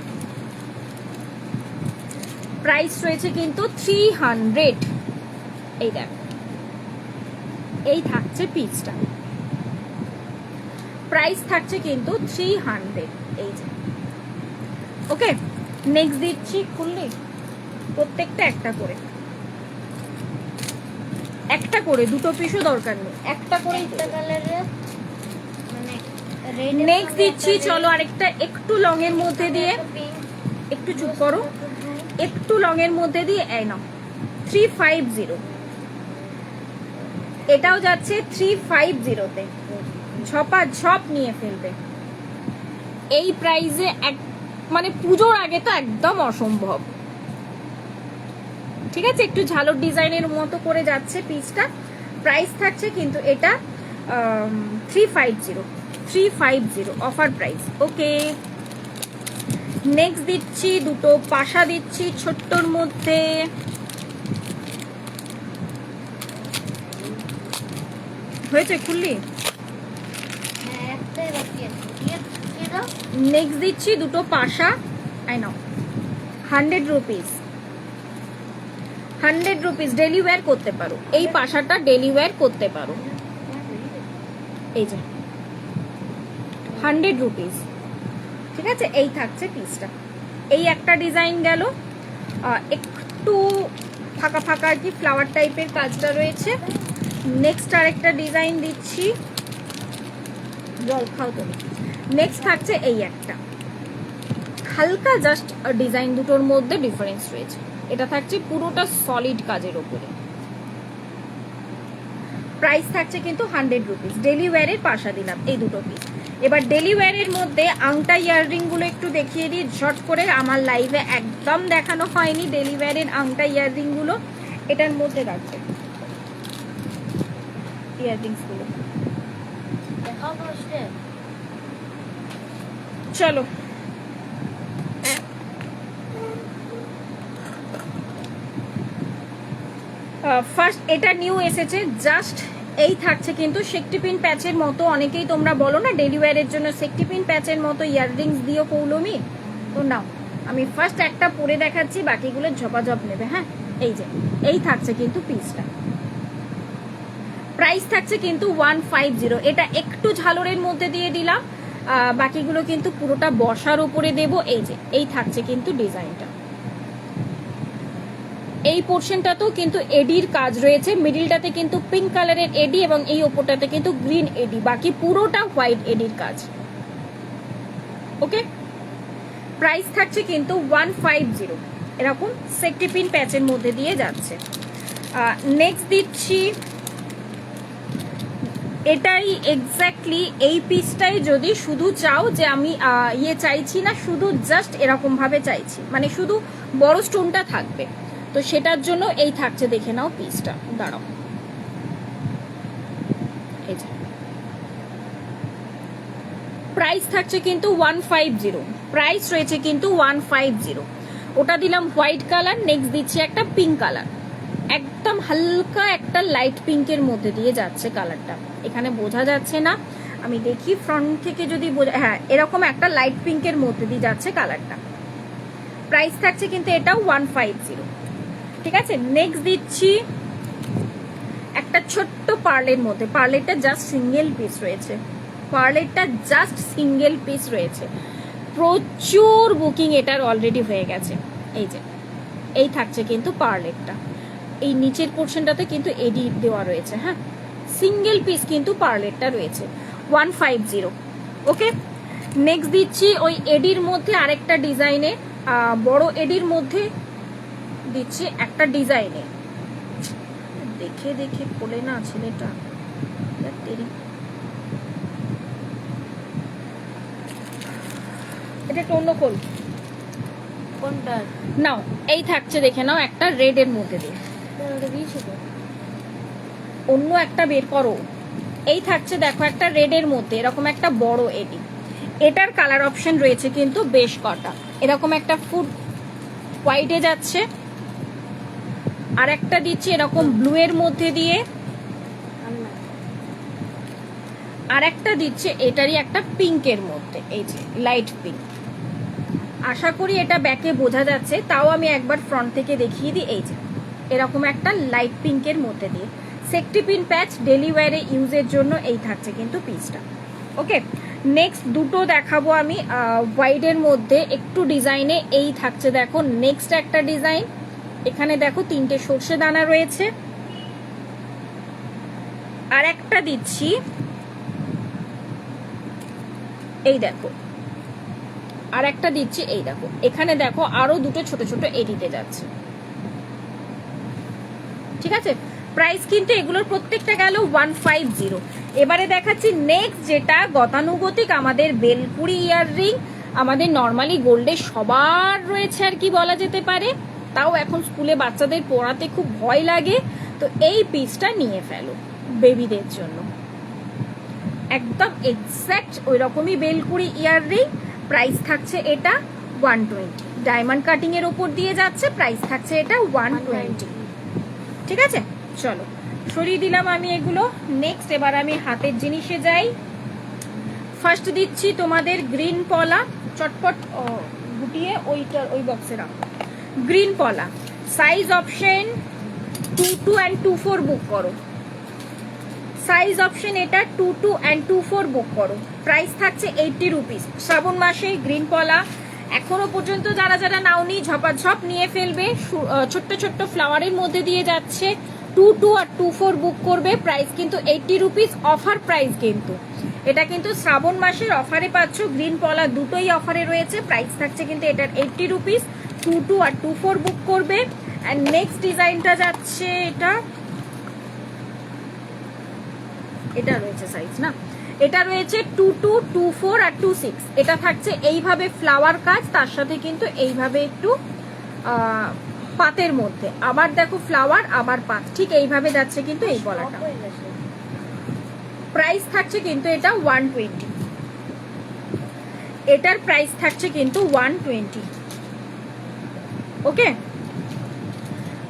S1: প্রাইস রয়েছে কিন্তু 300। এই দেখো, এই থাকছে পিসটা, প্রাইস থাকছে কিন্তু 300। এই যে, ওকে, নেক্সট দিচ্ছি, খুললি প্রত্যেকটা একটা করে, একটা করে, দুটো পিসও দরকার নেই, একটা করে
S2: কালারের মানে
S1: নেক্সট দিচ্ছি। চলো আরেকটা একটু লং এর মধ্যে দিয়ে, একটু চুপ করো, একটু লং এর মধ্যে দিয়ে। এই নাও 350, এটাও যাচ্ছে 350 তে, ঝপ নিয়ে ফেলবে। এই প্রাইসে মানে পুজোর আগে তো একদম অসম্ভব। ঠিক আছে, একটু ঝালর ডিজাইনের মতো করে যাচ্ছে পিসটা। প্রাইস থাকছে কিন্তু এটা 350 অফার প্রাইস। ওকে, নেক্সট দিচ্ছি দুটো পাশা দিচ্ছি ছোট্টর মধ্যে। হয়েছে, খুললি?
S2: হ্যাঁ, একটাই বাকি আছে। দিয়ে দাও।
S1: নেক্সট দিচ্ছি দুটো পাশা, I now 100 rupees. 100 rupees, daily wear করতে পারো, এই পাশাটা ডেলি ওয়্যার করতে পারো। এই যে 100 রুপিস, ঠিক আছে। এই থাকছে পিসটা, এই একটা ডিজাইন গেল, একটু ফাঁকা ফাঁকা আর কি ফ্লাওয়ার টাইপের কাজটা রয়েছে। নেক্সট আরেকটা ডিজাইন দিচ্ছি, জল খাও তুমি। নেক্সট থাকছে এই একটা, হালকা জাস্ট ডিজাইন দুটোর মধ্যে ডিফারেন্স রয়েছে। এটা থাকছে পুরোটা সলিড কাজের ওপরে, প্রাইস থাকছে কিন্তু 100 রুপিস। ডেলি ওয়্যারের পাশা দিলাম এই দুটো পিস। এবার ডেলি ওয়্যারের মধ্যে আংটা ইয়াররিং গুলো একটু দেখিয়ে দিই ঝট করে, আমার লাইভে একদম দেখানো হয়নি ডেলি ওয়্যারের আংটা ইয়াররিং গুলো। এটার মধ্যে রাখবে ইয়াররিংস গুলো,
S2: দেখাও ফার্স্টে।
S1: চলো ফার্স্ট এটা নিউ এসেছে জাস্ট, এই থাকছে কিন্তু সেকটি পিন প্যাচের মতো। অনেকেই তোমরা বলো না ডেলি ওয়্যারের জন্য সেকটি পিন প্যাচের মতো ইয়াররিংস দিও পৌলমি, তো নাও আমি ফার্স্ট একটা পরে দেখাচ্ছি, বাকিগুলো ঝপাঝপ নেবে। হ্যাঁ এই যে এই থাকছে কিন্তু পিসটা, প্রাইস থাকছে কিন্তু 150। এটা একটু ঝালরের মধ্যে দিয়ে দিলাম, বাকিগুলো কিন্তু পুরোটা বসার উপরে দেব। এই যে এই থাকছে কিন্তু ডিজাইনটা, এই পোর্শনটাতেও কিন্তু এডির কাজ রয়েছে, মিডিলটাতে কিন্তু পিঙ্ক কালারের এডি এবং এই ওপরটাতে কিন্তু গ্রিন এডি, বাকি পুরোটা হোয়াইট এডির কাজ। ওকে, প্রাইস থাকছে কিন্তু 150, এরকম সেকটি পিন প্যাচের মধ্যে দিয়ে যাচ্ছে। নেক্সট দিচ্ছি এটাই এক্স্যাক্টলি এই পিসটাই, যদি শুধু চাও যে আমি ইয়ে চাইছি না, শুধু জাস্ট এরকম ভাবে চাইছি, মানে শুধু বড় স্টোনটা থাকবে, তো সেটার জন্য এই থাকছে, দেখে নাও পিসটা। দাঁড়াও, এই যে প্রাইস থাকছে কিন্তু 150, প্রাইস রয়েছে কিন্তু 150। ওটা দিলাম হোয়াইট কালার, নেক্সট দিচ্ছি একটা পিঙ্ক কালার, একদম হালকা একটা লাইট পিঙ্কের মধ্যে দিয়ে যাচ্ছে কালারটা, এখানে বোঝা যাচ্ছে না, আমি দেখি ফ্রন্ট থেকে যদি বোঝা, হ্যাঁ এরকম একটা লাইট পিঙ্কের মধ্যে দিয়ে যাচ্ছে কালারটা। প্রাইস থাকছে কিন্তু এটাও 150, ঠিক আছে। নেক্সট দিচ্ছি একটা ছোট্ট পার্লের মধ্যে, পার্লেরটা জাস্ট সিঙ্গেল পিস রয়েছে, পার্লেরটা জাস্ট সিঙ্গেল পিস রয়েছে, প্রচুর বুকিং এটার অলরেডি হয়ে গেছে। এই যে এই থাকছে কিন্তু পার্লেরটা, এই নিচের পোর্শনটাতে কিন্তু এডি দেওয়া রয়েছে। হ্যাঁ, সিঙ্গেল পিস কিন্তু পার্লেরটা রয়েছে 150। ওকে, নেক্সট দিচ্ছি ওই এডির মধ্যে আরেকটা ডিজাইনে, বড় এডির মধ্যে দিচ্ছি একটা ডিজাইনে, দেখে দেখে খোলে না ছেলেটা, এটা একটু অন্য খোল।
S2: কোনটা
S1: নাও এই থাকছে, দেখে নাও একটা রেড এর মধ্যে দিয়ে, অন্য একটা বের করো। এই থাকছে দেখো একটা রেড এর মধ্যে এরকম একটা বড় এডি, এটার কালার অপশন রয়েছে কিন্তু বেশ কটা, এরকম একটা ফুড হোয়াইটে যাচ্ছে, আর একটা দিচ্ছি এরকম ব্লু এর মধ্যে দিয়ে, আর একটা দিচ্ছে এটারই একটা পিঙ্কের মধ্যে, এই যে লাইট পিঙ্ক। আশা করি এটা ব্যাকে বোঝা যাচ্ছে, তাও আমি একবার ফ্রন্ট থেকে দেখিয়ে দিই। এই যে এরকম একটা লাইট পিঙ্কের মধ্যে দিয়ে সেকটি পিন প্যাচ, ডেলি ওয়্যারে ইউজের জন্য এই থাকছে কিন্তু পিসটা। ওকে, নেক্সট দুটো দেখাবো আমি হোয়াইটের মধ্যে একটু ডিজাইনে, এই থাকছে দেখো নেক্সট একটা ডিজাইন, এখানে দেখো তিনটে সর্ষে দানা রয়েছে, আর একটা দিচ্ছি এই দেখো, আর একটা দিচ্ছি এই দেখো, এখানে দেখো আরো দুটো ছোট ছোট এডিতে যাচ্ছে, ঠিক আছে। প্রাইস কিন্তু এগুলোর প্রত্যেকটা গেল 150। এবারে দেখাচ্ছি নেক্সট, যেটা গতানুগতিক আমাদের বেলপুরি ইয়াররিং, আমাদের নর্মালি গোল্ডে সবার রয়েছে আর কি বলা যেতে পারে, তাও এখন স্কুলে বাচ্চাদের পড়াতে খুব ভয় লাগে, তো এই পিসটা নিয়ে ফেলো বেবিদের জন্য, একদম এক্স্যাক্ট ওই রকমই বেলপুরি ইয়াররিং। প্রাইস থাকছে এটা 120, ডায়মন্ড কাটিং এর উপর দিয়ে যাচ্ছে, প্রাইস থাকছে এটা 120, ঠিক আছে। চলো সরিয়ে দিলাম আমি এগুলো। নেক্সট এবার আমি হাতের জিনিসে যাই। ফার্স্ট দিচ্ছি তোমাদের গ্রিন পলা, চটপট গুটিয়ে ওই বক্সে রাখো। গ্রিন পলা সাইজ অপশন 22 and 24 বুক করো। সাইজ অপশন এটা 22 and 24 বুক করো। প্রাইস থাকছে 80 রুপিস। শ্রাবণ মাসে গ্রিন পলা এখনো পর্যন্ত যারা যারা নাওনি ঝপাঝপ নিয়ে ফেলবে। ছোট্ট ছোট্ট ফ্লাওয়ারের মধ্যে দিয়ে যাচ্ছে। 22 আর 24 বুক করবে। প্রাইস কিন্তু 80 রুপিস, অফার প্রাইস কিন্তু। এটা কিন্তু শ্রাবণ মাসের অফারে পাচ্ছ। গ্রিন পলা দুটোই অফারে রয়েছে। প্রাইস থাকছে কিন্তু এটার 80 রুপিস। 22 আর 24 বুক করবে। অ্যান্ড নেক্সট ডিজাইনটা যাচ্ছে এটা রয়েছে সাইজ না, এটা রয়েছে 22, 24 আর 26। এটা থাকছে এইভাবে ফ্লাওয়ার কাজ, তার সাথে কিন্তু এইভাবে একটু পাতের মধ্যে আবার দেখো ফ্লাওয়ার আবার পাত, ঠিক এইভাবে যাচ্ছে কিন্তু এই গলাটা। প্রাইস থাকছে কিন্তু এটা 120। এটার প্রাইস থাকছে কিন্তু 120। ওকে,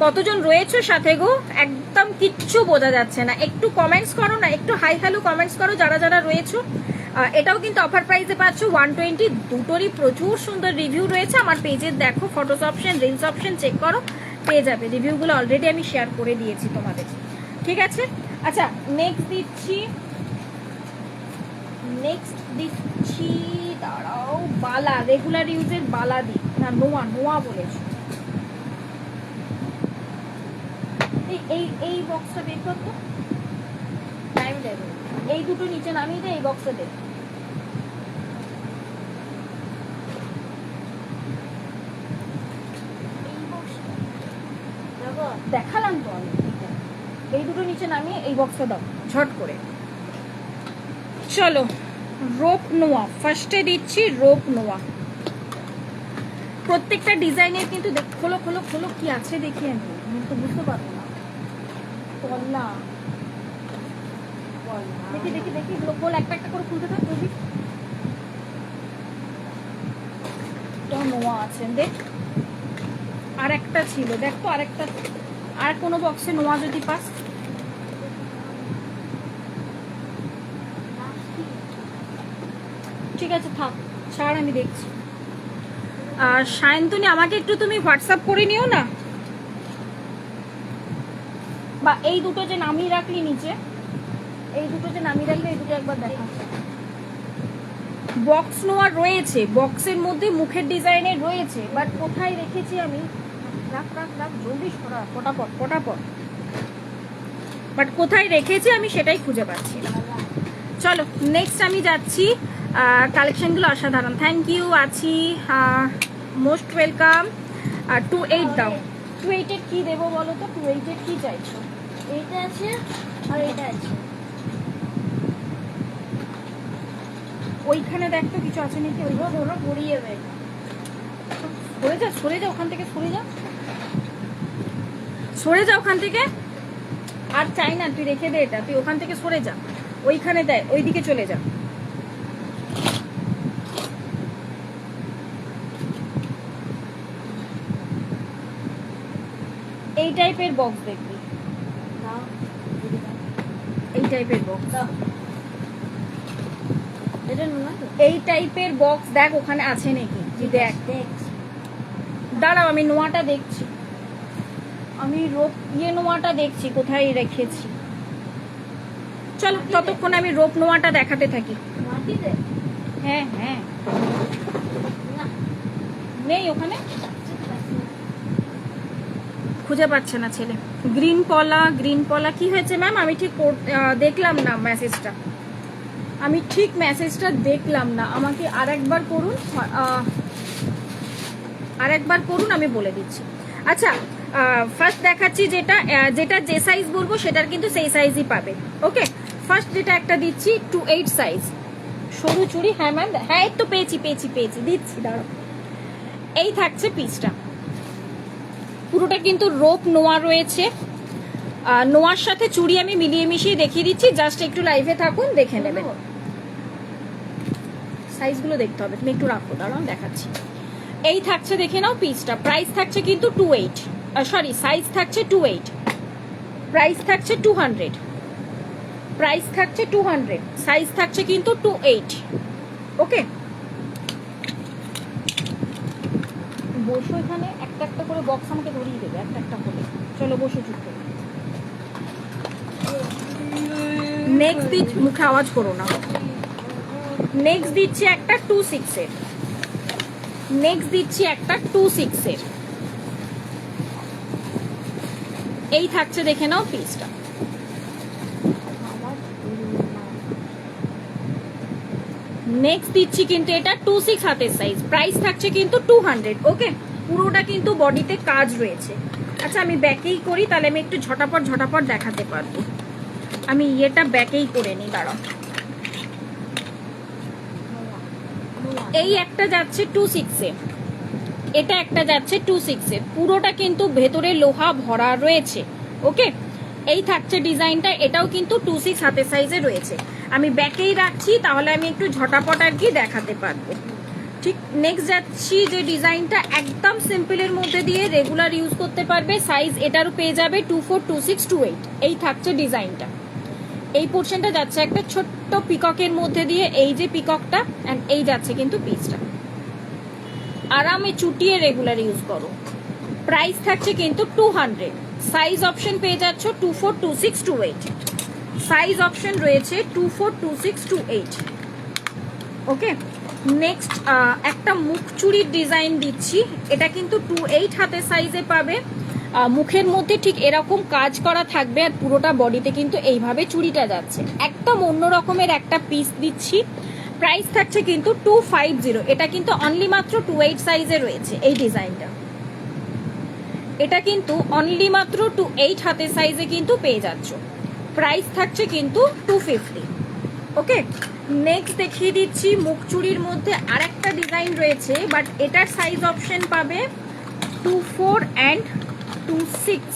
S1: কতজন রয়েছে সাথে গো? একদম কিচ্ছু বোঝা যাচ্ছে না। একটু কমেন্টস করো না, একটু হাই হ্যালো কমেন্টস করো যারা যারা রয়েছে। এটাও কিন্তু অফার প্রাইসে পাচ্ছ 120। দুটোরই প্রচুর সুন্দর রিভিউ রয়েছে। আমার পেজে দেখো, photos option, reels option check করো, পেয়ে যাবে। রিভিউগুলো অলরেডি আমি শেয়ার করে দিয়েছি তোমাদের, ঠিক আছে? আচ্ছা, নেক্সট দিচ্ছি দাঁড়াও, বালা, রেগুলার ইউজের বালা দিই না, নোয়া বলেছো। এই বক্সটা বের করতো, টাইম দেবে। এই দুটো নিচে নামিয়ে দে, এই বক্সটা দে। দেখালাম তো আমি। এই দুটো নিচে নামিয়ে এই বক্সটা দাও ঝট করে। চলো, রোপ নোয়া ফার্স্টে দিচ্ছি। রোপ নোয়া প্রত্যেকটা ডিজাইনের কিন্তু খোলো খোলো খোলো, কি আছে দেখি। আমি তো বুঝতে পারবো না। পল্লা দেখি দেখি দেখি, খোল, একটা একটা করে খুলতে থাক। যদি নোয়া আছে দেখ, আর একটা ছিল দেখ তো, আরেকটা, আর কোনো বক্সে নোয়া যদি পাস। ঠিক আছে থাক, ছাড়, আমি দেখছি। আর সায়ন্তনী, আমাকে একটু তুমি হোয়াটসঅ্যাপ করে নিও না, বা এই দুটো যে নামিয়ে রাখলি নিচে, এই দুটো যে নামিয়ে রাখলে এই দুটো একবার দেখা। বক্স নোয়া রয়েছে, বক্সের মধ্যে মুখের ডিজাইনের রয়েছে, বাট কোথায় রেখেছি আমি, রাখ রাখ রাখ, জলদি সরা, ফটাফট। বাট কোথায় রেখেছি আমি সেটাই খুঁজে পাচ্ছি না। চলো নেক্সট আমি যাচ্ছি। কালেকশনগুলো অসাধারণ, থ্যাংক ইউ। আছি, মোস্ট ওয়েলকাম। 28 দাও। 28 কি দেবো বলো তো? 28 কি চাইছো?
S2: এইটা আছে আর এটা আছে।
S1: ওইখানে দেখ তো কিছু আছে নাকি।
S2: ওরা গড়িয়ে যাবে।
S1: সরে যা ওখান থেকে, সরে যা ওখান থেকে। আর চাই না, তুই রেখে দে এটা, তুই ওখান থেকে সরে যা। ওইখানে দেয়, ওইদিকে চলে যা। এই টাইপের বক্স দেখবি, এই টাইপের বক্স,
S2: এটা নোনা তো?
S1: এই টাইপের বক্স দেখ ওখানে আছে নাকি। দেখ, দাঁড়াও আমি নোয়াটা দেখছি, আমি নোয়াটা দেখছি কোথায় রেখেছি। চলো ততক্ষণ আমি রোপ নোয়াটা দেখাতে থাকি।
S2: মাটিতে?
S1: হ্যাঁ হ্যাঁ, নেই ওখানে, খুঁজে পাচ্ছে না ছেলে। গ্রিন পলা কি হয়েছে ম্যাম? আমি ঠিক দেখলাম না মেসেজটা, দেখলাম না। আমাকে আরেকবার করুন, আমি বলে দিচ্ছি। আচ্ছা, ফার্স্ট দেখাচ্ছি যেটা যে সাইজ বলবো সেটার কিন্তু সেই সাইজই পাবে। ওকে, ফার্স্ট যেটা একটা দিচ্ছি 28 সাইজ, সরু চুড়ি। হ্যাঁ ম্যাম, হ্যাঁ এই তো পেয়েছি, দিচ্ছি, দাঁড়ো। এই থাকছে পিসটা, পুরোটা কিন্তু রোপ নোয়া রয়েছে। নোয়ার সাথে চুড়ি আমি মিলিয়ে মিশিয়ে দেখিয়ে দিচ্ছি, জাস্ট একটু লাইভে থাকুন, দেখে নেবেন। সাইজগুলো দেখতে হবে, তুমি একটু রাখো, দাঁড়াও দেখাচ্ছি। এই থাকছে, দেখে নাও পিসটা। প্রাইস থাকছে কিন্তু 28, সরি সাইজ থাকছে 28, প্রাইস থাকছে 200, সাইজ থাকছে কিন্তু 28। ওকে, বসো এখানে, একটা একটা করে বক্স আমাকে ধরিয়ে দেবে, একটা একটা করে। চলো বসো চুপ করে। নেক্সট দিচ্ছি, মুখে আওয়াজ করো না। নেক্সট দিচ্ছি একটা 2/6 এর, নেক্সট দিচ্ছি একটা 2/6 এর। এই থাকছে, দেখে নাও পিসটা। নেক্সট দিচ্ছি কিন্তু এটা 2/6 হাতের সাইজ, প্রাইস থাকছে কিন্তু 200। ওকে, পুরোটা কিন্তু বডিতে কাজ রয়েছে। আচ্ছা আমি ব্যাকেই করি, তাহলে আমি একটু ঝটাপট ঝটাপট দেখাতে পারবো। আমি ইয়েটা ব্যাকেই করে নিই, দাঁড়াও। এই একটা যাচ্ছে 2/6 এ, এটা একটা যাচ্ছে 2/6 এ, পুরোটা কিন্তু ভেতরে লোহা ভরা রয়েছে। ওকে, এই থাকছে ডিজাইনটা, এটাও কিন্তু 2/6 হাতের সাইজে রয়েছে। আমি ব্যাকেই রাখছি, তাহলে আমি একটু ঝটাপট আর কি দেখাতে পারবো। ঠিক, নেক্সট যাচ্ছি যে ডিজাইনটা একদম সিম্পলের মধ্যে দিয়ে রেগুলার ইউজ করতে পারবে। সাইজ এটারও পেয়ে যাবে 24, 26, 28। এই থাকছে ডিজাইনটা। এই পোর্শনটা যাচ্ছে একটা ছোট্ট পিককের মধ্যে দিয়ে, এই যে পিককটা, এন্ড এই যাচ্ছে কিন্তু পিসটা। আরামে চুটিয়ে রেগুলার ইউজ করো। প্রাইস থাকছে কিন্তু 200। সাইজ অপশন পেয়ে যাচ্ছ 24, 26, 28। সাইজ অপশন রয়েছে 24, 26, 28। ওকে, নেক্সট একটা মুখ চুড়ির ডিজাইন দিচ্ছি। এটা কিন্তু 28 হাতের সাইজে পাবে। মুখের মধ্যে ঠিক এরকম কাজ করা থাকবে, আর পুরোটা বডিতে কিন্তু এইভাবে চুড়িটা যাচ্ছে। একদম অন্য রকমের একটা পিস দিচ্ছি। প্রাইস থাকছে কিন্তু 250। এটা কিন্তু অনলি মাত্র 28 সাইজে রয়েছে এই ডিজাইনটা। এটা কিন্তু অনলি মাত্র 28 হাতের সাইজে কিন্তু পেয়ে যাচ্ছ। প্রাইস থাকছে কিন্তু 250। ওকে, নেক্সট দেখিয়ে দিচ্ছি মুখ চুড়ির মধ্যে আরেকটা ডিজাইন রয়েছে, বাট এটার সাইজ অপশন পাবে 24 and 26।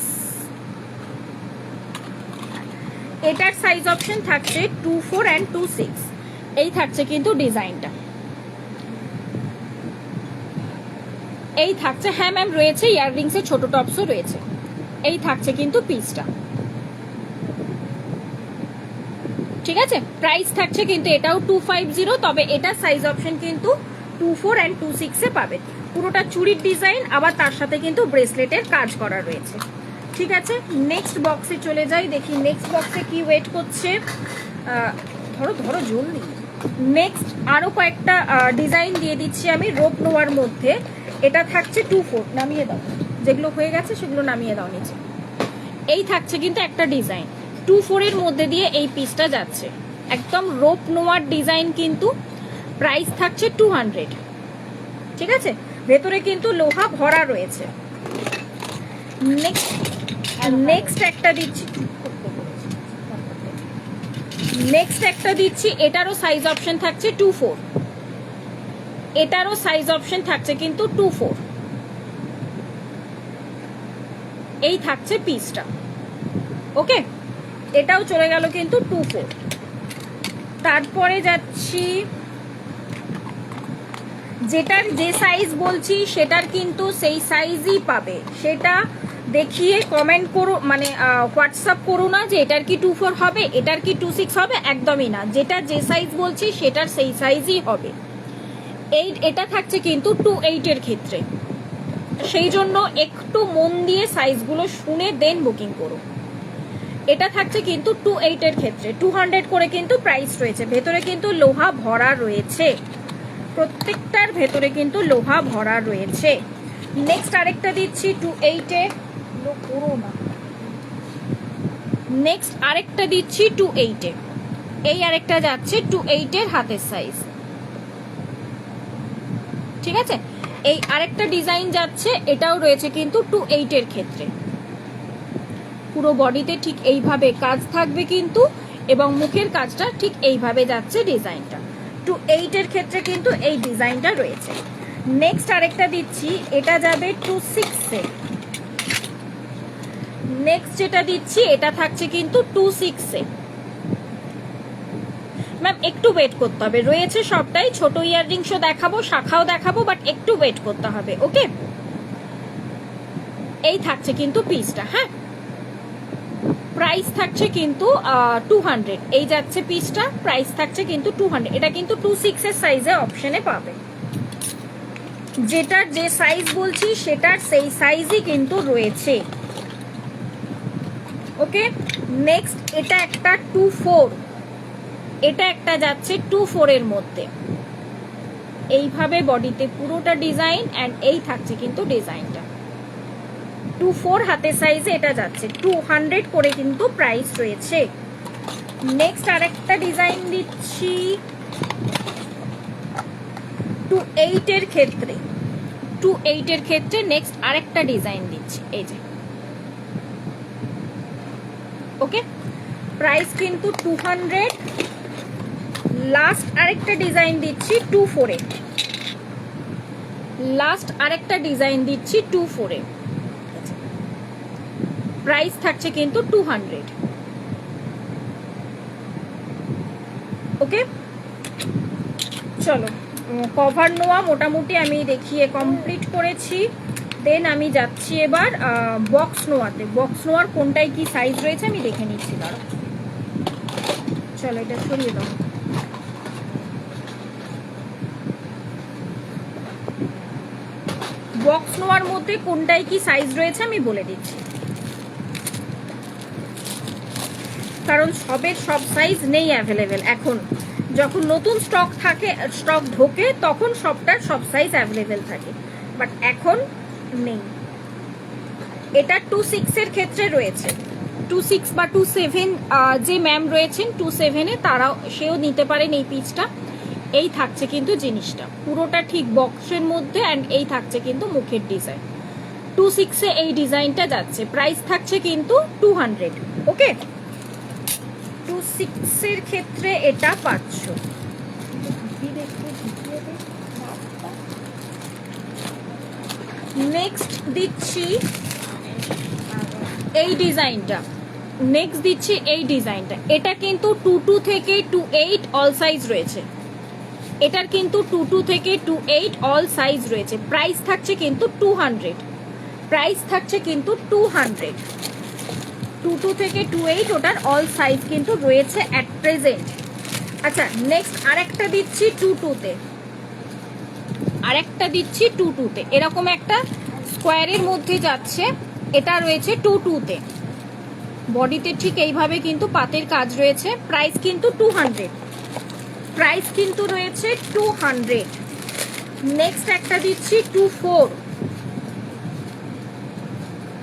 S1: এটার সাইজ অপশন থাকছে 24 and 26। এই থাকছে কিন্তু ডিজাইনটা। এই থাকছে, হ্যাঁ ম্যাম রয়েছে, ইয়াররিংস এর ছোট টপসও রয়েছে। এই থাকছে কিন্তু পিসটা। ঠিক আছে, প্রাইস থাকছে কিন্তু এটাও 250। তবে এটা সাইজ অপশন কিন্তু 24 and 26 এ পাবে। পুরোটা চুড়ির ডিজাইন, আবার তার সাথে কিন্তু ব্রেসলেটের কাজ করা রয়েছে। ঠিক আছে, নেক্সট বক্সে চলে যাই, দেখি নেক্সট বক্সে কি ওয়েট করছে। ধরো ধরো জলদি। নেক্সট আরো কয়েকটা ডিজাইন দিয়ে দিচ্ছি আমি রোপ নোয়ার মধ্যে। এটা থাকছে 24। নামিয়ে দাও, যেগুলো হয়ে গেছে সেগুলো নামিয়ে দাও নিচে। এই থাকছে কিন্তু একটা ডিজাইন 24 এর মধ্যে দিয়ে এই পিসটা যাচ্ছে, একদম রোপ নোয়ার ডিজাইন কিন্তু। প্রাইস থাকছে 200। ঠিক আছে, ভেতরে কিন্তু লোহা ভরা রয়েছে। নেক্সট একটা দিচ্ছি, নেক্সট একটা দিচ্ছি, এটারও সাইজ অপশন থাকছে 24। এটারও সাইজ অপশন থাকছে কিন্তু 24। এই থাকছে পিসটা। ওকে, এটাও চলে গেল কিন্তু 24। তারপরে যাচ্ছি, যেটার যে সাইজ বলছি সেটার কিন্তু সেই সাইজই পাবে। সেটা দেখিয়ে কমেন্ট করো, মানে হোয়াটসঅ্যাপ করো না যে এটার কি 24 হবে, এটার কি 26 হবে, একদমই না। যেটা যে সাইজ বলছি সেটার সেই সাইজই হবে। এটা থাকছে কিন্তু 28 এর ক্ষেত্রে, সেই জন্য একটু মন দিয়ে সাইজগুলো শুনে দেন বুকিং করো। এটা থাকছে কিন্তু 28 এর ক্ষেত্রে 200 করে কিন্তু প্রাইস রয়েছে। ভেতরে কিন্তু লোহা ভরা রয়েছে, প্রত্যেকটার ভেতরে কিন্তু লোহা ভরা রয়েছে। নেক্সট আরেকটা দিচ্ছি 28 এ, নেক্সট আরেকটা দিচ্ছি 28 এ। এই আরেকটা যাচ্ছে 28 এর হাতের সাইজ। ঠিক আছে, এই আরেকটা ডিজাইন যাচ্ছে, এটাও রয়েছে কিন্তু 28 এর ক্ষেত্রে। পুরো বডিতে ঠিক এইভাবে কাজ থাকবে কিন্তু, এবং মুখের কাজটা ঠিক এইভাবে যাচ্ছে ডিজাইনটা। 28 এর ক্ষেত্রে কিন্তু এই ডিজাইনটা রয়েছে। নেক্সট আরেকটা দিচ্ছি, এটা যাবে 26 এ। নেক্সট যেটা দিচ্ছি এটা থাকছে কিন্তু 26 এ। ম্যাম একটু ওয়েট করতে হবে, রয়েছে সবটাই। ছোট ইয়াররিংসও দেখাবো, শাখাও দেখাবো, বাট একটু ওয়েট করতে হবে। ওকে, এই থাকছে কিন্তু পিসটা। হ্যাঁ, প্রাইস থাকছে কিন্তু 200। এই যাচ্ছে পিসটা, প্রাইস থাকছে কিন্তু 200। এটা কিন্তু 26 এর সাইজে অপশনে পাবে। যেটার যে সাইজ বলছি সেটার সেই সাইজই কিন্তু রয়েছে। ওকে, নেক্সট এটা একটা 24। এটা একটা যাচ্ছে 2/4 এর মধ্যে, এইভাবে বডিতে পুরোটা ডিজাইন, অ্যান্ড এই থাকছে কিন্তু ডিজাইনটা 2/4 হাতের সাইজে। এটা যাচ্ছে 200 করে কিন্তু প্রাইস রয়েছে। নেক্সট আরেকটা ডিজাইন দিচ্ছি 28 এর ক্ষেত্রে, 28 এর ক্ষেত্রে নেক্সট আরেকটা ডিজাইন দিচ্ছি, এই যে। ওকে, প্রাইস কিন্তু 200। লাস্ট আরেকটা ডিজাইন দিচ্ছি 24 এ, লাস্ট আরেকটা ডিজাইন দিচ্ছি 24 এ, প্রাইস থাকছে কিন্তু 200। ওকে, চলো কভার নোয়া মোটামুটি আমি দেখিয়ে কমপ্লিট করেছি। দেন আমি যাচ্ছি এবার বক্স নোয়াতে। বক্স নোয়ার কোনটায় কি সাইজ রয়েছে আমি দেখে নিচ্ছি, দাঁড়াও। চলো এটা সরিয়ে দাও। বক্স নোয়ার মধ্যে কোনটায় কি সাইজ রয়েছে আমি বলে দিচ্ছি, কারণ সবের সব সাইজ নেই অ্যাভেলেবেল এখন। যখন নতুন স্টক থাকে, স্টক ঢোকে, তখন সবটার সব সাইজ অ্যাভেলেবেল থাকে, বাট এখন নেই। এটা 26 এর ক্ষেত্রে রয়েছে, 26 বা 27 যে ম্যাম রয়েছেন 27 এ তারাও, সেও নিতে পারেন এই পিসটা। এই থাকছে কিন্তু জিনিসটা পুরোটা ঠিক বক্সের মধ্যে, অ্যান্ড এই থাকছে কিন্তু মুখের ডিজাইন। 26 এ এই ডিজাইনটা যাচ্ছে, প্রাইস থাকছে কিন্তু 200। ওকে, 26 এর ক্ষেত্রে এটা 500। নেক্সট দিচ্ছি এই ডিজাইনটা, নেক্সট দিচ্ছি এই ডিজাইনটা। এটা কিন্তু 22 থেকে 28 অল সাইজ রয়েছে, এটার কিন্তু 22 থেকে 28 অল সাইজ রয়েছে। প্রাইস থাকছে কিন্তু 200, প্রাইস থাকছে কিন্তু 200। 22 থেকে 28 ওটার অল সাইজ কিন্তু রয়েছে অ্যাট প্রেজেন্ট। আচ্ছা, নেক্সট আরেকটা দিচ্ছি 22 তে, আরেকটা দিচ্ছি 22 তে, এরকম একটা স্কোয়ারের মধ্যে যাচ্ছে। এটা রয়েছে 22 তে, বডিতে ঠিক এইভাবে কিন্তু পাতের কাজ রয়েছে। প্রাইস কিন্তু 200, প্রাইস কিন্তু রয়েছে 200। নেক্সট একটা দিচ্ছি 24,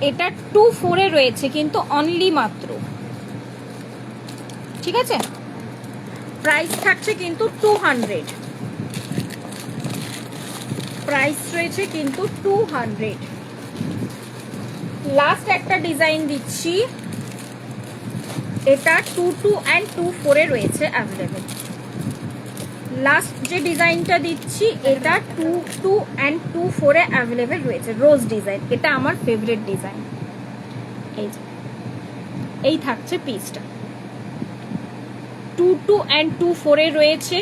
S1: এটা 24 এ রয়েছে কিন্তু অনলি মাত্র, ঠিক আছে। প্রাইস থাকছে কিন্তু 200, প্রাইস রয়েছে কিন্তু 200। লাস্ট একটা ডিজাইন দিচ্ছি, এটা 22 অ্যান্ড 24 এ রয়েছে অ্যাভেলেবেল। লাস্ট যে ডিজাইনটা দিচ্ছি এটা 22 অ্যান্ড 24 এ অ্যাভেলেবেল রয়েছে, রোজ ডিজাইন। এটা আমার ফেভারিট ডিজাইন। এই থাকছে পিসটা, 22 অ্যান্ড 24 এ রয়েছে।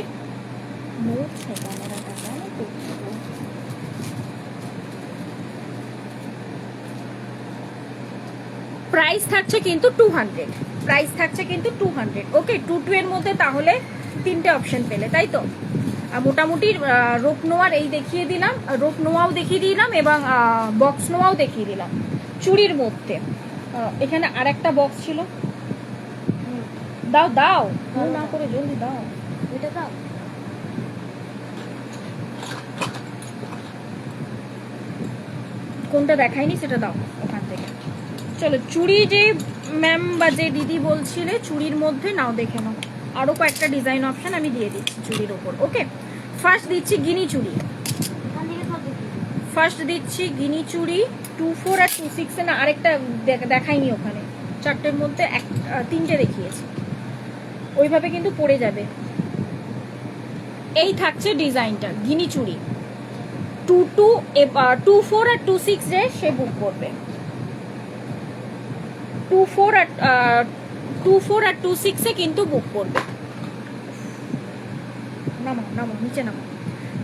S1: প্রাইস থাকছে কিন্তু 200, প্রাইস থাকছে কিন্তু 200। ওকে, 22 এর মধ্যে তাহলে তিনটে অপশন পেলে, তাই তো। মোটামুটি রোপ নোয়ার এই দেখিয়ে দিলাম, রোপ নোয়াও দেখিয়ে দিলাম এবং বক্স নোয়াও দেখিয়ে দিলাম। চুড়ির মধ্যে এখানে আরেকটা বক্স ছিল, দাও দাও না করে জলদি দাও,
S2: এটা দাও।
S1: কোনটা দেখাইনি সেটা দাও ওখান থেকে। চলো, চুড়ি যে ম্যাম বা যে দিদি বলছিলে চুড়ির মধ্যে নাও, দেখে নাও। আরো কয়েকটা ডিজাইন অপশন আমি দিয়ে দিচ্ছি চুড়ির ওপর। ওকে, ফার্স্ট দিচ্ছি গিনি চুড়ি, ফার্স্ট দিচ্ছি গিনি চুড়ি 24 আর 26 এ না, আরেকটা দেখাইনি ওখানে, চারটের মধ্যে তিনটে দেখিয়েছি, ওইভাবে কিন্তু পড়ে যাবে। এই থাকছে ডিজাইনটা গিনি চুড়ি, 24 আর 26 যে সে বুক করবে। 24 আর 26 এ কিন্তু বুক করবে। নামাও নামাও, নিচে নামাও।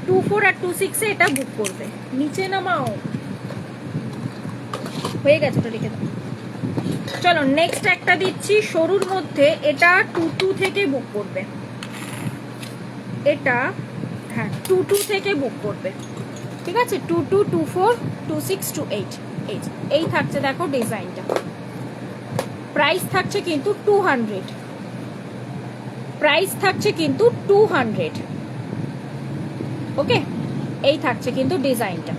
S1: 24 আর 26 এ এটা বুক করবে, নিচে নামাও। হয়ে গেছে, ওটা রেখে দাও। চলো, নেক্সট একটা দিচ্ছি সরুর মধ্যে, এটা 22 থেকে বুক করবে। এটা হ্যাঁ 22 থেকে বুক করবে, ঠিক আছে। 22, 24, 26, 28 এই থাকছে দেখো ডিজাইনটা। প্রাইস থাকছে কিন্তু 200, প্রাইস থাকছে কিন্তু 200। ওকে, এই থাকছে কিন্তু ডিজাইনটা,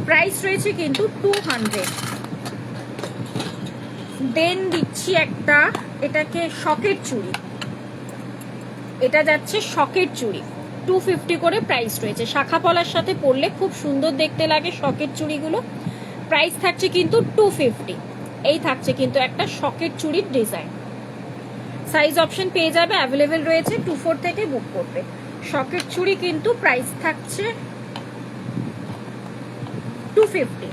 S1: প্রাইস রয়েছে কিন্তু 200। দেন দিচ্ছি একটা, এটাকে শকের চুড়ি, এটা যাচ্ছে শকের চুড়ি, 250 করে প্রাইস রয়েছে। শাখা পলার সাথে পরলে খুব সুন্দর দেখতে লাগে শকের চুড়িগুলো। প্রাইস থাকছে কিন্তু 250। এই থাকছে কিন্তু একটা শকের চুড়ির ডিজাইন। সাইজ অপশন পেয়ে যাবে, অ্যাভেলেবেল রয়েছে, 24 থেকে বুক করবে। শকের চুড়ি কিন্তু প্রাইস থাকছে 250।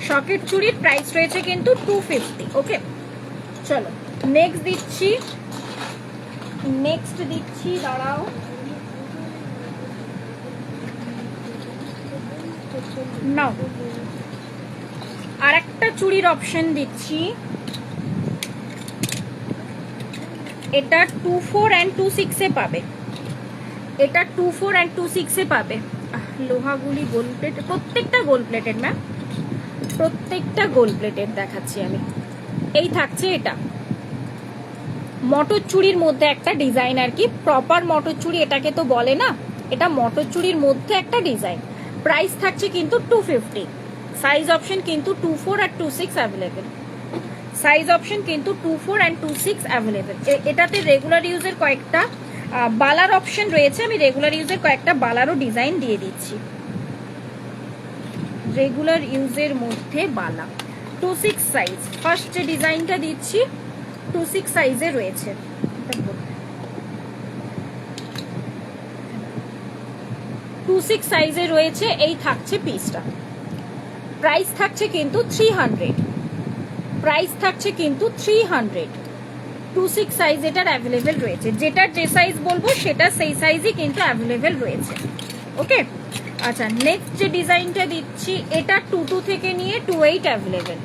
S1: শকের চুড়ির প্রাইস রয়েছে কিন্তু 250। ওকে, চলো নেক্সট দিচ্ছি, দাঁড়াও, নাও আর একটা চুড়ির অপশন দিচ্ছি। এটা 24 and 26 এ পাবে, এটা 24 and 26 এ পাবে। লোহাগুলি গোল্ড প্লেট, প্রত্যেকটা গোল্ড প্লেটেড ম্যাম, প্রত্যেকটা গোল্ড প্লেটেড দেখাচ্ছি আমি। এই থাকছে এটা মটর চুড়ির মধ্যে একটা ডিজাইন আর কি, প্রপার মটর চুড়ি এটাকে তো বলে না, এটা মটর চুড়ির মধ্যে একটা ডিজাইন। প্রাইস থাকছে কিন্তু 250। সাইজ অপশন কিন্তু 24 আর 26 অ্যাভেলেবেল। সাইজ অপশন কিন্তু 24 and 26 অ্যাভেলেবেল। এটাতে রেগুলার ইউজের কয়েকটা বালার অপশন রয়েছে, আমি রেগুলার ইউজের কয়েকটা বালারও ডিজাইন দিয়ে দিচ্ছি। রেগুলার ইউজের মধ্যে বালা 26 সাইজ, ফার্স্ট যে ডিজাইনটা দিচ্ছি 26 সাইজে রয়েছে। 26 সাইজে রয়েছে, এই থাকছে পিসটা। প্রাইস থাকছে কিন্তু 300। প্রাইস থাকছে কিন্তু 300। 26 সাইজ এটার অ্যাভেলেবেল রয়েছে, যেটার যে সাইজ বলবো সেটা সেই সাইজই কিন্তু অ্যাভেলেবেল রয়েছে। ওকে, আচ্ছা নেক্সট যে ডিজাইনটা দিচ্ছি, এটা 22 থেকে নিয়ে 28 অ্যাভেলেবেল।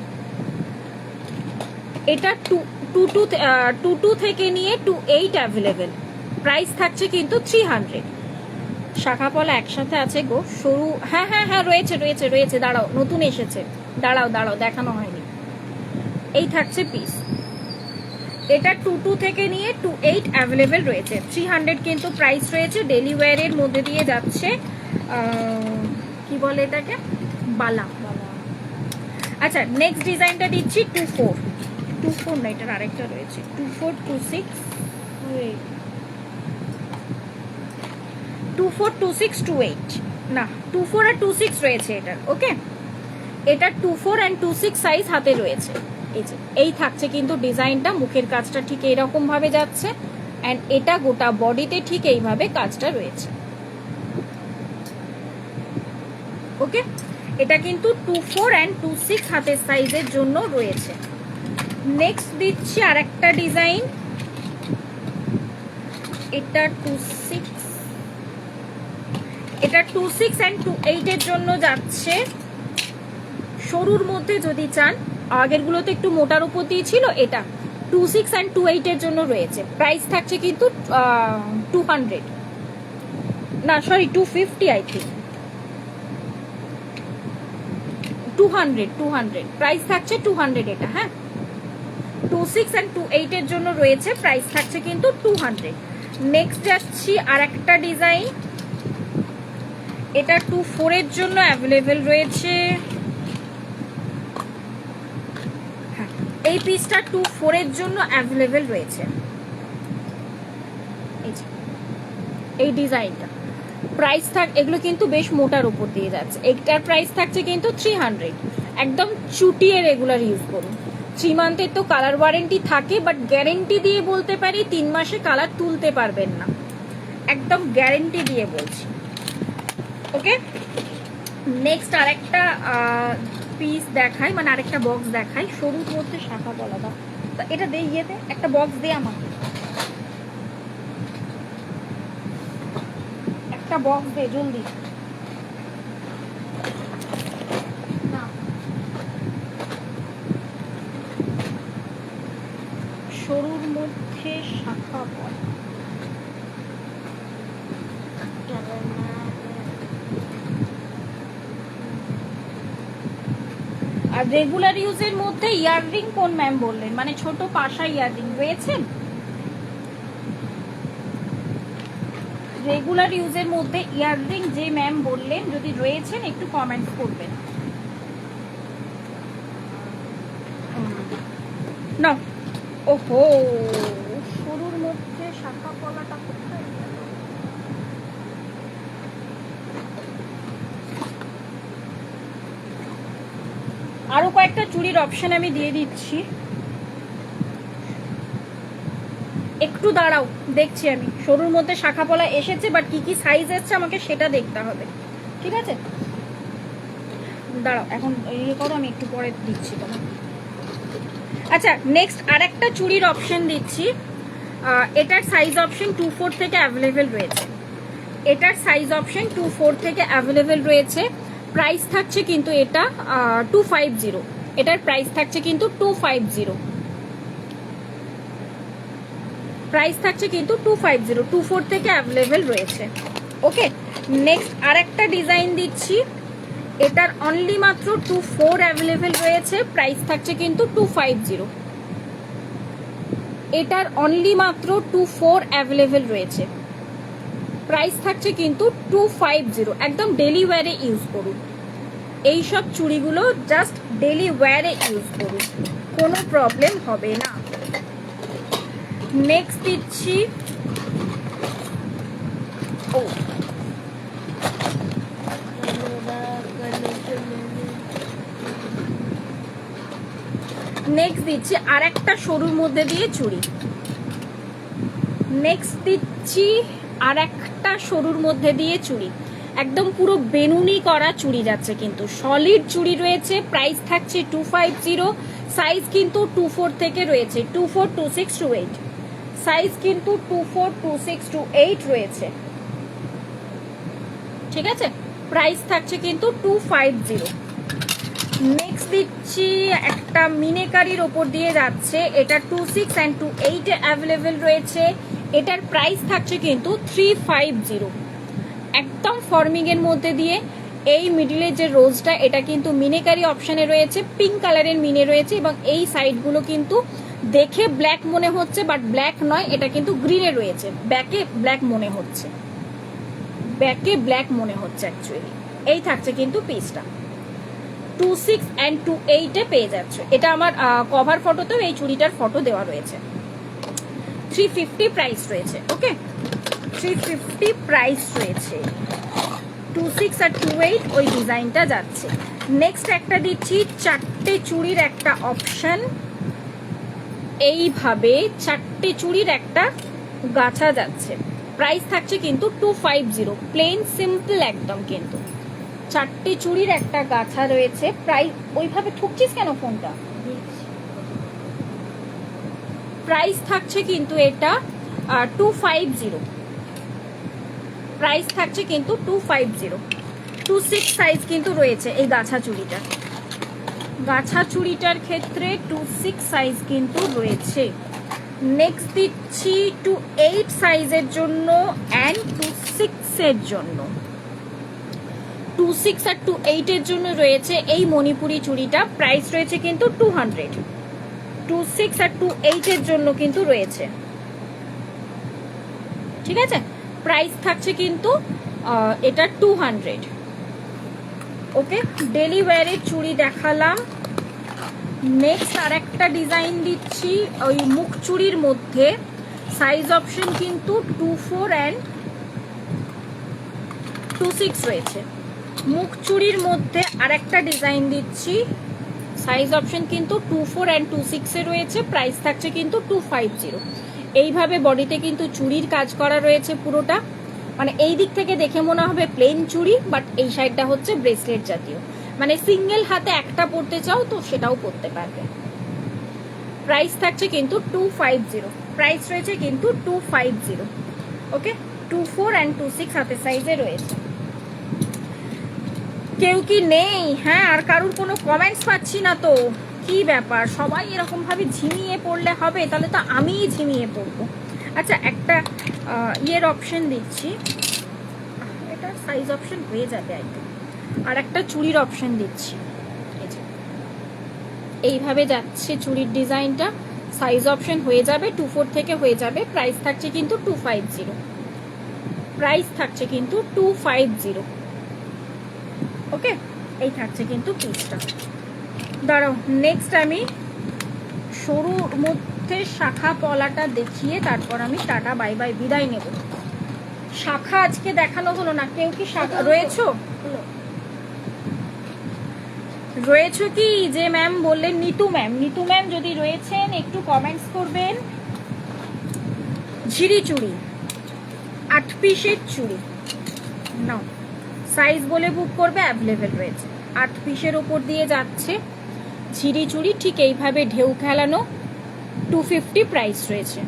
S1: এটা 22 থেকে নিয়ে 28 অ্যাভেলেবেল। প্রাইস থাকছে কিন্তু 300। শাখা পলা একসাথে আছে গো, সরু, হ্যাঁ হ্যাঁ হ্যাঁ রয়েছে রয়েছে রয়েছে, দাঁড়াও নতুন এসেছে, দাঁড়াও দাঁড়াও দেখানো হয়নি। এই থাকছে পিস, এটা 22 থেকে নিয়ে 28 অ্যাভেলেবেল রয়েছে। 300 কিন্তু প্রাইস রয়েছে। ডেলি ওয়্যারের মধ্যে দিয়ে যাচ্ছে, কি বলে এটাকে, বালা। আচ্ছা নেক্সট ডিজাইনটা দিচ্ছি 24 না, এটার আরেকটা রয়েছে 24, 26, 28 না, 24 আর 26 রয়েছে এটার। ওকে, এটা 24 and 26 সাইজ হাতে রয়েছে। এই থাকছে কিন্তু ডিজাইনটা, মুখের কাজটা ঠিক এইরকম ভাবে যাচ্ছে, এন্ড এটা গোটা বডিতে ঠিক এইভাবে কাজটা রয়েছে। ওকে, এটা কিন্তু 24 and 26 হাতের সাইজের জন্য রয়েছে। নেক্সট দিচ্ছি আরেকটা ডিজাইন, এটা 26 and 28 এর জন্য যাচ্ছে। সরুর মধ্যে যদি চান, আগেরগুলোতে একটু মোটার উপর দিয়ে ছিল, এটা 26 and 28 এর জন্য রয়েছে। প্রাইস থাকছে কিন্তু 200 না, সরি 250, আই থিঙ্ক 200 প্রাইস থাকছে 200 এটা। হ্যাঁ, 26 and 28 এর জন্য রয়েছে, প্রাইস থাকছে কিন্তু 200। নেক্সট যাচ্ছি আর একটা ডিজাইন, এটা 24 এর জন্য অ্যাভেলেবেল রয়েছে। এই পিসটা 24 এর জন্য অ্যাভেলেবেল রয়েছে। এই ডিজাইনটা প্রাইস এগুলো কিন্তু বেশ মোটার উপর দিয়ে যাচ্ছে। একটার প্রাইস থাকছে কিন্তু 300। একদম চুটিয়ে রেগুলার ইউজ করুন। 3 মান্থের তো কালার ওয়ারেন্টি থাকে, বাট গ্যারেন্টি দিয়ে বলতে পারি 3 মাসে কালার তুলতে পারবেন না, একদম গ্যারেন্টি দিয়ে বলছি। ওকে, নেক্সট আরেকটা পিস দেখাই, মানে আরেকটা বক্স দেখাই, সরুর মধ্যে শাখা বলা দাও, এটা দে, ইয়েতে একটা বক্স দে আমাকে, একটা বক্স দে জলদি। সরুর মধ্যে শাখা বলা, আর রেগুলার ইউজের মধ্যে ইয়াররিং কোন ম্যাম বললেন, মানে ছোট পাশা ইয়াররিং রয়েছে? রেগুলার ইউজের মধ্যে ইয়াররিং যে ম্যাম বললেন, যদি রয়েছেন একটু কমেন্ট করবেন। না, ওহো, শুরুর মধ্যে শাখা পলাটা কোথায় গেল? আরো কয়েকটা চুড়ির অপশন আমি দিয়ে দিচ্ছি, একটু দাঁড়াও, দেখছি আমি। সরুর মধ্যে শাখা পলা এসেছে, বাট কি কি সাইজ এসছে আমাকে সেটা দেখতে হবে, ঠিক আছে? দাঁড়াও, এখন ইয়ে করো, আমি একটু পরে দিচ্ছি তোমার। আচ্ছা, নেক্সট আরেকটা চুড়ির অপশন দিচ্ছি। এটার সাইজ অপশন 2-4 থেকে অ্যাভেলেবেল রয়েছে। এটার সাইজ অপশন 2-4 থেকে অ্যাভেলেবেল রয়েছে। প্রাইস থাকছে কিন্তু এটা 250। এটার প্রাইস থাকছে কিন্তু 250। প্রাইস থাকছে কিন্তু 250, 2-4 থেকে অ্যাভেলেবেল রয়েছে। ওকে, নেক্সট আরেকটা ডিজাইন দিচ্ছি। এটার অনলি মাত্র 2-4 অ্যাভেলেবেল রয়েছে। প্রাইস থাকছে কিন্তু 250। এটার অনলি মাত্র 2-4 অ্যাভেলেবেল রয়েছে। প্রাইস থাকছে কিন্তু 250। একদম ডেলি ওয়্যারে ইউজ করুন এইসব চুড়িগুলো, জাস্ট ডেলি ওয়্যারে ইউজ করুন, কোনো প্রবলেম হবে না। নেক্সট দিচ্ছি, ও নেক্সট দিচ্ছি আর একটা সরুর মধ্যে দিয়ে চুড়ি। নেক্সট দিচ্ছি আর একটা সরুর মধ্যে দিয়ে চুড়ি, একদম পুরো বেনুনি করা চুড়ি যাচ্ছে, কিন্তু সলিড চুড়ি রয়েছে। প্রাইস থাকছে 250। সাইজ কিন্তু 2-4 থেকে রয়েছে, 2-4, 2-6, 2-8। সাইজ কিন্তু 2-4, 2-6, 2-8 রয়েছে, ঠিক আছে? প্রাইস থাকছে কিন্তু 250। নেক্সট দিচ্ছি একটা মিনেকারির ওপর দিয়ে যাচ্ছে, এটা 2-6 and 2-8 অ্যাভেলেবেল রয়েছে। এটার প্রাইস থাকছে কিন্তু 350। একদম ফর্মিং এর মধ্যে দিয়ে এই মিডিলের যে রোজটা, এটা কিন্তু মিনেকারি অপশনে রয়েছে, পিঙ্ক কালারের মিনে রয়েছে, এবং এই সাইডগুলো কিন্তু দেখে ব্ল্যাক মনে হচ্ছে, বাট ব্ল্যাক নয়, এটা কিন্তু গ্রিনে রয়েছে। ব্যাকে ব্ল্যাক মনে হচ্ছে, ব্যাকে ব্ল্যাক মনে হচ্ছে অ্যাকচুয়ালি। এই থাকছে কিন্তু পিসটা 2-6 and 2-8 পেয়ে যাচ্ছে। এটা আমার কভার ফটোতেও এই চুড়িটার ফটো দেওয়া রয়েছে। 350 প্রাইস রয়েছে। ওকে, 350 প্রাইস রয়েছে। 2-6 আর 2-8 ওই ডিজাইনটা যাচ্ছে। নেক্সট একটা দিচ্ছি চারটে চুড়ির একটা অপশন, এইভাবে চারটে চুড়ির একটা গাছা যাচ্ছে। প্রাইস থাকছে কিন্তু 250, প্লেন সিম্পল একদম, কিন্তু চারটে চুড়ির একটা গাছা রয়েছে। প্রাইস ওইভাবে ঠুকছিস কেন ফোনটা? প্রাইস থাকছে কিন্তু এটা 250। প্রাইস থাকছে কিন্তু 250। 2-6 সাইজ কিন্তু রয়েছে এই গাছা চুড়িটার। গাছা চুড়িটার ক্ষেত্রে 2-6 সাইজ কিন্তু রয়েছে। নেক্সট দিচ্ছি 2-8 সাইজের জন্য অ্যান্ড 2-6 এর জন্য। 2-6 আর 2-8 এর জন্য রয়েছে এই মণিপুরি চুড়িটা। প্রাইস রয়েছে কিন্তু 200। 2-6 আর 2-8 এর জন্য কিন্তু রয়েছে, ঠিক আছে? প্রাইস থাকছে কিন্তু এটা 200। ওকে, ডেলি ওয়্যারের চুড়ি দেখালাম। নেক্সট আর একটা ডিজাইন দিচ্ছি ওই মুখ চুড়ির মধ্যে। সাইজ অপশন কিন্তু 2-4 and 2-6 রয়েছে। মুখ চুড়ির মধ্যে আর একটা ডিজাইন দিচ্ছি, সাইজ অপশন কিন্তু 2-4 and 2-6 এ রয়েছে। প্রাইস থাকছে কিন্তু 250। এইভাবে বডিতে কিন্তু চুড়ির কাজ করা রয়েছে পুরোটা, মানে এই দিক থেকে দেখে মনে হবে প্লেন চুড়ি, বাট এই সাইডটা হচ্ছে ব্রেসলেট জাতীয়, মানে সিঙ্গেল হাতে একটা পরতে চাও তো সেটাও পরতে পারবে। প্রাইস থাকছে কিন্তু 250। প্রাইস রয়েছে কিন্তু 250। ওকে, 2-4 and 2-6 হাতের সাইজে রয়েছে। কেউ কি নেই? হ্যাঁ, আর কারুর কোনো কমেন্টস পাচ্ছি না তো, কি ব্যাপার? সবাই এরকম ভাবে ঝিমিয়ে পড়লে হবে? তাহলে তো আমিই ঝিমিয়ে পড়বো। আচ্ছা, একটা ইয়ের অপশন দিচ্ছি, এটা সাইজ অপশন হয়ে যাবে একদম। আর একটা চুড়ির অপশন দিচ্ছি, এইভাবে যাচ্ছে চুড়ির ডিজাইনটা। সাইজ অপশন হয়ে যাবে 2-4 থেকে হয়ে যাবে। প্রাইস থাকছে কিন্তু 250। প্রাইস থাকছে কিন্তু 250। ওকে, এই থাকছে কিন্তু পিসটা। দাঁড়াও, নেক্সট আমি সরুর মধ্যে শাখা পলাটা দেখিয়ে তারপর আমি টাটা বাই বাই বিদায় নেব। শাখা আজকে দেখানো হলো না। কেউ কি শাখা রয়েছো? রয়েছো কি? যে ম্যাম বললেন নিতু ম্যাম যদি রয়েছেন একটু কমেন্টস করবেন। ঝিরি চুড়ি 8 পিসের চুড়ি নাও, সাইজ বলে বুক করবে, অ্যাভেলেবেল রয়েছে। 8 পিসের ওপর দিয়ে যাচ্ছে ঝিরি চুড়ি, ঠিক এইভাবে ঢেউ খেলানো। 250 প্রাইস রয়েছে,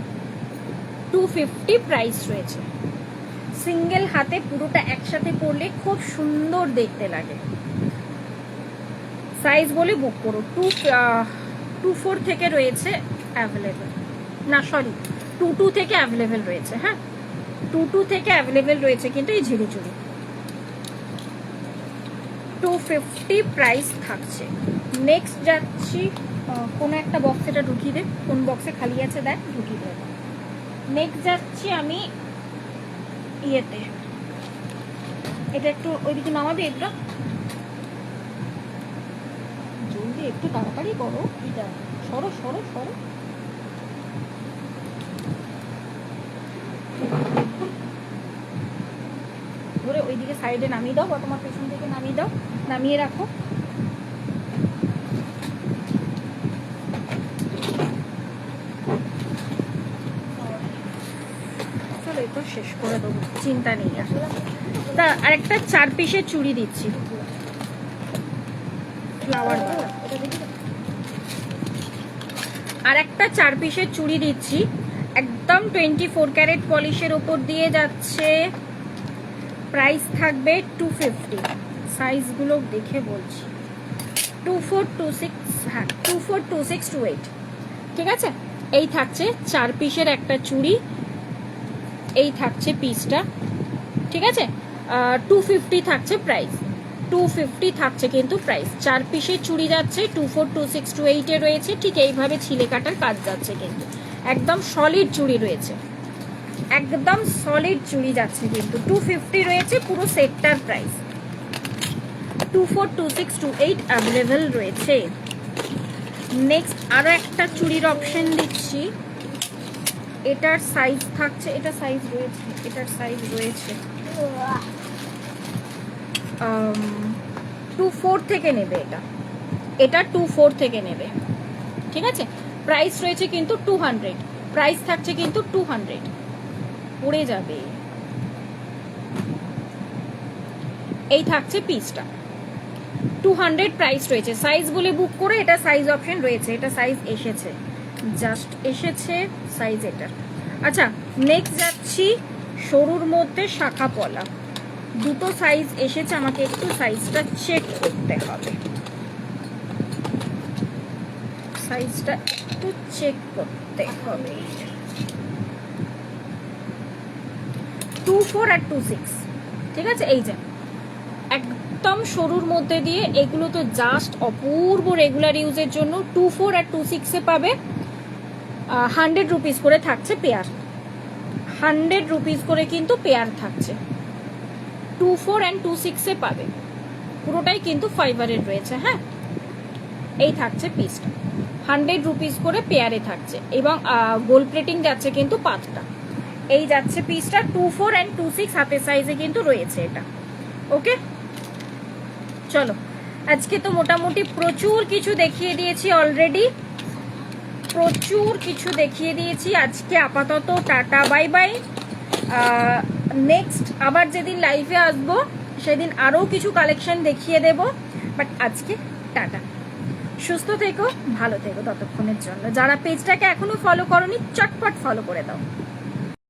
S1: 250 প্রাইস রয়েছে। সিঙ্গেল হাতে পুরোটা একসাথে পরলে খুব সুন্দর দেখতে লাগে। সাইজ বলে বুক করো। 24 থেকে রয়েছে অ্যাভেলেবেল, না সরি 22 থেকে অ্যাভেলেবেল রয়েছে। হ্যাঁ, 22 থেকে অ্যাভেলেবেল রয়েছে কিন্তু এই ঝিরি চুড়ি। 250 প্রাইস থাকছে। নেক্সট যাচ্ছি, কোনো একটা বক্স, এটা ঢুকিয়ে দে, কোন বক্সে খালি আছে দেখ, ঢুকিয়ে দেব। নেক্সট যাচ্ছি আমি ইয়েতে, এটা একটু ওইদিকে নামাবে, এটা জলদি একটু তাড়াতাড়ি করো, এটা সরো সরো সরো। ধরে ওইদিকে সাইডে নামিয়ে দাও বা তোমার পেছন থেকে নামিয়ে দাও, নামিয়ে রাখো। চলো এটা শেষ করে দেবো, চিন্তা নেই। আসলে তা আরেকটা 4 পিসের চুড়ি দিচ্ছি, ফ্লাওয়ার আর একটা 4 পিসের চুড়ি দিচ্ছি, একদম 24 ক্যারেট পলিশের ওপর দিয়ে যাচ্ছে। প্রাইস থাকবে 250। সাইজগুলো দেখে বলছি, 2426, হ্যাঁ 242628, ঠিক আছে। এই থাকছে 4 পিসের একটা চুড়ি, এই থাকছে পিসটা, ঠিক আছে। 250 থাকছে প্রাইস, 250 থাকছে কিন্তু প্রাইস। 4 পিসের চুড়ি যাচ্ছে 242628 এ রয়েছে। ঠিক এইভাবে ছিলে কাটার কাজ যাচ্ছে, কিন্তু একদম সলিড চুড়ি রয়েছে, একদম সলিড চুড়ি যাচ্ছে কিন্তু। 250 রয়েছে পুরো সেটটার প্রাইস। 242628 অ্যাভেলেবেল রয়েছে। নেক্সট আরো একটা চুড়ির অপশন দিচ্ছি, এটার সাইজ থাকছে, এটা সাইজ রয়েছে, এটার সাইজ রয়েছে 24 থেকে নেবে, এটা 24 থেকে নেবে, ঠিক আছে। প্রাইস রয়েছে কিন্তু 200, প্রাইস থাকছে কিন্তু 200, পড়ে যাবে। এই থাকছে পিসটা, 200 প্রাইস রয়েছে। সাইজ বলে বুক করে, এটা সাইজ অপশন রয়েছে, এটা সাইজ এসেছে, জাস্ট এসেছে সাইজ এটা। আচ্ছা, নেক্সট যাচ্ছি সরুর মধ্যে শাখা পলা, দুটো সাইজ এসেছে, আমাকে একটু সাইজটা চেক করতে হবে, সাইজটা একটু চেক করতে হবে। 24 আর 26, ঠিক আছে। এই যে একদম সরুর মধ্যে দিয়ে, এগুলো তো জাস্ট অপূর্ব রেগুলার ইউজের জন্য। 24 আর 26 পাবে 100 রুপিস করে থাকছে পেয়ার, 100 রুপিস করে কিন্তু পেয়ার থাকছে। 24 অ্যান্ড 26 পাবে, পুরোটাই কিন্তু ফাইবারের রয়েছে। হ্যাঁ, এই থাকছে পিসটা, 100 রুপিস করে পেয়ারে থাকছে, এবং গোল্ড প্লেটিং যাচ্ছে কিন্তু 5টা। এই যাচ্ছে পিসটা 24 অ্যান্ড 26 হাতের সাইজে কিন্তু রয়েছে এটা। ওকে, চলো আজকে তো মোটামুটি প্রচুর কিছু দেখিয়ে দিয়েছি অলরেডি, প্রচুর কিছু দেখিয়ে দিয়েছি আজকে। আপাতত টাটা বাই বাই। নেক্সট আবার যেদিন লাইভে আসবো সেদিন আরও কিছু কালেকশন দেখিয়ে দেব, বাট আজকে টাটা। সুস্থ থেকো, ভালো থেকো ততক্ষণের জন্য। যারা পেজটাকে এখনো ফলো করোনি চটপট ফলো করে দাও।